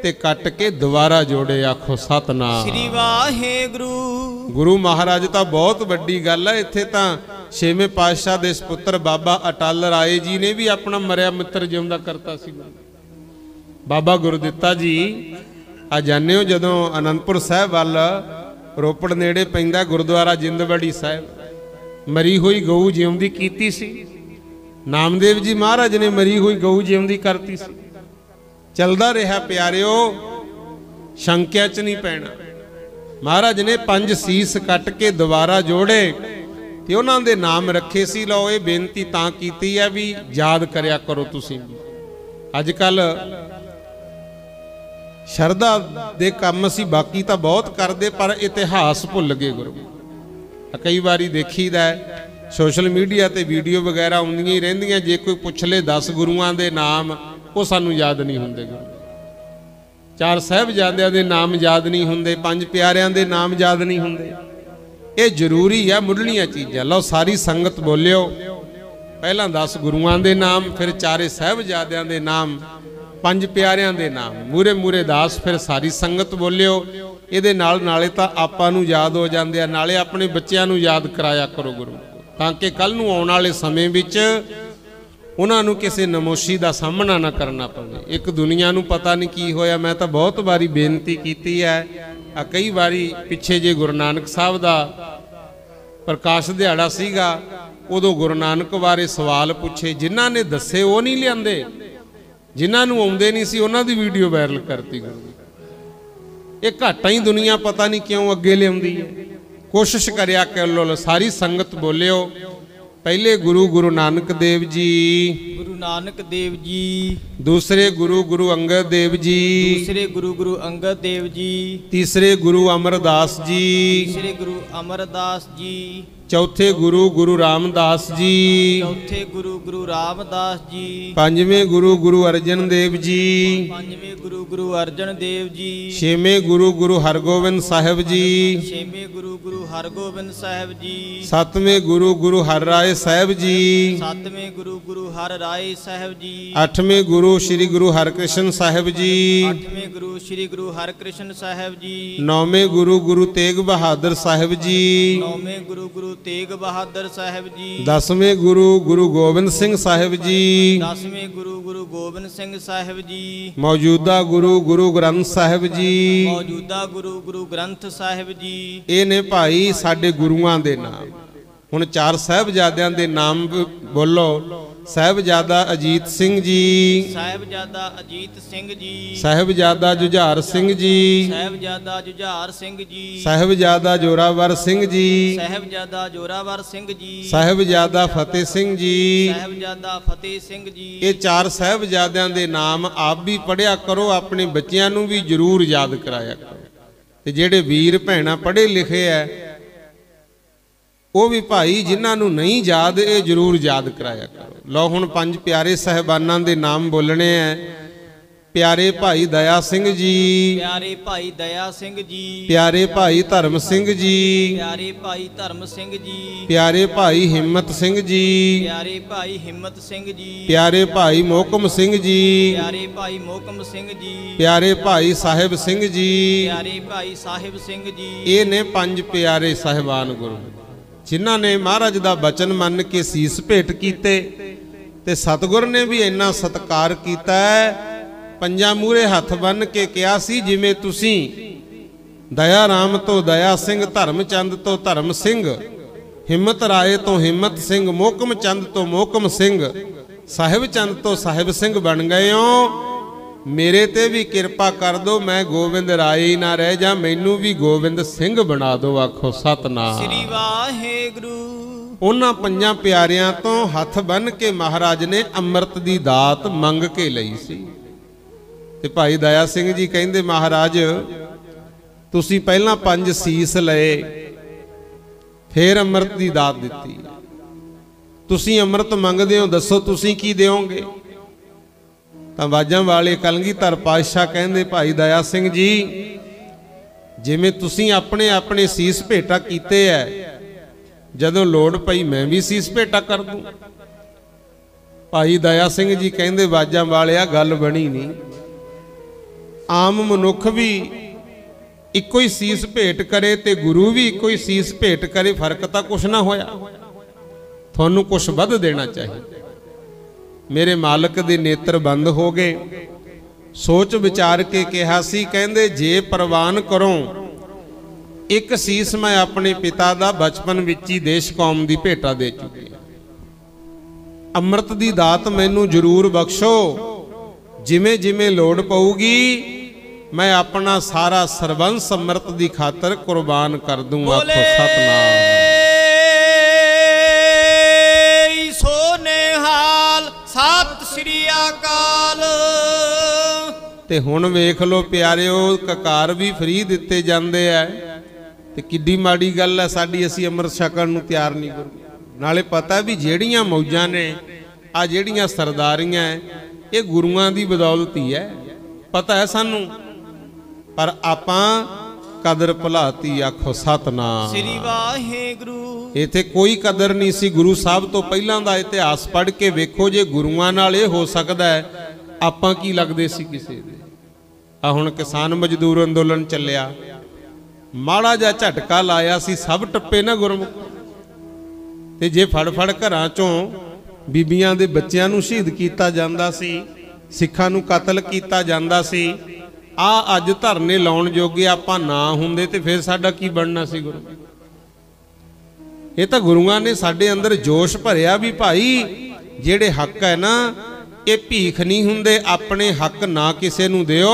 ਤੇ ਕੱਟ ਕੇ ਦੁਬਾਰਾ ਜੋੜੇ। ਆਖੋ ਸਤਨਾਮ ਸ੍ਰੀ ਵਾਹਿਗੁਰੂ। ਗੁਰੂ ਮਹਾਰਾਜ ਤਾਂ ਬਹੁਤ ਵੱਡੀ ਗੱਲ ਹੈ। ਇੱਥੇ ਤਾਂ 6ਵੇਂ ਪਾਤਸ਼ਾਹ ਦੇ ਸੁਪੁੱਤਰ ਬਾਬਾ ਅਟਲ ਰਾਏ ਜੀ ਨੇ ਵੀ ਆਪਣਾ ਮਰਿਆ ਮਿੱਤਰ ਜਿਉਂਦਾ ਕਰਤਾ ਸੀ। ਬਾਬਾ ਗੁਰਦਿੱਤਾ ਜੀ ਆ ਜਾਣਿਓ, ਜਦੋਂ ਅਨੰਦਪੁਰ ਸਾਹਿਬ ਵੱਲ ਰੋਪੜ ਨੇੜੇ ਪੈਂਦਾ ਗੁਰਦੁਆਰਾ ਜਿੰਦਵੜੀ ਸਾਹਿਬ, ਮਰੀ ਹੋਈ ਗਊ ਜਿਉਂਦੀ ਕੀਤੀ ਸੀ। ਨਾਮਦੇਵ ਜੀ ਮਹਾਰਾਜ ਨੇ ਮਰੀ ਹੋਈ ਗਊ ਜਿਉਂਦੀ ਕਰਤੀ ਸੀ। ਚੱਲਦਾ ਰਿਹਾ ਪਿਆਰਿਓ, ਸ਼ੰਕਿਆ 'ਚ ਨਹੀਂ ਪੈਣਾ। ਮਹਾਰਾਜ ਨੇ 5 ਸੀਸ ਕੱਟ ਕੇ ਦੁਬਾਰਾ ਜੋੜੇ ਤੇ ਉਹਨਾਂ ਦੇ ਨਾਮ ਰੱਖੇ ਸੀ। ਲਓ, ਇਹ ਬੇਨਤੀ ਤਾਂ ਕੀਤੀ ਹੈ ਵੀ ਯਾਦ ਕਰਿਆ ਕਰੋ ਤੁਸੀਂ। ਅੱਜ ਕੱਲ ਸ਼ਰਧਾ ਦੇ ਕੰਮ ਅਸੀਂ ਬਾਕੀ ਤਾਂ ਬਹੁਤ ਕਰਦੇ, ਪਰ ਇਤਿਹਾਸ ਭੁੱਲ ਗਏ ਗੁਰੂ। ਕਈ ਵਾਰੀ ਦੇਖੀਦਾ ਸੋਸ਼ਲ ਮੀਡੀਆ ਤੇ ਵੀਡੀਓ ਵਗੈਰਾ ਆਉਂਦੀਆਂ ਹੀ ਰਹਿੰਦੀਆਂ, ਜੇ ਕੋਈ ਪੁੱਛ ਲੇ 10 ਗੁਰੂਆਂ ਦੇ ਨਾਮ, ਉਹ ਸਾਨੂੰ ਯਾਦ ਨਹੀਂ ਹੁੰਦੇ। 4 ਸਾਹਿਬਜ਼ਾਦਿਆਂ ਦੇ ਨਾਮ ਯਾਦ ਨਹੀਂ ਹੁੰਦੇ, 5 ਪਿਆਰਿਆਂ ਦੇ ਨਾਮ ਯਾਦ ਨਹੀਂ ਹੁੰਦੇ। ਇਹ ਜ਼ਰੂਰੀ ਆ, ਮੁੱਢਲੀਆਂ ਚੀਜ਼ਾਂ। ਲਓ, ਸਾਰੀ ਸੰਗਤ ਬੋਲਿਓ, ਪਹਿਲਾਂ 10 ਗੁਰੂਆਂ ਦੇ ਨਾਮ, ਫਿਰ 4 ਸਾਹਿਬਜ਼ਾਦਿਆਂ ਦੇ ਨਾਮ, 5 ਪਿਆਰਿਆਂ ਦੇ ਨਾਮ, ਮੂਰੇ ਮੂਰੇ ਦਾਸ, ਫਿਰ ਸਾਰੀ ਸੰਗਤ ਬੋਲਿਓ। ਇਹਦੇ ਨਾਲ ਨਾਲੇ ਤਾਂ ਆਪਾਂ ਨੂੰ ਯਾਦ ਹੋ ਜਾਂਦੇ ਆ, ਨਾਲੇ ਆਪਣੇ ਬੱਚਿਆਂ ਨੂੰ ਯਾਦ ਕਰਾਇਆ ਕਰੋ ਗੁਰੂ, ਤਾਂ ਕਿ ਕੱਲ ਨੂੰ ਆਉਣ ਵਾਲੇ ਸਮੇਂ ਵਿੱਚ ਉਹਨਾਂ ਨੂੰ ਕਿਸੇ ਨਮੋਸ਼ੀ ਦਾ ਸਾਹਮਣਾ ਨਾ ਕਰਨਾ ਪਵੇ। ਇੱਕ ਦੁਨੀਆ ਨੂੰ ਪਤਾ ਨਹੀਂ ਕੀ ਹੋਇਆ। ਮੈਂ ਤਾਂ ਬਹੁਤ ਵਾਰੀ ਬੇਨਤੀ ਕੀਤੀ ਹੈ, ਕਈ ਵਾਰੀ ਪਿੱਛੇ ਜੇ ਗੁਰੂ ਨਾਨਕ ਸਾਹਿਬ ਦਾ ਪ੍ਰਕਾਸ਼ ਦਿਹਾੜਾ ਸੀਗਾ, ਉਦੋਂ ਗੁਰੂ ਨਾਨਕ ਬਾਰੇ ਸਵਾਲ ਪੁੱਛੇ, ਜਿਨ੍ਹਾਂ ਨੇ ਦੱਸੇ ਉਹ ਨਹੀਂ ਲਿਆਂਦੇ, ਜਿਨ੍ਹਾਂ ਨੂੰ ਆਉਂਦੇ ਨਹੀਂ ਸੀ ਉਹਨਾਂ ਦੀ ਵੀਡੀਓ ਵਾਇਰਲ ਕਰਤੀ ਗੁਰੂ। ਇਹ ਘਾਟਾਂ ਹੀ ਦੁਨੀਆ ਪਤਾ ਨਹੀਂ ਕਿਉਂ ਅੱਗੇ ਲਿਆਉਂਦੀ ਹੈ। ਕੋਸ਼ਿਸ਼ ਕਰਿਆ ਕਰੋ, ਸਾਰੀ ਸੰਗਤ ਬੋਲਿਓ। ਪਹਿਲੇ ਗੁਰੂ ਗੁਰੂ ਨਾਨਕ ਦੇਵ ਜੀ, ਗੁਰੂ ਨਾਨਕ ਦੇਵ ਜੀ। ਦੂਸਰੇ ਗੁਰੂ ਗੁਰੂ ਅੰਗਦ ਦੇਵ ਜੀ। ਦੂਸਰੇ ਗੁਰੂ ਗੁਰੂ ਅੰਗਦ ਦੇਵ ਜੀ। ਤੀਸਰੇ ਗੁਰੂ ਅਮਰਦਾਸ ਜੀ। ਤੀਸਰੇ ਗੁਰੂ ਅਮਰਦਾਸ ਜੀ। ਚੌਥੇ ਗੁਰੂ ਗੁਰੂ ਰਾਮਦਾਸ ਜੀ। ਚੌਥੇ ਗੁਰੂ ਗੁਰੂ ਰਾਮਦਾਸ ਜੀ। ਪੰਜਵੇਂ ਗੁਰੂ ਗੁਰੂ ਅਰਜਨ ਦੇਵ ਜੀ। ਪੰਜਵੇਂ ਗੁਰੂ ਗੁਰੂ ਅਰਜਨ ਦੇਵ ਜੀ। ਛੇਵੇਂ ਗੁਰੂ ਗੁਰੂ ਹਰਗੋਬਿੰਦ ਸਾਹਿਬ ਜੀ। ਛੇਵੇਂ ਗੁਰੂ ਗੁਰੂ ਹਰਗੋਬਿੰਦ ਸਾਹਿਬ ਜੀ। ਸੱਤਵੇਂ ਗੁਰੂ ਗੁਰੂ ਹਰਰਾਏ ਸਾਹਿਬ ਜੀ। ਸੱਤਵੇਂ ਗੁਰੂ ਗੁਰੂ ਹਰਰਾਏ ਸਾਹਿਬ ਜੀ। ਅੱਠਵੇਂ ਗੁਰੂ ਸ੍ਰੀ ਗੁਰੂ ਹਰਕ੍ਰਿਸ਼ਨ ਸਾਹਿਬ ਜੀ। ਅੱਠਵੇਂ ਗੁਰੂ ਸ੍ਰੀ ਗੁਰੂ ਹਰਕ੍ਰਿਸ਼ਨ ਸਾਹਿਬ ਜੀ। ਨੌਵੇਂ ਗੁਰੂ ਗੁਰੂ ਤੇਗ ਬਹਾਦਰ ਸਾਹਿਬ ਜੀ। ਨੌਵੇਂ ਗੁਰੂ ਗੁਰੂ ਤੇਗ ਬਹਾਦਰ ਸਾਹਿਬ ਜੀ। 10ਵੇਂ ਗੁਰੂ ਗੁਰੂ ਗੋਬਿੰਦ ਸਿੰਘ ਸਾਹਿਬ ਜੀ। 10ਵੇਂ ਗੁਰੂ ਗੁਰੂ ਗੋਬਿੰਦ ਸਿੰਘ ਸਾਹਿਬ ਜੀ। ਮੌਜੂਦਾ ਗੁਰੂ ਗੁਰੂ ਗ੍ਰੰਥ ਸਾਹਿਬ ਜੀ। ਮੌਜੂਦਾ ਗੁਰੂ ਗੁਰੂ ਗ੍ਰੰਥ ਸਾਹਿਬ ਜੀ। ਇਹ ਨੇ ਭਾਈ ਸਾਡੇ ਗੁਰੂਆਂ ਦੇ ਨਾਮ। ਹੁਣ 4 ਸਾਹਿਬਜ਼ਾਦਿਆਂ ਦੇ ਨਾਮ ਬੋਲੋ। ਸਾਹਿਬਜ਼ਾਦਾ ਅਜੀਤ ਸਿੰਘ ਜੀ। ਸਾਹਿਬਜ਼ਾਦਾ ਅਜੀਤ ਸਿੰਘ ਜੀ। ਸਾਹਿਬਜ਼ਾਦਾ ਜੁਝਾਰ ਸਿੰਘ ਜੀ। ਸਾਹਿਬਜ਼ਾਦਾ ਜੁਝਾਰ ਸਿੰਘ ਜੀ। ਸਾਹਿਬਜ਼ਾਦਾ ਜੋਰਾਵਰ ਸਿੰਘ ਜੀ। ਸਾਹਿਬਜ਼ਾਦਾ ਜੋਰਾਵਰ ਸਿੰਘ ਜੀ। ਸਾਹਿਬਜ਼ਾਦਾ ਫਤਿਹ ਸਿੰਘ ਜੀ। ਸਾਹਿਬਜ਼ਾਦਾ ਫਤਿਹ ਸਿੰਘ ਜੀ। ਇਹ 4 ਸਾਹਿਬਜ਼ਾਦਿਆਂ ਦੇ ਨਾਮ ਆਪ ਵੀ ਪੜਿਆ ਕਰੋ, ਆਪਣੇ ਬੱਚਿਆਂ ਨੂੰ ਵੀ ਜ਼ਰੂਰ ਯਾਦ ਕਰਾਇਆ ਕਰੋ। ਤੇ ਜਿਹੜੇ ਵੀਰ ਭੈਣਾਂ ਪੜ੍ਹੇ ਲਿਖੇ ਐ, ਉਹ ਵੀ ਭਾਈ ਜਿਨ੍ਹਾਂ ਨੂੰ ਨਹੀਂ ਯਾਦ, ਇਹ ਜ਼ਰੂਰ ਯਾਦ ਕਰਾਇਆ ਕਰੋ। ਲਓ, ਹੁਣ 5 ਪਿਆਰੇ ਸਾਹਿਬਾਨਾਂ ਦੇ ਨਾਮ ਬੋਲਣੇ ਐ। ਪਿਆਰੇ ਭਾਈ ਦਇਆ ਸਿੰਘ ਜੀ। ਪਿਆਰੇ ਭਾਈ ਦਇਆ ਸਿੰਘ ਜੀ। ਪਿਆਰੇ ਭਾਈ ਧਰਮ ਸਿੰਘ ਜੀ। ਪਿਆਰੇ ਭਾਈ ਧਰਮ ਸਿੰਘ ਜੀ। ਪਿਆਰੇ ਭਾਈ ਹਿੰਮਤ ਸਿੰਘ ਜੀ। ਪਿਆਰੇ ਭਾਈ ਹਿੰਮਤ ਸਿੰਘ ਜੀ। ਪਿਆਰੇ ਭਾਈ ਮੋਹਕਮ ਸਿੰਘ ਜੀ। ਪਿਆਰੇ ਭਾਈ ਮੋਹਕਮ ਸਿੰਘ ਜੀ। ਪਿਆਰੇ ਭਾਈ ਸਾਹਿਬ ਸਿੰਘ ਜੀ। ਪਿਆਰੇ ਭਾਈ ਸਾਹਿਬ ਸਿੰਘ ਜੀ। ਇਹ ਨੇ 5 ਪਿਆਰੇ ਸਾਹਿਬਾਨ ਗੁਰੂ, ਜਿਨ੍ਹਾਂ ਨੇ ਮਹਾਰਾਜ ਦਾ ਬਚਨ ਮੰਨ ਕੇ ਸੀਸ ਭੇਟ ਕੀਤੇ ਤੇ ਸਤਿਗੁਰ ਨੇ ਵੀ ਇੰਨਾ ਸਤਿਕਾਰ ਕੀਤਾ ਹੈ। 5 ਮੂਹਰੇ ਹੱਥ ਬੰਨ ਕੇ ਕਿਹਾ ਸੀ, ਜਿਵੇਂ ਤੁਸੀਂ ਦਇਆ ਰਾਮ ਤੋਂ ਦਇਆ ਸਿੰਘ, ਧਰਮ ਚੰਦ ਤੋਂ ਧਰਮ ਸਿੰਘ, ਹਿੰਮਤ ਰਾਏ ਤੋਂ ਹਿੰਮਤ ਸਿੰਘ, ਮੋਹਕਮ ਚੰਦ ਤੋਂ ਮੋਹਕਮ ਸਿੰਘ, ਸਾਹਿਬ ਚੰਦ ਤੋਂ ਸਾਹਿਬ ਸਿੰਘ ਬਣ ਗਏ ਹੋ। ਮੇਰੇ ਤੇ ਵੀ ਕਿਰਪਾ ਕਰ ਦੋ, ਮੈਂ ਗੋਬਿੰਦ ਰਾਏ ਹੀ ਨਾ ਰਹਿ ਜਾ, ਮੈਨੂੰ ਵੀ ਗੋਬਿੰਦ ਸਿੰਘ ਬਣਾ ਦਿਓ। ਆਖੋ ਸਤਨਾਮ ਸ੍ਰੀ ਵਾਹਿਗੁਰੂ। ਉਹਨਾਂ 5 ਪਿਆਰਿਆਂ ਤੋਂ ਹੱਥ ਬੰਨ ਕੇ ਮਹਾਰਾਜ ਨੇ ਅੰਮ੍ਰਿਤ ਦੀ ਦਾਤ ਮੰਗ ਕੇ ਲਈ ਸੀ। ਤੇ ਭਾਈ ਦਇਆ ਸਿੰਘ ਜੀ ਕਹਿੰਦੇ, ਮਹਾਰਾਜ ਤੁਸੀਂ ਪਹਿਲਾਂ 5 ਸੀਸ ਲਏ, ਫੇਰ ਅੰਮ੍ਰਿਤ ਦੀ ਦਾਤ ਦਿੱਤੀ। ਤੁਸੀਂ ਅੰਮ੍ਰਿਤ ਮੰਗਦੇ ਹੋ, ਦੱਸੋ ਤੁਸੀਂ ਕੀ ਦਿਓਗੇ? ਤਾਂ ਵਾਜਾਂ ਵਾਲੇ ਕਲਗੀਧਰ ਪਾਤਸ਼ਾਹ ਕਹਿੰਦੇ ਭਾਈ ਦਇਆ ਸਿੰਘ ਜੀ, ਜਿਵੇਂ ਤੁਸੀਂ ਆਪਣੇ ਆਪਣੇ ਸੀਸ ਭੇਟਾ ਕੀਤੇ ਐ, ਜਦੋਂ ਲੋੜ ਪਈ ਮੈਂ ਵੀ ਸੀਸ ਭੇਟਾ ਕਰ ਦੂੰ। ਭਾਈ ਦਇਆ ਸਿੰਘ ਜੀ ਕਹਿੰਦੇ ਵਾਜਾਂ ਵਾਲਿਆ ਗੱਲ ਬਣੀ ਨਹੀਂ। ਆਮ ਮਨੁੱਖ ਵੀ ਇੱਕੋ ਹੀ ਸੀਸ ਭੇਟ ਕਰੇ ਤੇ ਗੁਰੂ ਵੀ ਇੱਕੋ ਹੀ ਸੀਸ ਭੇਟ ਕਰੇ, ਫਰਕ ਤਾਂ ਕੁਛ ਨਾ ਹੋਇਆ। ਤੁਹਾਨੂੰ ਕੁਛ ਵੱਧ ਦੇਣਾ ਚਾਹੀਦਾ। ਮੇਰੇ ਮਾਲਕ ਦੇ ਨੇਤਰ ਬੰਦ ਹੋ ਗਏ। ਸੋਚ ਵਿਚਾਰ ਕੇ ਕਿਹਾ ਸੀ, ਕਹਿੰਦੇ ਜੇ ਪ੍ਰਵਾਨ ਕਰੋ ਇੱਕ ਸੀਸ ਮੈਂ ਆਪਣੇ ਪਿਤਾ ਦਾ ਬਚਪਨ ਵਿੱਚ ਹੀ ਦੇਸ਼ ਕੌਮ ਦੀ ਭੇਟਾ ਦੇ ਚੁੱਕੀ ਹਾਂ। ਅੰਮ੍ਰਿਤ ਦੀ ਦਾਤ ਮੈਨੂੰ ਜ਼ਰੂਰ ਬਖਸ਼ੋ, ਜਿਵੇਂ ਜਿਵੇਂ ਲੋੜ ਪਊਗੀ ਮੈਂ ਆਪਣਾ ਸਾਰਾ ਸਰਬੰਸ ਅੰਮ੍ਰਿਤ ਦੀ ਖਾਤਰ ਕੁਰਬਾਨ ਕਰ ਦੂੰ। ਆਖੋ ਸਤਨਾਮ। ਸਤਿ ਸ੍ਰੀ ਅਕਾਲ। ਤੇ ਹੁਣ ਵੇਖ ਲੋ ਪਿਆਰਿਓ, ਕਕਾਰ ਵੀ ਫ੍ਰੀ ਦਿੱਤੇ ਜਾਂਦੇ ਐ ਤੇ ਕਿੱਡੀ ਮਾੜੀ ਗੱਲ ਐ ਸਾਡੀ, ਅਸੀਂ ਅੰਮ੍ਰਿਤ ਛਕਣ ਨੂੰ ਤਿਆਰ ਨਹੀਂ ਗੁਰੂ। ਨਾਲੇ ਪਤਾ ਵੀ ਜਿਹੜੀਆਂ ਮੌਜਾਂ ਨੇ, ਆ ਜਿਹੜੀਆਂ ਸਰਦਾਰੀਆਂ ਇਹ ਗੁਰੂਆਂ ਦੀ ਬਦੌਲਤ ਹੀ ਐ, ਪਤਾ ਹੈ ਸਾਨੂੰ, ਪਰ ਆਪਾਂ ਕਦਰ ਭੁਲਾਤੀ। ਆਖੋ ਸਤਨਾਮ ਸ੍ਰੀ ਵਾਹਿਗੁਰੂ। ਇੱਥੇ ਕੋਈ ਕਦਰ ਨਹੀਂ ਸੀ। ਗੁਰੂ ਸਾਹਿਬ ਤੋਂ ਪਹਿਲਾਂ ਦਾ ਇਤਿਹਾਸ ਪੜ੍ਹ ਕੇ ਵੇਖੋ, ਜੇ ਗੁਰੂਆਂ ਨਾਲ ਇਹ ਹੋ ਸਕਦਾ ਹੈ, ਆਪਾਂ ਕੀ ਲੱਗਦੇ ਸੀ ਕਿਸੇ ਦੇ। ਆ ਹੁਣ ਕਿਸਾਨ ਮਜ਼ਦੂਰ ਅੰਦੋਲਨ ਚੱਲਿਆ, ਮਾੜਾ ਜਿਹਾ ਝਟਕਾ ਲਾਇਆ ਸੀ, ਸਭ ਟੱਪੇ ਨਾ ਗੁਰਮੁਖ। ਤੇ ਜੇ ਫੜ ਫੜ ਘਰਾਂ ਚੋਂ ਬੀਬੀਆਂ ਦੇ ਬੱਚਿਆਂ ਨੂੰ ਸ਼ਹੀਦ ਕੀਤਾ ਜਾਂਦਾ ਸੀ, ਸਿੱਖਾਂ ਨੂੰ ਕਤਲ ਕੀਤਾ ਜਾਂਦਾ ਸੀ, ਆ ਅੱਜ ਧਰਨੇ ਲਾਉਣ ਜੋਗੇ ਆਪਾਂ ਨਾ ਹੁੰਦੇ ਤੇ ਫਿਰ ਸਾਡਾ ਕੀ ਬਣਨਾ ਸੀ ਗੁਰੂ। ਇਹ ਤਾਂ ਗੁਰੂਆਂ ਨੇ ਸਾਡੇ ਅੰਦਰ ਜੋਸ਼ ਭਰਿਆ ਵੀ ਭਾਈ ਜਿਹੜੇ ਹੱਕ ਹੈ ਨਾ, ਇਹ ਭੀਖ ਨਹੀਂ ਹੁੰਦੇ। ਆਪਣੇ ਹੱਕ ਨਾ ਕਿਸੇ ਨੂੰ ਦਿਓ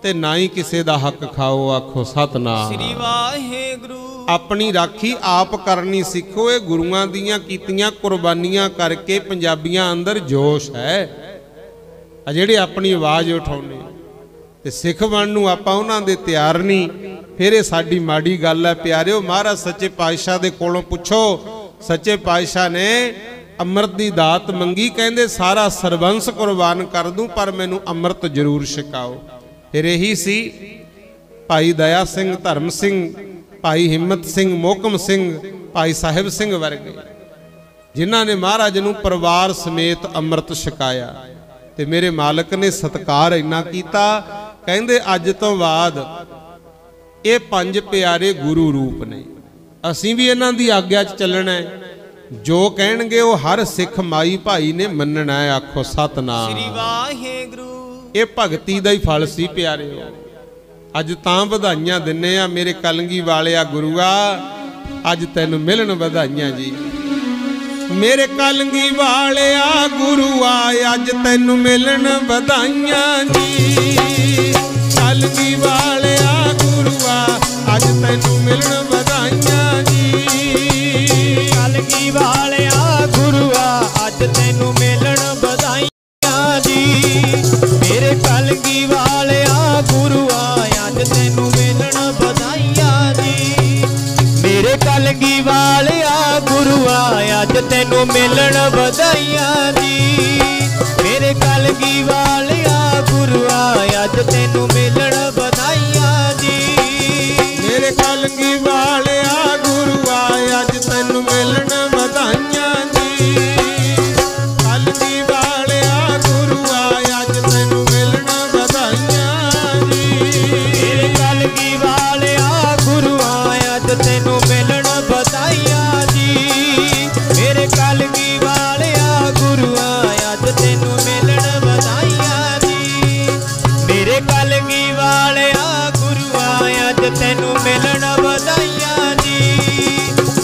ਤੇ ਨਾ ਹੀ ਕਿਸੇ ਦਾ ਹੱਕ ਖਾਓ। ਆਖੋ ਸਤਨਾਮ ਸ੍ਰੀ ਵਾਹਿਗੁਰੂ। ਆਪਣੀ ਰਾਖੀ ਆਪ ਕਰਨੀ ਸਿੱਖੋ। ਇਹ ਗੁਰੂਆਂ ਦੀਆਂ ਕੀਤੀਆਂ ਕੁਰਬਾਨੀਆਂ ਕਰਕੇ ਪੰਜਾਬੀਆਂ ਅੰਦਰ ਜੋਸ਼ ਹੈ, ਆ ਜਿਹੜੇ ਆਪਣੀ ਆਵਾਜ਼ ਉਠਾਉਂਦੇ ਤੇ ਸਿੱਖ ਬਣਨ ਨੂੰ ਆਪਾਂ ਉਹਨਾਂ ਦੇ ਤਿਆਰ ਨਹੀਂ, ਫਿਰ ਇਹ ਸਾਡੀ ਮਾੜੀ ਗੱਲ ਹੈ। ਪਿਆਰਿਓ, ਮਹਾਰਾਜ ਸੱਚੇ ਪਾਤਸ਼ਾਹ ਦੇ ਕੋਲੋਂ ਪੁੱਛੋ, ਸੱਚੇ ਪਾਤਸ਼ਾਹ ਨੇ ਅੰਮ੍ਰਿਤ ਦੀ ਦਾਤ ਮੰਗੀ, ਕਹਿੰਦੇ ਸਾਰਾ ਸਰਬੰਸ ਕੁਰਬਾਨ ਕਰ ਦੂੰ ਪਰ ਮੈਨੂੰ ਅੰਮ੍ਰਿਤ ਜ਼ਰੂਰ ਛਕਾਓ। ਫਿਰ ਇਹੀ ਸੀ ਭਾਈ ਦਇਆ ਸਿੰਘ, ਧਰਮ ਸਿੰਘ, ਭਾਈ ਹਿੰਮਤ ਸਿੰਘ, ਮੋਹਕਮ ਸਿੰਘ, ਭਾਈ ਸਾਹਿਬ ਸਿੰਘ ਵਰਗੇ, ਜਿਨ੍ਹਾਂ ਨੇ ਮਹਾਰਾਜ ਨੂੰ ਪਰਿਵਾਰ ਸਮੇਤ ਅੰਮ੍ਰਿਤ ਛਕਾਇਆ। ਤੇ ਮੇਰੇ ਮਾਲਕ ਨੇ ਸਤਿਕਾਰ ਇੰਨਾ ਕੀਤਾ, ਕਹਿੰਦੇ ਅੱਜ ਤੋਂ ਬਾਅਦ ਇਹ ਪੰਜ ਪਿਆਰੇ ਗੁਰੂ ਰੂਪ ਨੇ, ਅਸੀਂ ਵੀ ਇਹਨਾਂ ਦੀ ਆਗਿਆ 'ਚ ਚੱਲਣਾ ਹੈ। ਜੋ ਕਹਿਣਗੇ ਉਹ ਹਰ ਸਿੱਖ ਮਾਈ ਭਾਈ ਨੇ ਮੰਨਣਾ ਹੈ। ਆਖੋ ਸਤਨਾਮ ਸ੍ਰੀ ਵਾਹਿਗੁਰੂ। ਇਹ ਭਗਤੀ ਦਾ ਹੀ ਫਲ ਸੀ ਪਿਆਰਿਓ। ਅੱਜ ਤਾਂ ਵਧਾਈਆਂ ਦਿੰਨੇ ਆ ਮੇਰੇ ਕਲਗੀ ਵਾਲਿਆ ਗੁਰੂਆ, ਅੱਜ ਤੈਨੂੰ ਮਿਲਣ ਵਧਾਈਆਂ ਜੀ। ਮੇਰੇ ਕਲਗੀ ਵਾਲਿਆ ਗੁਰੂਆ, ਅੱਜ ਤੈਨੂੰ ਮਿਲਣ ਵਧਾਈਆਂ ਜੀ। ਕਲਗੀ ਵਾਲਿਆ ਗੁਰੂਆ, ਅੱਜ ਤੈਨੂੰ ਮਿਲਣ ਵਧਾਈਆਂ ਜੀ। ਕਲਗੀ ਵਾਲਿਆ ਗੁਰੂਆ, ਅੱਜ ਤੈਨੂੰ ਮਿਲਣ ਵਧਾਈਆਂ ਜੀ। ਮੇਰੇ ਕਲਗੀ ਵਾਲਿਆ ਗੁਰੂਆ, ਅੱਜ ਤੈਨੂੰ ਮਿਲਣ ਵਧਾਈਆਂ ਜੀ। ਮੇਰੇ ਕਲਗੀ ਵਾਲਿਆ ਗੁਰੂਆ, ਅੱਜ ਤੈਨੂੰ ਮਿਲਣ ਵਧਾਈਆਂ ਜੀ। ਮੇਰੇ ਕਲਗੀ ਵਾਲਿਆ ਗੁਰੂਆ, ਅੱਜ ਤੈਨੂੰ ਮਿਲਣ ਵਧਾਈਆਂ ਜੀ। ਮੇਰੇ ਕਲਗੀ ਵਾਲਿਆ ਗੁਰੂਆ, ਅੱਜ ਤੈਨੂੰ ਮਿਲਣ ਵਧਾਈਆਂ ਜੀ। ਕਲਗੀ ਵਾਲਿਆ ਗੁਰੂਆ, ਅੱਜ ਤੈਨੂੰ ਮਿਲਣ ਵਧਾਈਆਂ ਜੀ। ਮੇਰੇ ਕਲਗੀ ਵਾਲਿਆ ਗੁਰੂਆ, ਅੱਜ ਤੈਨੂੰ ਮਿਲਣ ਵਧਾਈਆਂ ਜੀ। ਮੇਰੇ ਕਲਗੀ ਵਾਲਿਆ ਗੁਰੂਆ, ਅੱਜ ਤੈਨੂੰ ਮਿਲਣ ਵਧਾਈਆਂ ਜੀ। ਮੇਰੇ ਕਲਗੀ ਵਾਲਿਆ ਗੁਰੂਆ, ਅੱਜ ਤੈਨੂੰ ਮਿਲਣ ਵਧਾਈਆਂ ਜੀ।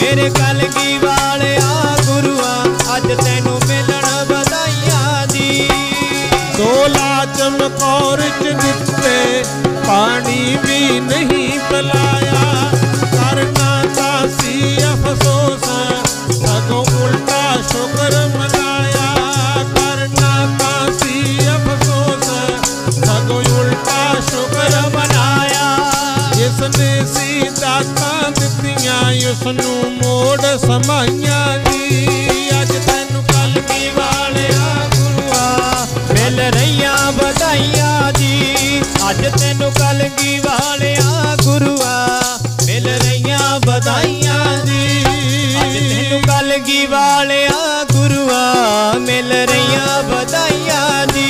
ਮੇਰੇ ਕਲਗੀ ਵਾਲਿਆ ਗੁਰੂਆ, ਅੱਜ ਤੈਨੂੰ ਮਿਲਣ ਵਧਾਈਆਂ ਜੀ। ਦੋਲਾ ਚਮਕੌਰ ਚ ਦਿੱਤੇ, ਪਾਣੀ ਵੀ ਨਹੀਂ ਪਿਲਾਇਆ। ਕਰਨਾ ਤਾਂ ਸੀ ਅਫਸੋਸ, ਸਗੋਂ ਉਲਟਾ ਸ਼ੁਕਰ ਮਨਾਇਆ। ਕਰਨਾ ਤਾਂ ਸੀ ਅਫਸੋਸ, ਸਗੋਂ ਉਲਟਾ ਸ਼ੁਕਰ ਮਨਾਇਆ। ਜਿਸ ਨੇ ਸੀ ਦਾਤਾਂ ਦਿੱਤੀਆਂ, ਉਸ ਨੂੰ ਮੋੜ ਸਮਾਈਆਂ ਜੀ। ਅੱਜ ਤੈਨੂੰ ਕਲਗੀ ਵਾਲਿਆ ਗੁਰੂਆ, ਮਿਲ ਅੱਜ ਤੈਨੂੰ ਕਲਗੀ ਵਾਲਿਆ ਗੁਰੂਆ ਮਿਲ ਰਹੀਆਂ ਵਧਾਈਆਂ ਜੀ। ਅੱਜ ਤੈਨੂੰ ਕਲਗੀ ਵਾਲਿਆ ਗੁਰੂਆ ਮਿਲ ਰਹੀਆਂ ਵਧਾਈਆਂ ਜੀ।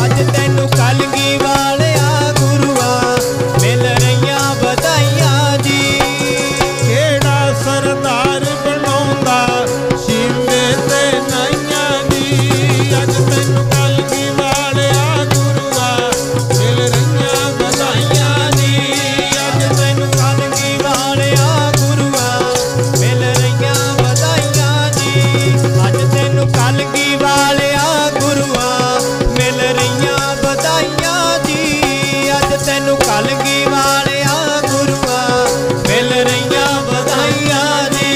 ਅੱਜ ਤੈਨੂੰ ਕਲਗੀ ਵਾਲਿਆ ਗੁਰੂਆ ਮਿਲ ਰਹੀਆਂ ਵਧਾਈਆਂ ਜੀ। ਕਿਹੜਾ ਸਰਦਾਰ ਬਣਾਉਂਦਾ ਸ਼ੀਂਦੇ ਤੇ ਨਾਈਆਂ ਜੀ। ਅੱਜ ਤੈਨੂੰ ਕਲਗੀ ਵਾਲਿਆ ਗੁਰੂਆ ਮਿਲ ਰਹੀਆਂ ਵਧਾਈਆਂ ਜੀ। ਅੱਜ ਤੈਨੂੰ ਕਲਗੀ ਵਾਲਿਆ ਗੁਰੂਆ ਮਿਲ ਰਹੀਆਂ ਵਧਾਈਆਂ ਜੀ। ਅੱਜ ਤੈਨੂੰ ਕਲਗੀ ਵਾਲਿਆ ਗੁਰੂਆ ਮਿਲ ਰਹੀਆਂ ਵਧਾਈਆਂ ਜੀ। ਅੱਜ ਤੈਨੂੰ ਕਲਗੀ ਵਾਲਿਆ ਗੁਰੂਆ ਮਿਲ ਰਹੀਆਂ ਵਧਾਈਆਂ ਜੀ।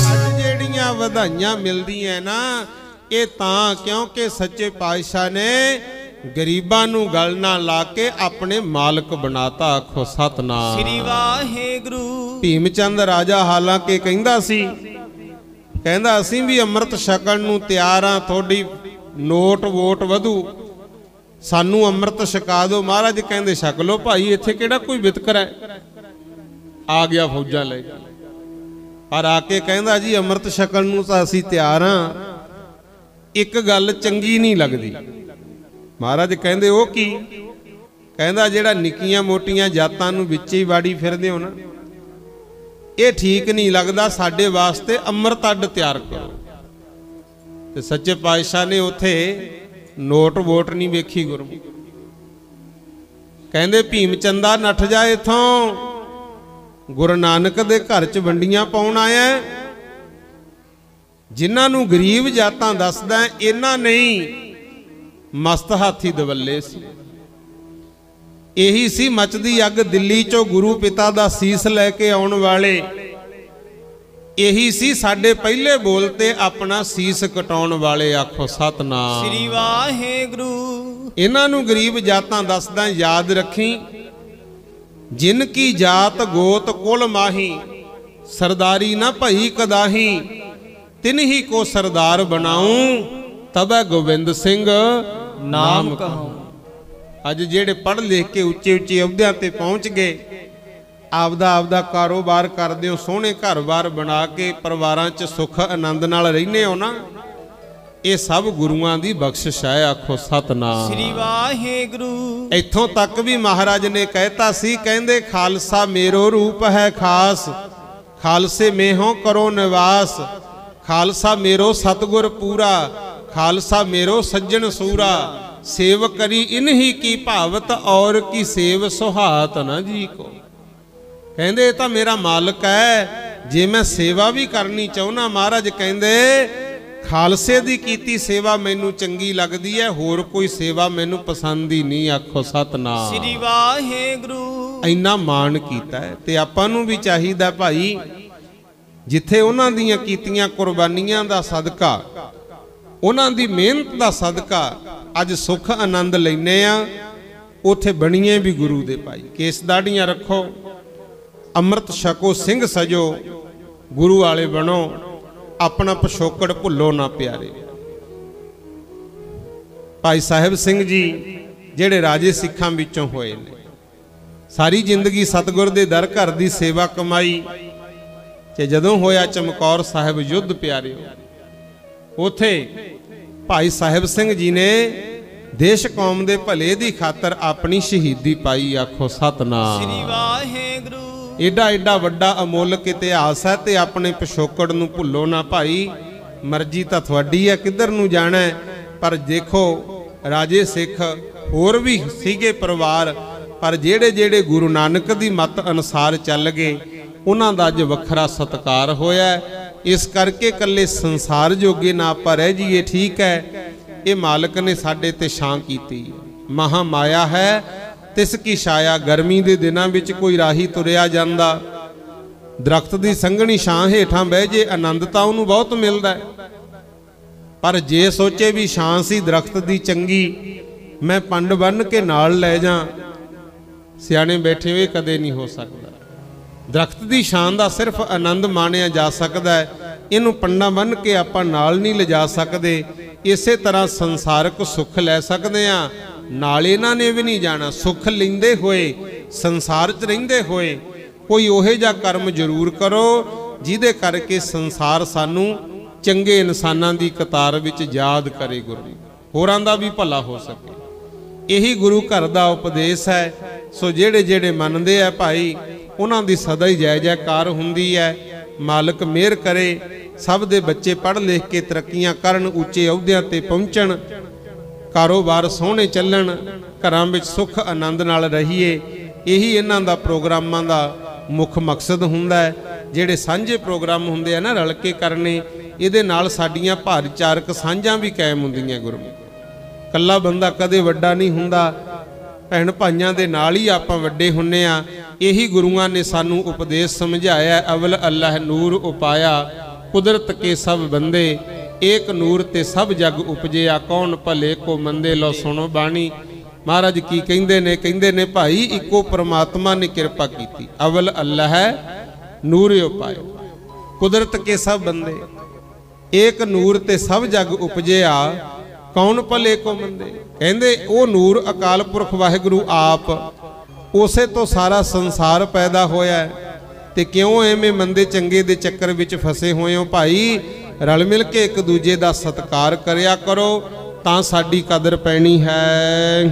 ਅੱਜ ਜਿਹੜੀਆਂ ਵਧਾਈਆਂ ਮਿਲਦੀਆਂ ਨਾ ਇਹ ਤਾਂ ਕਿਉਂਕਿ ਸੱਚੇ ਪਾਤਸ਼ਾਹ ਨੇ ਗਰੀਬਾਂ ਨੂੰ ਗਲ ਨਾਲ ਲਾ ਕੇ ਆਪਣੇ ਮਾਲਕ ਬਣਾਤਾ। ਆਖੋ ਸਤਨਾਮ ਸ੍ਰੀ ਵਾਹਿਗੁਰੂ। ਭੀਮ ਚੰਦ ਰਾਜਾ ਹਾਲਾਂਕਿ ਕਹਿੰਦਾ ਅਸੀਂ ਵੀ ਅੰਮ੍ਰਿਤ ਛਕਣ ਨੂੰ ਤਿਆਰ ਆ, ਤੁਹਾਡੀ ਨੋਟ ਵੋਟ ਵਧੂ, ਸਾਨੂੰ ਅੰਮ੍ਰਿਤ ਛਕਾ ਦਿਓ। ਮਹਾਰਾਜ ਕਹਿੰਦੇ ਛਕ ਲਓ ਭਾਈ, ਇੱਥੇ ਕਿਹੜਾ ਕੋਈ ਵਿਤਕਰਾ ਹੈ। ਆ ਗਿਆ ਫੌਜਾਂ ਲੈ ਕੇ, ਪਰ ਆ ਕੇ ਕਹਿੰਦਾ ਜੀ ਅੰਮ੍ਰਿਤ ਛਕਣ ਨੂੰ ਤਾਂ ਅਸੀਂ ਤਿਆਰ ਆ, ਇੱਕ ਗੱਲ ਚੰਗੀ ਨਹੀਂ ਲੱਗਦੀ। ਮਹਾਰਾਜ ਕਹਿੰਦੇ ਉਹ ਕੀ? ਕਹਿੰਦਾ ਜਿਹੜਾ ਨਿੱਕੀਆਂ ਮੋਟੀਆਂ ਜਾਤਾਂ ਨੂੰ ਵਿੱਚ ਹੀ ਵਾੜੀ ਫਿਰਦੇ ਹੋ ਨਾ, ਇਹ ਠੀਕ ਨਹੀਂ ਲੱਗਦਾ, ਸਾਡੇ ਵਾਸਤੇ ਅੰਮ੍ਰਿਤ ਅੱਡ ਤਿਆਰ ਕਰੋ। ਤੇ ਸੱਚੇ ਪਾਤਸ਼ਾਹ ਨੇ ਉੱਥੇ ਨੋਟ ਵੋਟ ਨਹੀਂ ਵੇਖੀ ਗੁਰੂ। ਕਹਿੰਦੇ ਭੀਮ ਚੰਦਾ ਨੱਠ ਜਾ ਇੱਥੋਂ, ਗੁਰੂ ਨਾਨਕ ਦੇ ਘਰ 'ਚ ਵੰਡੀਆਂ ਪਾਉਣ ਆਇਆ। ਜਿਨ੍ਹਾਂ ਨੂੰ ਗਰੀਬ ਜਾਤਾਂ ਦੱਸਦਾ ਇਹਨਾਂ ਨਹੀਂ, ਮਸਤ ਹਾਥੀ ਦਵੱਲੇ ਸੀ। ਇਹੀ ਸੀ ਮੱਚਦੀ ਅੱਗ ਦਿੱਲੀ 'ਚੋਂ ਗੁਰੂ ਪਿਤਾ ਦਾ ਸੀਸ ਲੈ ਕੇ ਆਉਣ ਵਾਲੇ। ਇਹੀ ਸੀ ਸਾਡੇ ਪਹਿਲੇ ਬੋਲ ਤੇ ਆਪਣਾ ਸੀਸ ਕਟਾਉਣ ਵਾਲੇ। ਆਖੋ ਸਤਨਾਮ ਸ੍ਰੀ ਵਾਹਿਗੁਰੂ। ਇਹਨਾਂ ਨੂੰ ਗਰੀਬ ਜਾਤਾਂ ਦੱਸਦਾ ਯਾਦ ਰੱਖੀ। ਜਿਨ ਕੀ ਜਾਤ ਗੋਤ ਕੁਲ ਮਾਹੀ, ਸਰਦਾਰੀ ਨਾ ਭਈ ਕਦਾਹੀ, ਤਿਨਹੀ ਕੋ ਸਰਦਾਰ ਬਣਾਉ, ਤਬੈ ਗੋਬਿੰਦ ਸਿੰਘ ਨਾਮ ਕਹਾਉ। ਅੱਜ ਜਿਹੜੇ ਪੜ੍ਹ ਲਿਖ ਕੇ ਉੱਚੇ ਉੱਚੇ ਅਹੁਦਿਆਂ ਤੇ ਪਹੁੰਚ ਗਏ, ਆਪਦਾ ਕਾਰੋਬਾਰ ਕਰਦੇ ਹੋ, ਸੋਹਣੇ ਘਰ-ਬਾਰ ਬਣਾ ਕੇ ਪਰਿਵਾਰਾਂ 'ਚ ਸੁੱਖ ਆਨੰਦ ਨਾਲ ਰਹਿੰਦੇ ਹੋ ਨਾ, ਇਹ ਸਭ ਗੁਰੂਆਂ ਦੀ ਬਖਸ਼ਿਸ਼ ਹੈ। ਆਖੋ ਸਤਨਾਮ ਸ੍ਰੀ ਵਾਹਿਗੁਰੂ। ਇੱਥੋਂ ਤੱਕ ਵੀ ਮਹਾਰਾਜ ਨੇ ਕਹਿਤਾ ਸੀ, ਕਹਿੰਦੇ ਖਾਲਸਾ ਮੇਰੋ ਰੂਪ ਹੈ ਖਾਸ, ਖਾਲਸੇ ਮੇਹੋਂ ਕਰੋ ਨਿਵਾਸ, ਖਾਲਸਾ ਮੇਰੋ ਸਤਿਗੁਰ ਪੂਰਾ, ਖਾਲਸਾ ਮੇਰੋ ਸੱਜਣ ਸੂਰਾ, ਸੇਵ ਕਰੀ ਇਨਹੀ ਕੀ ਭਾਵਤ ਔਰ ਕੀ ਸੇਵ ਸੁਹਾਤ ਨਾ ਜੀ ਕੋ। ਕਹਿੰਦੇ ਇਹ ਤਾਂ ਮੇਰਾ ਮਾਲਕ ਹੈ, ਜੇ ਮੈਂ ਸੇਵਾ ਵੀ ਕਰਨੀ ਚਾਹੁੰਨਾ, ਮਹਾਰਾਜ ਕਹਿੰਦੇ ਖਾਲਸੇ ਦੀ ਕੀਤੀ ਸੇਵਾ ਮੈਨੂੰ ਚੰਗੀ ਲੱਗਦੀ ਹੈ, ਹੋਰ ਕੋਈ ਸੇਵਾ ਮੈਨੂੰ ਪਸੰਦ ਹੀ ਨਹੀਂ। ਆਖੋ ਸਤਨਾਮ ਸ੍ਰੀ ਵਾਹਿਗੁਰੂ। ਇੰਨਾ ਮਾਣ ਕੀਤਾ ਹੈ। ਤੇ ਆਪਾਂ ਨੂੰ ਵੀ ਚਾਹੀਦਾ ਭਾਈ, ਜਿੱਥੇ ਉਹਨਾਂ ਦੀਆਂ ਕੀਤੀਆਂ ਕੁਰਬਾਨੀਆਂ ਦਾ ਸਦਕਾ, ਉਹਨਾਂ ਦੀ ਮਿਹਨਤ ਦਾ ਸਦਕਾ ਅੱਜ ਸੁੱਖ ਆਨੰਦ ਲੈਨੇ ਆ, ਉਥੇ ਬਣੀਏ ਵੀ ਗੁਰੂ ਦੇ ਭਾਈ। ਕੇਸ ਦਾੜੀਆਂ ਰੱਖੋ, ਅੰਮ੍ਰਿਤ ਛਕੋ, ਸਿੰਘ ਸਜੋ, ਗੁਰੂ ਵਾਲੇ ਬਣੋ, ਆਪਣਾ ਪਿਛੋਕੜ ਭੁੱਲੋ ਨਾ ਪਿਆਰੇ। ਭਾਈ ਸਾਹਿਬ ਸਿੰਘ ਜੀ ਜਿਹੜੇ ਰਾਜੇ ਸਿੱਖਾਂ ਵਿੱਚੋਂ ਹੋਏ ਨੇ, ਸਾਰੀ ਜ਼ਿੰਦਗੀ ਸਤਿਗੁਰ ਦੇ ਦਰ ਘਰ ਦੀ ਸੇਵਾ ਕਮਾਈ। ਤੇ ਜਦੋਂ ਹੋਇਆ ਚਮਕੌਰ ਸਾਹਿਬ ਯੁੱਧ ਪਿਆਰਿਓ, ਉਥੇ ਭਾਈ ਸਾਹਿਬ ਸਿੰਘ ਜੀ ਨੇ ਦੇਸ਼ ਕੌਮ ਦੇ ਭਲੇ ਦੀ ਖਾਤਰ ਆਪਣੀ ਸ਼ਹੀਦੀ ਪਾਈ। ਆਖੋ ਸਤਨਾਮ ਸ੍ਰੀ ਵਾਹਿਗੁਰੂ। ਏਡਾ ਏਡਾ ਵੱਡਾ ਅਮੋਲਕ ਇਤਿਹਾਸ ਹੈ, ਤੇ ਆਪਣੇ ਪਿਛੋਕੜ ਨੂੰ ਭੁੱਲੋ ਨਾ ਭਾਈ। ਮਰਜ਼ੀ ਤਾਂ ਤੁਹਾਡੀ ਹੈ ਕਿੱਧਰ ਨੂੰ ਜਾਣਾ, ਪਰ ਦੇਖੋ ਰਾਜੇ ਸਿੱਖ ਹੋਰ ਵੀ ਸੀਗੇ ਪਰਿਵਾਰ, ਪਰ ਜਿਹੜੇ ਜਿਹੜੇ ਗੁਰੂ ਨਾਨਕ ਦੀ ਮੱਤ ਅਨੁਸਾਰ ਚੱਲ ਗਏ, ਉਹਨਾਂ ਦਾ ਅੱਜ ਵੱਖਰਾ ਸਤਿਕਾਰ ਹੋਇਆ। ਇਸ ਕਰਕੇ ਇਕੱਲੇ ਸੰਸਾਰ ਜੋਗੇ ਨਾ ਆਪਾਂ ਰਹਿ ਜਾਈਏ, ਠੀਕ ਹੈ, ਇਹ ਮਾਲਕ ਨੇ ਸਾਡੇ ਤੇ ਛਾਂ ਕੀਤੀ। ਮਹਾ ਮਾਇਆ ਹੈ ਤਿਸ ਕੀ ਛਾਇਆ। ਗਰਮੀ ਦੇ ਦਿਨਾਂ ਵਿੱਚ ਕੋਈ ਰਾਹੀ ਤੁਰਿਆ ਜਾਂਦਾ, ਦਰਖਤ ਦੀ ਸੰਘਣੀ ਛਾਂ ਹੇਠਾਂ ਬਹਿ ਜੇ, ਆਨੰਦ ਤਾਂ ਉਹਨੂੰ ਬਹੁਤ ਮਿਲਦਾ ਹੈ, ਪਰ ਜੇ ਸੋਚੇ ਵੀ ਛਾਂ ਸੀ ਦਰਖਤ ਦੀ ਚੰਗੀ, ਮੈਂ ਪੰਡ ਬੰਨ ਕੇ ਨਾਲ ਲੈ ਜਾ, ਸਿਆਣੇ ਬੈਠੇ ਹੋਏ ਕਦੇ ਨਹੀਂ ਹੋ ਸਕਦਾ। ਦਰਖਤ ਦੀ ਛਾਂ ਦਾ ਸਿਰਫ ਆਨੰਦ ਮਾਣਿਆ ਜਾ ਸਕਦਾ ਹੈ, ਇਹਨੂੰ ਪੰਡਾ ਬੰਨ ਕੇ ਆਪਾਂ ਨਾਲ ਨਹੀਂ ਲਿਜਾ ਸਕਦੇ। ਇਸੇ ਤਰ੍ਹਾਂ ਸੰਸਾਰਕ ਸੁੱਖ ਲੈ ਸਕਦੇ ਆ, ਨਾਲ ਇਹਨਾਂ ਨੇ ਵੀ ਨਹੀਂ ਜਾਣਾ। ਸੁੱਖ ਲੈਂਦੇ ਹੋਏ, ਸੰਸਾਰ 'ਚ ਰਹਿੰਦੇ ਹੋਏ ਕੋਈ ਉਹੋ ਜਿਹਾ ਕਰਮ ਜ਼ਰੂਰ ਕਰੋ ਜਿਹਦੇ ਕਰਕੇ ਸੰਸਾਰ ਸਾਨੂੰ ਚੰਗੇ ਇਨਸਾਨਾਂ ਦੀ ਕਤਾਰ ਵਿੱਚ ਯਾਦ ਕਰੇ, ਗੁਰੂ ਹੋਰਾਂ ਦਾ ਵੀ ਭਲਾ ਹੋ ਸਕੇ। ਇਹੀ ਗੁਰੂ ਘਰ ਦਾ ਉਪਦੇਸ਼ ਹੈ। ਸੋ ਜਿਹੜੇ ਜਿਹੜੇ ਮੰਨਦੇ ਆ ਭਾਈ, ਉਹਨਾਂ ਦੀ ਸਦਾ ਹੀ ਜੈ ਜੈਕਾਰ ਹੁੰਦੀ ਹੈ। ਮਾਲਕ ਮਿਹਰ ਕਰੇ, ਸਭ ਦੇ ਬੱਚੇ ਪੜ੍ਹ ਲਿਖ ਕੇ ਤਰੱਕੀਆਂ ਕਰਨ, ਉੱਚੇ ਅਹੁਦਿਆਂ ਤੇ ਪਹੁੰਚਣ, ਕਾਰੋਬਾਰ ਸੋਹਣੇ ਚੱਲਣ, ਘਰਾਂ ਵਿੱਚ ਸੁੱਖ ਆਨੰਦ ਨਾਲ ਰਹੀਏ। ਇਹੀ ਇਹਨਾਂ ਦਾ ਪ੍ਰੋਗਰਾਮਾਂ ਦਾ ਮੁੱਖ ਮਕਸਦ ਹੁੰਦਾ ਹੈ। ਜਿਹੜੇ ਸਾਂਝੇ ਪ੍ਰੋਗਰਾਮ ਹੁੰਦੇ ਆ ਨਾ, ਰਲ ਕੇ ਕਰਨੇ, ਇਹਦੇ ਨਾਲ ਸਾਡੀਆਂ ਭਾਈਚਾਰਕ ਸਾਂਝਾਂ ਵੀ ਕਾਇਮ ਹੁੰਦੀਆਂ। ਗੁਰੂ ਇਕੱਲਾ ਬੰਦਾ ਕਦੇ ਵੱਡਾ ਨਹੀਂ ਹੁੰਦਾ, ਭੈਣ ਭਾਈਆਂ ਦੇ ਨਾਲ ਹੀ ਆਪਾਂ ਵੱਡੇ ਹੁੰਨੇ ਆ। ਇਹੀ ਗੁਰੂਆਂ ਨੇ ਸਾਨੂੰ ਉਪਦੇਸ਼ ਸਮਝਾਇਆ। ਅਵਲ ਅੱਲਾਹ ਨੂਰ ਉਪਾਇਆ, ਕੁਦਰਤ ਕੇ ਸਭ ਬੰਦੇ, ਏਕ ਨੂਰ ਤੇ ਸਭ ਜਗ ਉਪਜਿਆ, ਕੌਣ ਭਲੇ ਕੋ ਮੰਦੇ। ਲੋ ਸੁਣੋ ਬਾਣੀ, ਮਹਾਰਾਜ ਕੀ ਕਹਿੰਦੇ ਨੇ? ਕਹਿੰਦੇ ਨੇ ਭਾਈ ਇੱਕੋ ਪ੍ਰਮਾਤਮਾ ਨੇ ਕਿਰਪਾ ਕੀਤੀ। ਅਵਲ ਅੱਲਾਹ ਨੂਰ ਉਪਾਇਆ, ਕੁਦਰਤ ਕੇ ਸਭ ਬੰਦੇ, ਏਕ ਨੂਰ ਤੇ ਸਭ ਜਗ ਉਪਜਿਆ, ਕੌਣ ਭਲੇ ਕੋ ਮੰਦੇ। ਕਹਿੰਦੇ ਉਹ ਨੂਰ ਅਕਾਲ ਪੁਰਖ ਵਾਹਿਗੁਰੂ ਆਪ, ਉਸੇ ਤੋਂ ਸਾਰਾ ਸੰਸਾਰ ਪੈਦਾ ਹੋਇਆ ਹੈ। ਤੇ ਕਿਉਂ ਐਵੇਂ ਮੰਦੇ ਚੰਗੇ ਦੇ ਚੱਕਰ ਵਿੱਚ ਫਸੇ ਹੋਏ ਹੋ ਭਾਈ? ਰਲ ਮਿਲ ਕੇ ਇੱਕ ਦੂਜੇ ਦਾ ਸਤਿਕਾਰ ਕਰਿਆ ਕਰੋ, ਤਾਂ ਸਾਡੀ ਕਦਰ ਪੈਣੀ ਹੈ।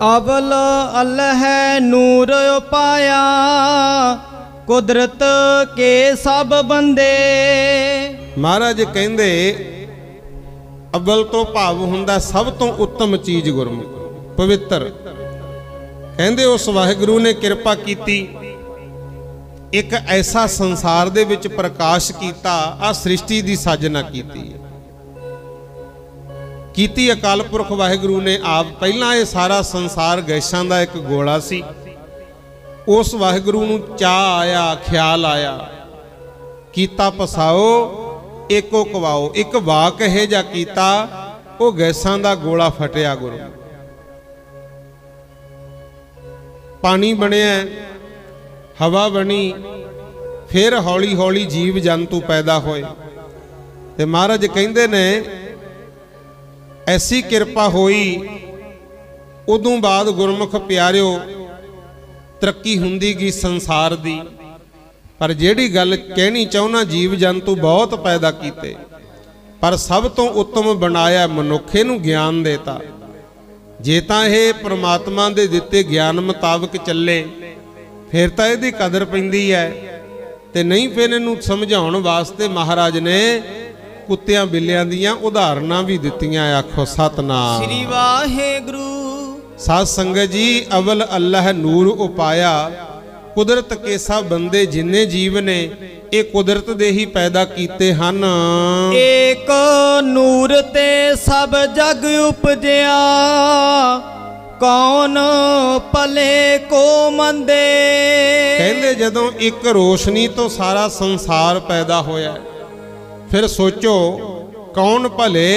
ਅਵਲ ਅੱਲਾਹ ਨੂਰ ਉਪਾਇਆ, ਕੁਦਰਤ ਕੇ ਸਭ ਬੰਦੇ। ਮਹਾਰਾਜ ਕਹਿੰਦੇ ਅਵਲ ਤੋਂ ਭਾਵ ਹੁੰਦਾ ਸਭ ਤੋਂ ਉੱਤਮ ਚੀਜ਼, ਗੁਰਮੁਖ ਪਵਿੱਤਰ। ਕਹਿੰਦੇ ਉਸ ਵਾਹਿਗੁਰੂ ਨੇ ਕਿਰਪਾ ਕੀਤੀ, ਇੱਕ ਐਸਾ ਸੰਸਾਰ ਦੇ ਵਿੱਚ ਪ੍ਰਕਾਸ਼ ਕੀਤਾ, ਆ ਸ੍ਰਿਸ਼ਟੀ ਦੀ ਸਾਜਨਾ ਕੀਤੀ ਅਕਾਲ ਪੁਰਖ ਵਾਹਿਗੁਰੂ ਨੇ ਆਪ। ਪਹਿਲਾਂ ਇਹ ਸਾਰਾ ਸੰਸਾਰ ਗੈਸਾਂ ਦਾ ਇੱਕ ਗੋਲਾ ਸੀ। ਉਸ ਵਾਹਿਗੁਰੂ ਨੂੰ ਚਾਹ ਆਇਆ, ਖਿਆਲ ਆਇਆ, ਕੀਤਾ ਪਸਾਓ ਏਕੋ ਕਵਾਓ। ਇੱਕ ਵਾਕ ਇਹ ਜਾ ਕੀਤਾ, ਉਹ ਗੈਸਾਂ ਦਾ ਗੋਲਾ ਫਟਿਆ। ਗੁਰੂ ਪਾਣੀ ਬਣਿਆ, ਹਵਾ ਬਣੀ, ਫਿਰ ਹੌਲੀ ਹੌਲੀ ਜੀਵ ਜੰਤੂ ਪੈਦਾ ਹੋਏ। ਤੇ ਮਹਾਰਾਜ ਕਹਿੰਦੇ ਨੇ ਐਸੀ ਕਿਰਪਾ ਹੋਈ, ਉਦੋਂ ਬਾਅਦ ਗੁਰਮੁਖ ਪਿਆਰਿਓ ਤਰੱਕੀ ਹੁੰਦੀ ਗਈ ਸੰਸਾਰ ਦੀ। ਪਰ ਜਿਹੜੀ ਗੱਲ ਕਹਿਣੀ ਚਾਹੁੰਨਾ, ਜੀਵ ਜੰਤੂ ਬਹੁਤ ਪੈਦਾ ਕੀਤੇ, ਪਰ ਸਭ ਤੋਂ ਉੱਤਮ ਬਣਾਇਆ ਮਨੁੱਖੇ ਨੂੰ ਗਿਆਨ ਦੇਤਾ। ਜੇ ਤਾਂ ਇਹ ਪ੍ਰਮਾਤਮਾ ਦੇ ਦਿੱਤੇ ਗਿਆਨ ਮੁਤਾਬਕ ਚੱਲੇ, ਫਿਰ ਤਾਂ ਇਹਦੀ ਕਦਰ ਪੈਂਦੀ ਹੈ। ਤੇ ਨਹੀਂ ਫਿਰ ਇਹਨੂੰ ਸਮਝਾਉਣ ਵਾਸਤੇ ਮਹਾਰਾਜ ਨੇ ਕੁੱਤਿਆਂ ਬਿੱਲਿਆਂ ਦੀਆਂ ਉਦਾਹਰਨਾਂ ਵੀ ਦਿੱਤੀਆਂ। ਆਖੋ ਸਤਨਾਮ ਸ੍ਰੀ ਵਾਹਿਗੁਰੂ। ਸਾਧ ਸੰਗਤ ਜੀ, ਅਵਲ ਅੱਲਾਹ ਨੂਰ ਉਪਾਇਆ, ਕੁਦਰਤ ਕੇ ਸਭ ਬੰਦੇ। ਜਿੰਨੇ ਜੀਵ ਨੇ ਇਹ ਕੁਦਰਤ ਦੇ ਹੀ ਪੈਦਾ ਕੀਤੇ ਹਨ। ਏਕ ਨੂਰ ਤੇ ਸਭ ਜਗ ਉਪਜਿਆ, ਕੌਣ ਭਲੇ ਕੋ ਮੰਦੇ। ਕਹਿੰਦੇ ਜਦੋਂ ਇੱਕ ਰੋਸ਼ਨੀ ਤੋਂ ਸਾਰਾ ਸੰਸਾਰ ਪੈਦਾ ਹੋਇਆ, ਫਿਰ ਸੋਚੋ ਕੌਣ ਭਲੇ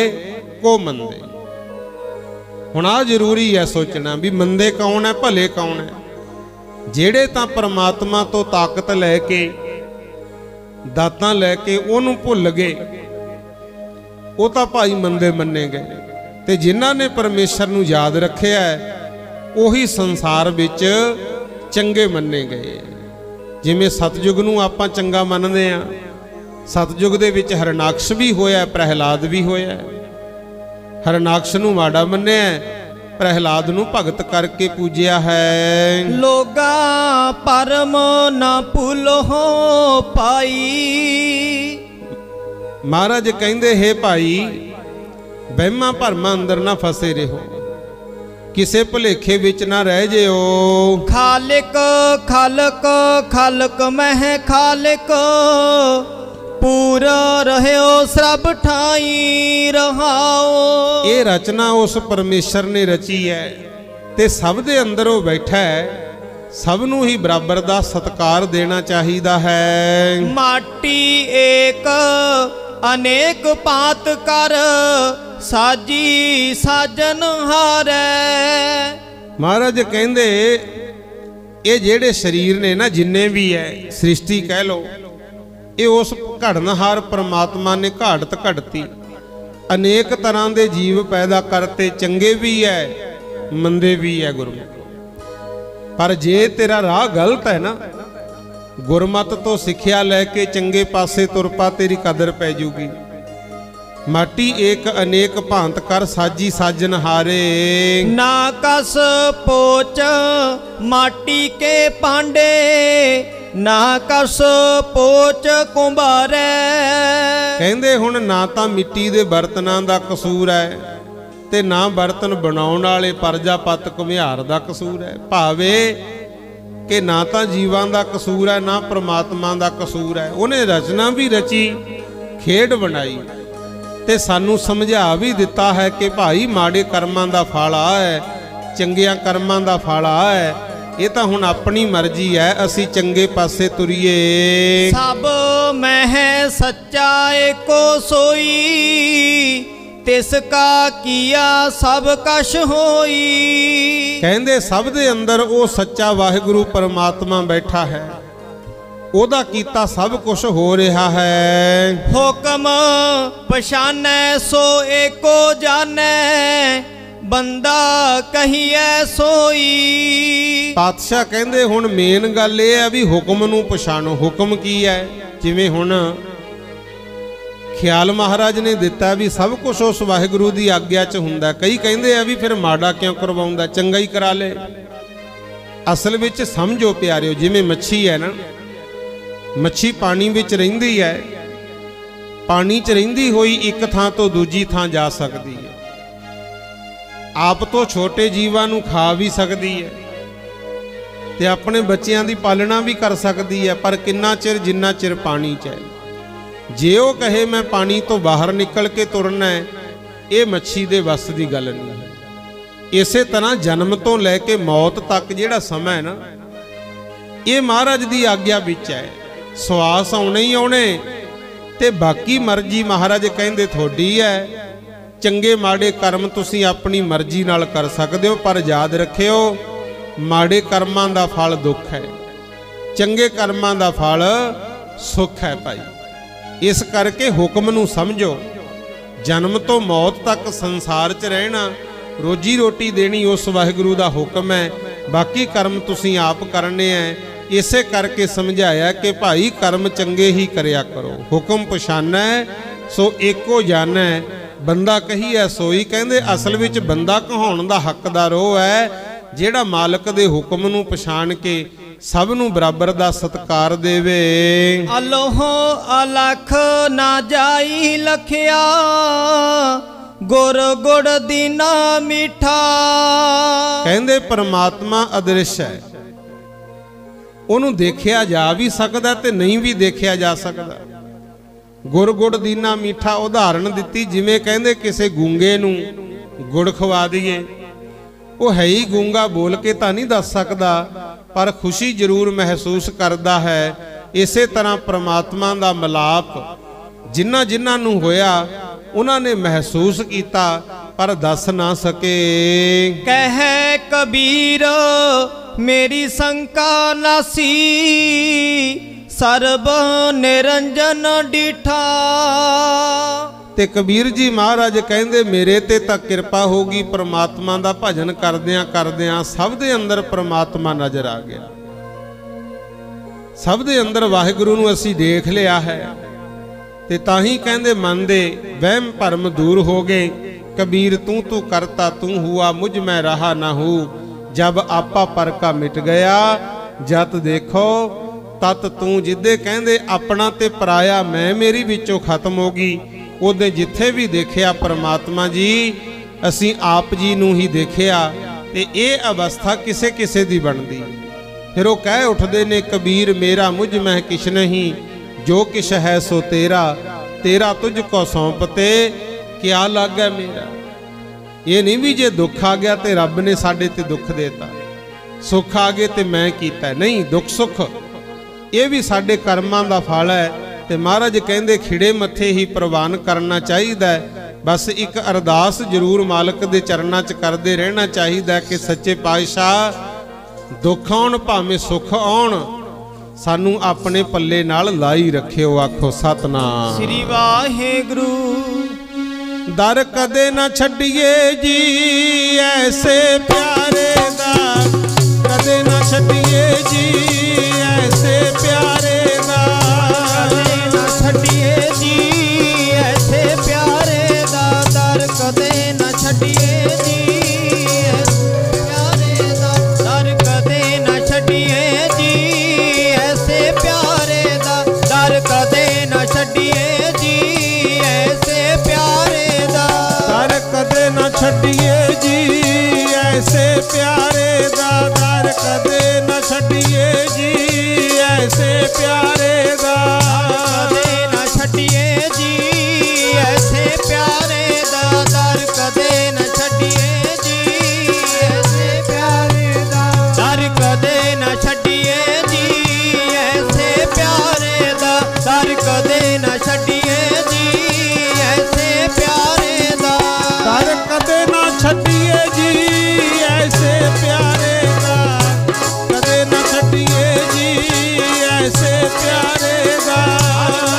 ਕੋ ਮੰਦੇ। ਹੁਣ ਆ ਜ਼ਰੂਰੀ ਹੈ ਸੋਚਣਾ ਵੀ ਮੰਦੇ ਕੌਣ ਹੈ, ਭਲੇ ਕੌਣ ਹੈ। ਜਿਹੜੇ ਤਾਂ ਪਰਮਾਤਮਾ ਤੋਂ ਤਾਕਤ ਲੈ ਕੇ, ਦਾਤਾਂ ਲੈ ਕੇ ਉਹਨੂੰ ਭੁੱਲ ਗਏ, ਉਹ ਤਾਂ ਭਾਈ ਮੰਦੇ ਮੰਨੇ ਗਏ। ਤੇ ਜਿਨ੍ਹਾਂ ਨੇ ਪਰਮੇਸ਼ਰ ਨੂੰ ਯਾਦ ਰੱਖਿਆ, ਉਹੀ ਸੰਸਾਰ ਵਿੱਚ ਚੰਗੇ ਮੰਨੇ ਗਏ। ਜਿਵੇਂ ਸਤਜੁਗ ਨੂੰ ਆਪਾਂ ਚੰਗਾ ਮੰਨਦੇ ਆ, ਸਤਜੁਗ ਦੇ ਵਿੱਚ ਹਰਨਾਕਸ਼ ਵੀ ਹੋਇਆ, ਪ੍ਰਹਿਲਾਦ ਵੀ ਹੋਇਆ। ਹਰਨਾਕਸ਼ ਨੂੰ ਮਾੜਾ ਮੰਨਿਆ, ਪ੍ਰਹਿਲਾਦ ਨੂੰ ਭਗਤ ਕਰਕੇ ਪੂਜਿਆ ਹੈ। ਲੋਗਾ ਪਰਮ ਨਾ ਭੁੱਲੋ ਪਾਈ। ਮਹਾਰਾਜ ਕਹਿੰਦੇ ਹੈ ਭਾਈ, ਵਹਿਮਾਂ ਭਰਮਾਂ ਅੰਦਰ ਨਾ ਫਸੇ ਰਹੋ, ਕਿਸੇ ਭੁਲੇਖੇ ਵਿੱਚ ਨਾ ਰਹਿ ਜਿਓ। ਖਾਲਿਕ ਖਲਕ ਖਲਕ ਮਹਿ ਖਾਲਿਕ, ਪੂਰਾ ਰਹਿਓ ਸਭ ਠਾਈ ਰਹਾਓ। ਇਹ ਰਚਨਾ ਉਸ ਪਰਮੇਸ਼ਰ ਨੇ ਰਚੀ ਹੈ ਤੇ ਸਭ ਦੇ ਅੰਦਰ ਉਹ ਬੈਠਾ ਹੈ। ਸਭ ਨੂੰ ਹੀ ਬਰਾਬਰ ਦਾ ਸਤਿਕਾਰ ਦੇਣਾ ਚਾਹੀਦਾ ਹੈ। ਮਾਟੀ ਏਕ ਅਨੇਕ ਪਾਤ ਕਰ, ਸਾਜੀ ਸਾਜਨ ਹਾਰੈ। ਮਹਾਰਾਜ ਕਹਿੰਦੇ ਇਹ ਜਿਹੜੇ ਸਰੀਰ ਨੇ ਨਾ, ਜਿੰਨੇ ਵੀ ਹੈ ਸ੍ਰਿਸ਼ਟੀ ਕਹਿ ਲੋ, ਇਹ ਉਸ ਘੜਨਹਾਰ ਪਰਮਾਤਮਾ ਨੇ ਘਾੜਤ ਘੜਤੀ। ਅਨੇਕ ਤਰ੍ਹਾਂ ਦੇ ਜੀਵ ਪੈਦਾ ਕਰਤੇ, ਚੰਗੇ ਵੀ ਹੈ ਮੰਦੇ ਵੀ ਹੈ ਗੁਰਮੁਖ। ਪਰ ਜੇ ਤੇਰਾ ਰਾਹ ਗਲਤ ਹੈ ਨਾ, ਗੁਰਮਤ ਤੋਂ ਸਿੱਖਿਆ ਲੈ ਕੇ ਚੰਗੇ ਪਾਸੇ ਤੁਰ ਪਾ, ਤੇਰੀ ਕਦਰ ਪੈ ਜੂਗੀ। ਮਾਟੀ ਏਕ ਅਨੇਕ ਭਾਂਤ ਕਰ ਸਾਜੀ ਸਾਜਨ ਹਾਰੇ। ਨਾ ਕਸ ਪੋਚ ਮਾਟੀ ਕੇ ਪਾਂਡੇ, ਨਾ ਕਸ ਪੋਚ ਕੁੰਭਾਰੇ। ਕਹਿੰਦੇ ਹੁਣ ਨਾ ਤਾਂ ਮਿੱਟੀ ਦੇ ਬਰਤਨਾਂ ਦਾ ਕਸੂਰ ਹੈ ਤੇ ਨਾ ਬਰਤਨ ਬਣਾਉਣ ਵਾਲੇ ਪ੍ਰਜਾਪਤ ਘੁਮਿਆਰ ਦਾ ਕਸੂਰ ਹੈ। ਭਾਵੇਂ ਕਿ ਨਾ ਤਾਂ ਜੀਵਾਂ ਦਾ ਕਸੂਰ ਹੈ, ਨਾ ਪ੍ਰਮਾਤਮਾ ਦਾ ਕਸੂਰ ਹੈ। ਉਹਨੇ ਰਚਨਾ ਵੀ ਰਚੀ, ਖੇਡ ਬਣਾਈ ਤੇ ਸਾਨੂੰ ਸਮਝਾ ਵੀ ਦਿੱਤਾ ਹੈ ਕਿ ਭਾਈ ਮਾੜੇ ਕਰਮਾਂ ਦਾ ਫਲ ਆ ਹੈ, ਚੰਗਿਆਂ ਕਰਮਾਂ ਦਾ ਫਲ ਆ ਹੈ। ਇਹ ਤਾਂ ਹੁਣ ਆਪਣੀ ਮਰਜ਼ੀ ਹੈ, ਅਸੀਂ ਚੰਗੇ ਪਾਸੇ ਤੁਰੀਏ। ਸਭ ਮਹਿ ਸੱਚਾ ਏਕੋ ਸੋਈ, ਤਿਸ ਕਾ ਕੀਆ ਸਭ ਕਛ ਹੋਈ। ਕਹਿੰਦੇ ਸਭ ਦੇ ਅੰਦਰ ਉਹ ਸੱਚਾ ਵਾਹਿਗੁਰੂ ਪਰਮਾਤਮਾ ਬੈਠਾ ਹੈ, ਉਹਦਾ ਕੀਤਾ ਸਭ ਕੁਝ ਹੋ ਰਿਹਾ ਹੈ। ਹੁਕਮ ਪਛਾਨੈ ਸੋ ਏਕੋ ਜਾਣੈ, ਬੰਦਾ ਕਹੀਐ ਸੋਈ। ਪਾਤਸ਼ਾਹ ਕਹਿੰਦੇ ਹੁਣ ਮੇਨ ਗੱਲ ਇਹ ਹੈ ਵੀ ਹੁਕਮ ਨੂੰ ਪਛਾਣੋ। ਹੁਕਮ ਕੀ ਹੈ? ਜਿਵੇਂ ਹੁਣ ਖਿਆਲ ਮਹਾਰਾਜ ਨੇ ਦਿੱਤਾ ਵੀ ਸਭ ਕੁਝ ਉਸ ਵਾਹਿਗੁਰੂ ਦੀ ਆਗਿਆ 'ਚ ਹੁੰਦਾ। ਕਈ ਕਹਿੰਦੇ ਆ ਵੀ ਫਿਰ ਮਾੜਾ ਕਿਉਂ ਕਰਵਾਉਂਦਾ, ਚੰਗਾ ਹੀ ਕਰਾ ਲੇ। ਅਸਲ ਵਿੱਚ ਸਮਝੋ ਪਿਆਰਿਓ, ਜਿਵੇਂ ਮੱਛੀ ਹੈ ਨਾ, ਮੱਛੀ ਪਾਣੀ ਵਿੱਚ ਰਹਿੰਦੀ ਹੈ, ਪਾਣੀ 'ਚ ਰਹਿੰਦੀ ਹੋਈ ਇੱਕ ਥਾਂ ਤੋਂ ਦੂਜੀ ਥਾਂ ਜਾ ਸਕਦੀ ਹੈ, ਆਪ ਤੋਂ ਛੋਟੇ ਜੀਵਾਂ ਨੂੰ ਖਾ ਵੀ ਸਕਦੀ ਹੈ ਤੇ ਆਪਣੇ ਬੱਚਿਆਂ ਦੀ ਪਾਲਣਾ ਵੀ ਕਰ ਸਕਦੀ ਹੈ। ਪਰ ਕਿੰਨਾ ਚਿਰ? ਜਿੰਨਾ ਚਿਰ ਪਾਣੀ 'ਚ ਹੈ। ਜੇ ਉਹ ਕਹੇ ਮੈਂ ਪਾਣੀ ਤੋਂ ਬਾਹਰ ਨਿਕਲ ਕੇ ਤੁਰਨਾ ਹੈ, ਇਹ ਮੱਛੀ ਦੇ ਵੱਸ ਦੀ ਗੱਲ ਨਹੀਂ ਹੈ। ਇਸੇ ਤਰ੍ਹਾਂ ਜਨਮ ਤੋਂ ਲੈ ਕੇ ਮੌਤ ਤੱਕ ਜਿਹੜਾ ਸਮਾਂ ਹੈ ਨਾ, ਇਹ ਮਹਾਰਾਜ ਦੀ ਆਗਿਆ ਵਿੱਚ ਹੈ। ਸਵਾਸ ਆਉਣੇ ਹੀ ਆਉਣੇ ਤੇ ਬਾਕੀ ਮਰਜ਼ੀ ਮਹਾਰਾਜ ਕਹਿੰਦੇ ਤੁਹਾਡੀ ਹੈ। ਚੰਗੇ ਮਾੜੇ ਕਰਮ ਤੁਸੀਂ ਆਪਣੀ ਮਰਜ਼ੀ ਨਾਲ ਕਰ ਸਕਦੇ ਹੋ, ਪਰ ਯਾਦ ਰੱਖਿਓ ਮਾੜੇ ਕਰਮਾਂ ਦਾ ਫਲ ਦੁੱਖ ਹੈ, ਚੰਗੇ ਕਰਮਾਂ ਦਾ ਫਲ ਸੁੱਖ ਹੈ ਭਾਈ। ਇਸ ਕਰਕੇ ਹੁਕਮ ਨੂੰ ਸਮਝੋ। ਜਨਮ ਤੋਂ ਮੌਤ ਤੱਕ ਸੰਸਾਰ 'ਚ ਰਹਿਣਾ, ਰੋਜੀ ਰੋਟੀ ਦੇਣੀ ਉਸ ਵਾਹਿਗੁਰੂ ਦਾ ਹੁਕਮ ਹੈ। ਬਾਕੀ ਕਰਮ ਤੁਸੀਂ ਆਪ ਕਰਨੇ ਹੈ। ਇਸੇ ਕਰਕੇ ਸਮਝਾਇਆ ਕਿ ਭਾਈ ਕਰਮ ਚੰਗੇ ਹੀ ਕਰਿਆ ਕਰੋ। ਹੁਕਮ ਪਛਾਨੈ ਸੋ ਏਕੋ ਜਾਣੈ, ਬੰਦਾ ਕਹੀਐ ਸੋਈ। ਕਹਿੰਦੇ ਅਸਲ ਵਿੱਚ ਬੰਦਾ ਕਹਾਉਣ ਦਾ ਹੱਕਦਾਰ ਉਹ ਹੈ ਜਿਹੜਾ ਮਾਲਕ ਦੇ ਹੁਕਮ ਨੂੰ ਪਛਾਣ ਕੇ ਸਭ ਨੂੰ ਬਰਾਬਰ ਦਾ ਸਤਿਕਾਰ ਦੇਵੇ। ਅਲੋਹੋ ਅਲਖ ਨਾ ਜਾਈ ਲਖਿਆ, ਗੁਰ ਗੁੜ ਦੀਨਾ ਮਿੱਠਾ। ਕਹਿੰਦੇ ਪਰਮਾਤਮਾ ਅਦ੍ਰਿਸ਼ ਹੈ, ਉਹਨੂੰ ਦੇਖਿਆ ਜਾ ਵੀ ਸਕਦਾ ਤੇ ਨਹੀਂ ਵੀ ਦੇਖਿਆ ਜਾ ਸਕਦਾ। ਗੁਰ ਗੁੜ ਦੀਨਾ ਮਿੱਠਾ ਉਦਾਹਰਣ ਦਿੱਤੀ, ਜਿਵੇਂ ਕਹਿੰਦੇ ਕਿਸੇ ਗੂੰਗੇ ਨੂੰ ਗੁੜ ਖਵਾ ਦਈਏ, ਉਹ ਹੈ ਹੀ ਗੂੰਗਾ, ਬੋਲ ਕੇ ਤਾਂ ਨਹੀਂ ਦੱਸ ਸਕਦਾ ਪਰ ਖੁਸ਼ੀ ਜ਼ਰੂਰ ਮਹਿਸੂਸ ਕਰਦਾ ਹੈ। ਇਸੇ ਤਰ੍ਹਾਂ ਪ੍ਰਮਾਤਮਾ ਦਾ ਮਿਲਾਪ ਜਿਨ੍ਹਾਂ ਜਿਨ੍ਹਾਂ ਨੂੰ ਹੋਇਆ ਉਹਨਾਂ ਨੇ ਮਹਿਸੂਸ ਕੀਤਾ ਪਰ ਦੱਸ ਨਾ ਸਕੇ। ਕਹਿ ਕਬੀਰ ਮੇਰੀ ਸੰਕਾ ਨਾਸੀ, ਸਰਬ ਨਿਰੰਜਨ ਡੀਠਾ। ਤੇ ਕਬੀਰ ਜੀ ਮਹਾਰਾਜ ਕਹਿੰਦੇ ਮੇਰੇ ਤੇ ਤਾਂ ਕਿਰਪਾ ਹੋ ਗਈ, ਪ੍ਰਮਾਤਮਾ ਦਾ ਭਜਨ ਕਰਦਿਆਂ ਕਰਦਿਆਂ ਸਭ ਦੇ ਅੰਦਰ ਪ੍ਰਮਾਤਮਾ ਨਜ਼ਰ ਆ ਗਿਆ। ਸਭ ਦੇ ਅੰਦਰ ਵਾਹਿਗੁਰੂ ਨੂੰ ਅਸੀਂ ਦੇਖ ਲਿਆ ਹੈ ਤੇ ਤਾਂ ਹੀ ਕਹਿੰਦੇ ਮਨ ਦੇ ਵਹਿਮ ਭਰਮ ਦੂਰ ਹੋ ਗਏ। ਕਬੀਰ ਤੂੰ ਤੂੰ ਕਰਤਾ ਤੂੰ ਹੁਆ, ਮੁਝ ਮੈਂ ਰਹਾ ਨਾ ਹੂੰ। ਜਬ ਆਪਾ ਪਰ ਕਾ ਮਿਟ ਗਿਆ, ਜਤ ਦੇਖੋ ਤਤ ਤੂੰ। ਜਿੱਦੇ ਕਹਿੰਦੇ ਆਪਣਾ ਤੇ ਪਰਾਇਆ ਮੈਂ ਮੇਰੀ ਵਿੱਚੋਂ ਖਤਮ ਹੋ ਗਈ, ਉਹਦੇ ਜਿੱਥੇ ਵੀ ਦੇਖਿਆ ਪਰਮਾਤਮਾ ਜੀ ਅਸੀਂ ਆਪ ਜੀ ਨੂੰ ਹੀ ਦੇਖਿਆ। ਤੇ ਇਹ ਅਵਸਥਾ ਕਿਸੇ ਕਿਸੇ ਦੀ ਬਣਦੀ। ਫਿਰ ਉਹ ਕਹਿ ਉੱਠਦੇ ਨੇ ਕਬੀਰ ਮੇਰਾ ਮੁਝ ਮੈਂ ਕਿਛ ਨਹੀਂ, ਜੋ ਕਿਛ ਹੈ ਸੋ ਤੇਰਾ, ਤੇਰਾ ਤੁਝ ਕੋ ਸੌਂਪਤੇ ਕਿਆ ਲੱਗੈ ਮੇਰਾ। ਇਹ ਨਹੀਂ ਵੀ ਜੇ ਦੁੱਖ ਆ ਗਿਆ ਤੇ ਰੱਬ ਨੇ ਸਾਡੇ ਤੇ ਦੁੱਖ ਦੇਤਾ, ਸੁੱਖ ਆ ਗਏ ਤੇ ਮੈਂ ਕੀਤਾ, ਨਹੀਂ। ਦੁੱਖ ਸੁੱਖ ਇਹ ਵੀ ਸਾਡੇ ਕਰਮਾਂ ਦਾ ਫਲ ਹੈ। ਤੇ ਮਹਾਰਾਜ ਕਹਿੰਦੇ ਖਿੜੇ ਮੱਥੇ ਹੀ ਪ੍ਰਵਾਨ ਕਰਨਾ ਚਾਹੀਦਾ ਹੈ। ਬਸ ਇੱਕ ਅਰਦਾਸ ਜ਼ਰੂਰ ਮਾਲਕ ਦੇ ਚਰਨਾਂ 'ਚ ਕਰਦੇ ਰਹਿਣਾ ਚਾਹੀਦਾ ਕਿ ਸੱਚੇ ਪਾਤਸ਼ਾਹ ਦੁੱਖ ਆਉਣ ਭਾਵੇਂ ਸੁੱਖ ਆਉਣ, ਸਾਨੂੰ ਆਪਣੇ ਪੱਲੇ ਨਾਲ ਲਾਈ ਰੱਖਿਓ। ਆਖੋ ਸਤਨਾਮ ਸ੍ਰੀ ਵਾਹਿਗੁਰੂ। दर कदे न छड्डिए जी ऐसे प्यारे दा, कदे न छड्डिए जी ऐसे प्यारे दा, कदे न छड्डिए जी ऐसे प्यारे दा, दर कदे न छड्डिए जी प्यारे दा, दर कदे न छड्डिए जी ऐसे प्यारे दा, दर कदे न छड्डिए जी ऐसे प्यारे दा, दर कदे न छड्डिए जी ऐसे प्यारे दा, दर कदे न छड्डिए जी ऐसे प्यारे दा, कदे न छड्डिए जी ऐसे प्यारे दा, दर कदे न छड्डिए जी ऐसे प्यारे दा, दर कदे न छड्डिए जी ऐसे प्यारे दा, दर कदे न छड्डिए जी ऐसे प्यारे दा, दर कदे न छड्डिए जी ऐसे प्यारे दा, कदे न छड्डिए जी ऐसे प्यारे दा,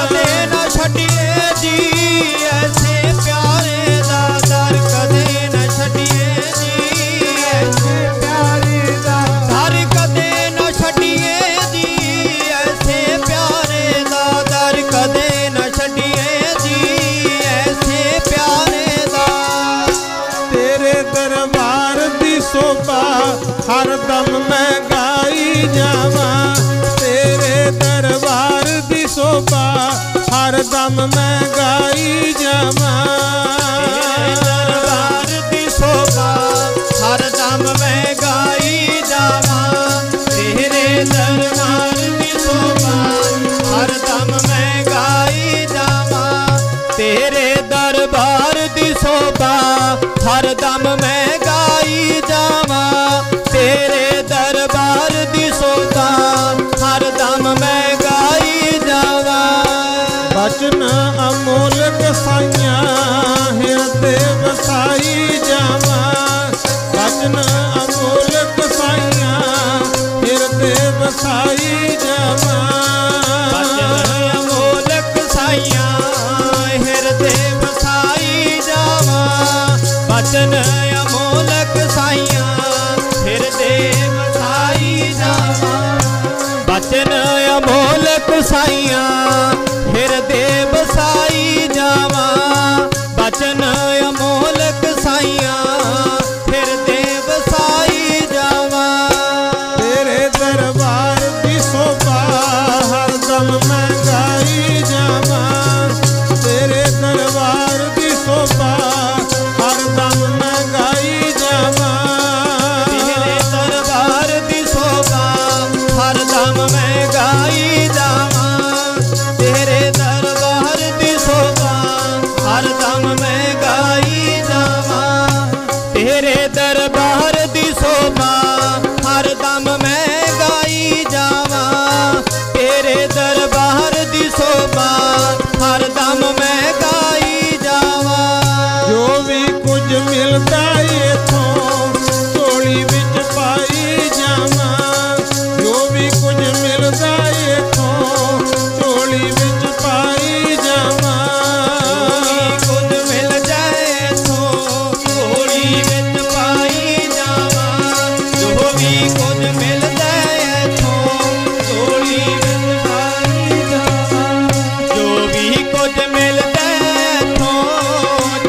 कदे न छड्डिए जी ऐसे प्यारे दा, दर कदे न छड्डिए जी ऐसे प्यारे दा, दर कदे न छड्डिए जी ऐसे प्यारे दा, दर कदे न छड्डिए जी ऐसे प्यारे दा, तेरे दरबार दी शोभा हर दम मैं गाई जावां, तेरे दरबार दी शोभा हर दम मैं गाई जावां, दरबार दी शोभा हर दम मैं गाई जावां, तेरे दरबार दी शोभा हर दम मैं गाई जावां, तेरे दरबार दी शोभा हर दम मैं गाई जावां, तेरे दरबार दी शोभा हर दम मैं गाई जावां, बचन अमोलक साइयां हिरदे वसाई जावां, बचन अमोलक साइयां हिरदे वसाई जावां, बचन अमोलक साइयां हिरदे वसाई जावां, बचन अमोलक साइयां हिरदे वसाई जावां, बचन अमोलक साइयां हिरदे वसाई जावां, बचन अमोलक साइयां हिरदे वसाई जावां, तेरे दरबार दी शोभा हर दम मैं गाई जावां, तेरे दरबार दी शोभा हर दम मैं गाई जावां, तेरे दरबार दी शोभा हर दम मैं गाई जावां, तेरे दरबार दी शोभा हर दम मैं गाई जावां, तेरे दरबार दी शोभा हर दम मैं गाई जावां, तेरे दरबार दी शोभा हर दम मैं गाई जावां, जो भी कुछ मिलदा इथों झोली विच पाई जावां, जो भी कुछ मिलदा इथों झोली विच पाई जावां, कुछ मिल जाए तो झोली विच पाई जावां, जो भी कुछ मिल जाए तो झोली विच पाई जावां, जो भी कुछ मिल जाए तो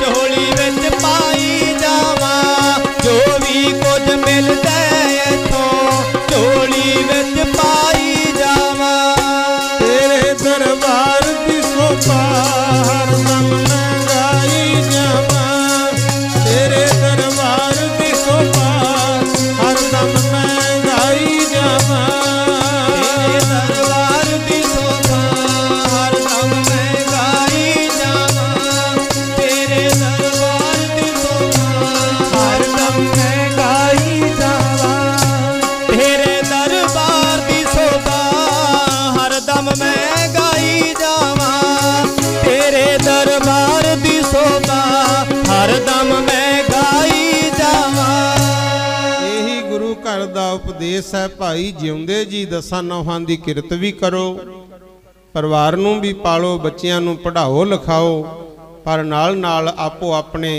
झोली विच पाई जावां, जो भी कुछ मिल जाए तो झोली विच पाई जावां, तेरे दरबार दी शोभा हर दम मैं गाई जावां, तेरे दरबार दी शोभा हर दम मैं गाई जावां, तेरे दरबार दी शोभा हर दम मैं गाई जावां, तेरे दरबार दी शोभा हर दम मैं गाई जावां, तेरे दरबार दी शोभा हर दम मैं गाई जावां, तेरे दरबार दी शोभा हर दम मैं गाई जावां, ਇਹੀ ਗੁਰੂ ਘਰ ਦਾ ਉਪਦੇਸ਼ ਹੈ ਭਾਈ, ਜਿਉਂਦੇ ਜੀ ਦਸਾਂ ਨੌਹਾਂ ਦੀ ਕਿਰਤ ਵੀ ਕਰੋ, ਪਰਿਵਾਰ ਨੂੰ ਵੀ ਪਾਲੋ, ਬੱਚਿਆਂ ਨੂੰ ਪੜ੍ਹਾਓ ਲਿਖਾਓ, पर नाल नाल आपो अपने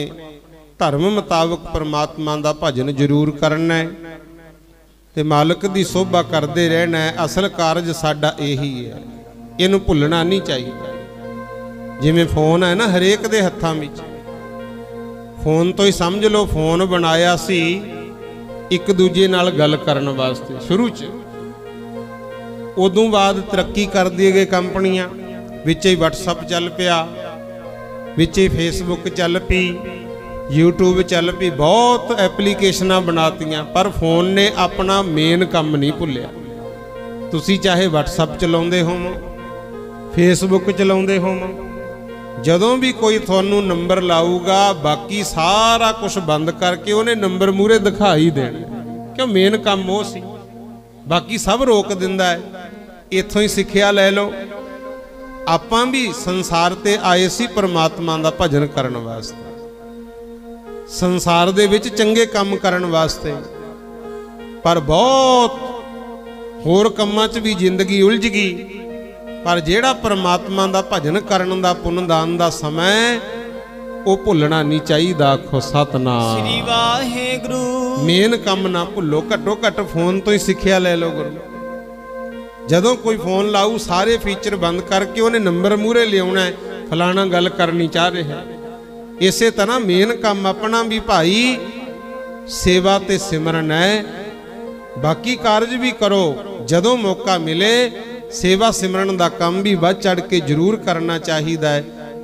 धर्म मुताबिक परमात्मा का भजन जरूर करना है ते मालिक की शोभा करते रहना है। असल कारज साडा यही है, इनू भुलना नहीं चाहिए। जिवें फोन है ना हरेक दे हत्थां विच, फोन तो ही समझ लो फोन बनाया सी एक दूजे नाल गल करन वास्ते शुरू च, उदों बाद तरक्की कर दी गई कंपनियां, विच ही WhatsApp चल पिया, विच ही फेसबुक चल पी, यूट्यूब चल पी, बहुत एप्लीकेशनां बनातियां, पर फोन ने अपना मेन काम नहीं भुलिया। तुसी चाहे WhatsApp चलाउंदे होवो, फेसबुक चलाउंदे होवो, जदों भी कोई थानू नंबर लाऊगा बाकी सारा कुछ बंद करके उन्हें नंबर मूहरे दिखा ही देना, क्यों मेन काम वो सी, बाकी सब रोक दिंदा है। इत्थों ही सिक्ख्या लै लो, आपां भी संसार ते आए सी परमात्मा दा भजन करन वास्ते, संसार दे विच चंगे काम करन वास्ते, पर बहुत होर कम्मां च भी जिंदगी उलझ गई। पर जेड़ा परमात्मा दा भजन करन दा पुनदान दा समय वो भुलना नहीं चाहिए। आखो सतनाम श्री वाहेगुरु। मेन काम ना भुलो, घट्टो घट फोन तो ही सिक्ख्या ले लो गुरु। जदों कोई फोन लाऊ सारे फीचर बंद करके उन्हें नंबर मूहरे लियाउणा है, फलाना गल करनी चाह रहा है। इसे तरह मेन काम अपना भी भाई सेवा ते सिमरन है, बाकी कारज भी करो। जदों मौका मिले सेवा सिमरन का काम भी बढ़ चढ़ के जरूर करना चाहिए है।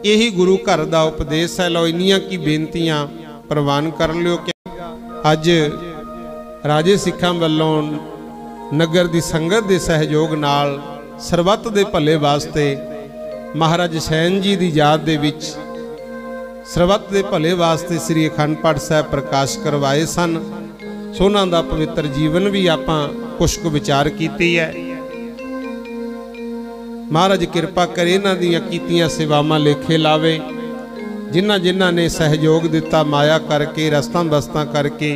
यही गुरु घर का उपदेश है। लो इन्नियां की बेनतियां प्रवान कर लियो कि अज राजे सिखां वल्लों नगर की संगत के सहयोग नाल सरबत के भले वास्ते महाराज सैन जी की याद दे विच सरबत के भले वास्ते श्री अखंड पाठ साहिब प्रकाश करवाए सन। सो उन्हां दा पवित्र जीवन भी आपां कुछ कुछ विचार कीती है। महाराज किरपा करे इन्हां दीयां कीतियां सेवावां लेखे लावे। जिन्हां जिन्हां ने सहयोग दिता माया करके रस्तां बस्तां करके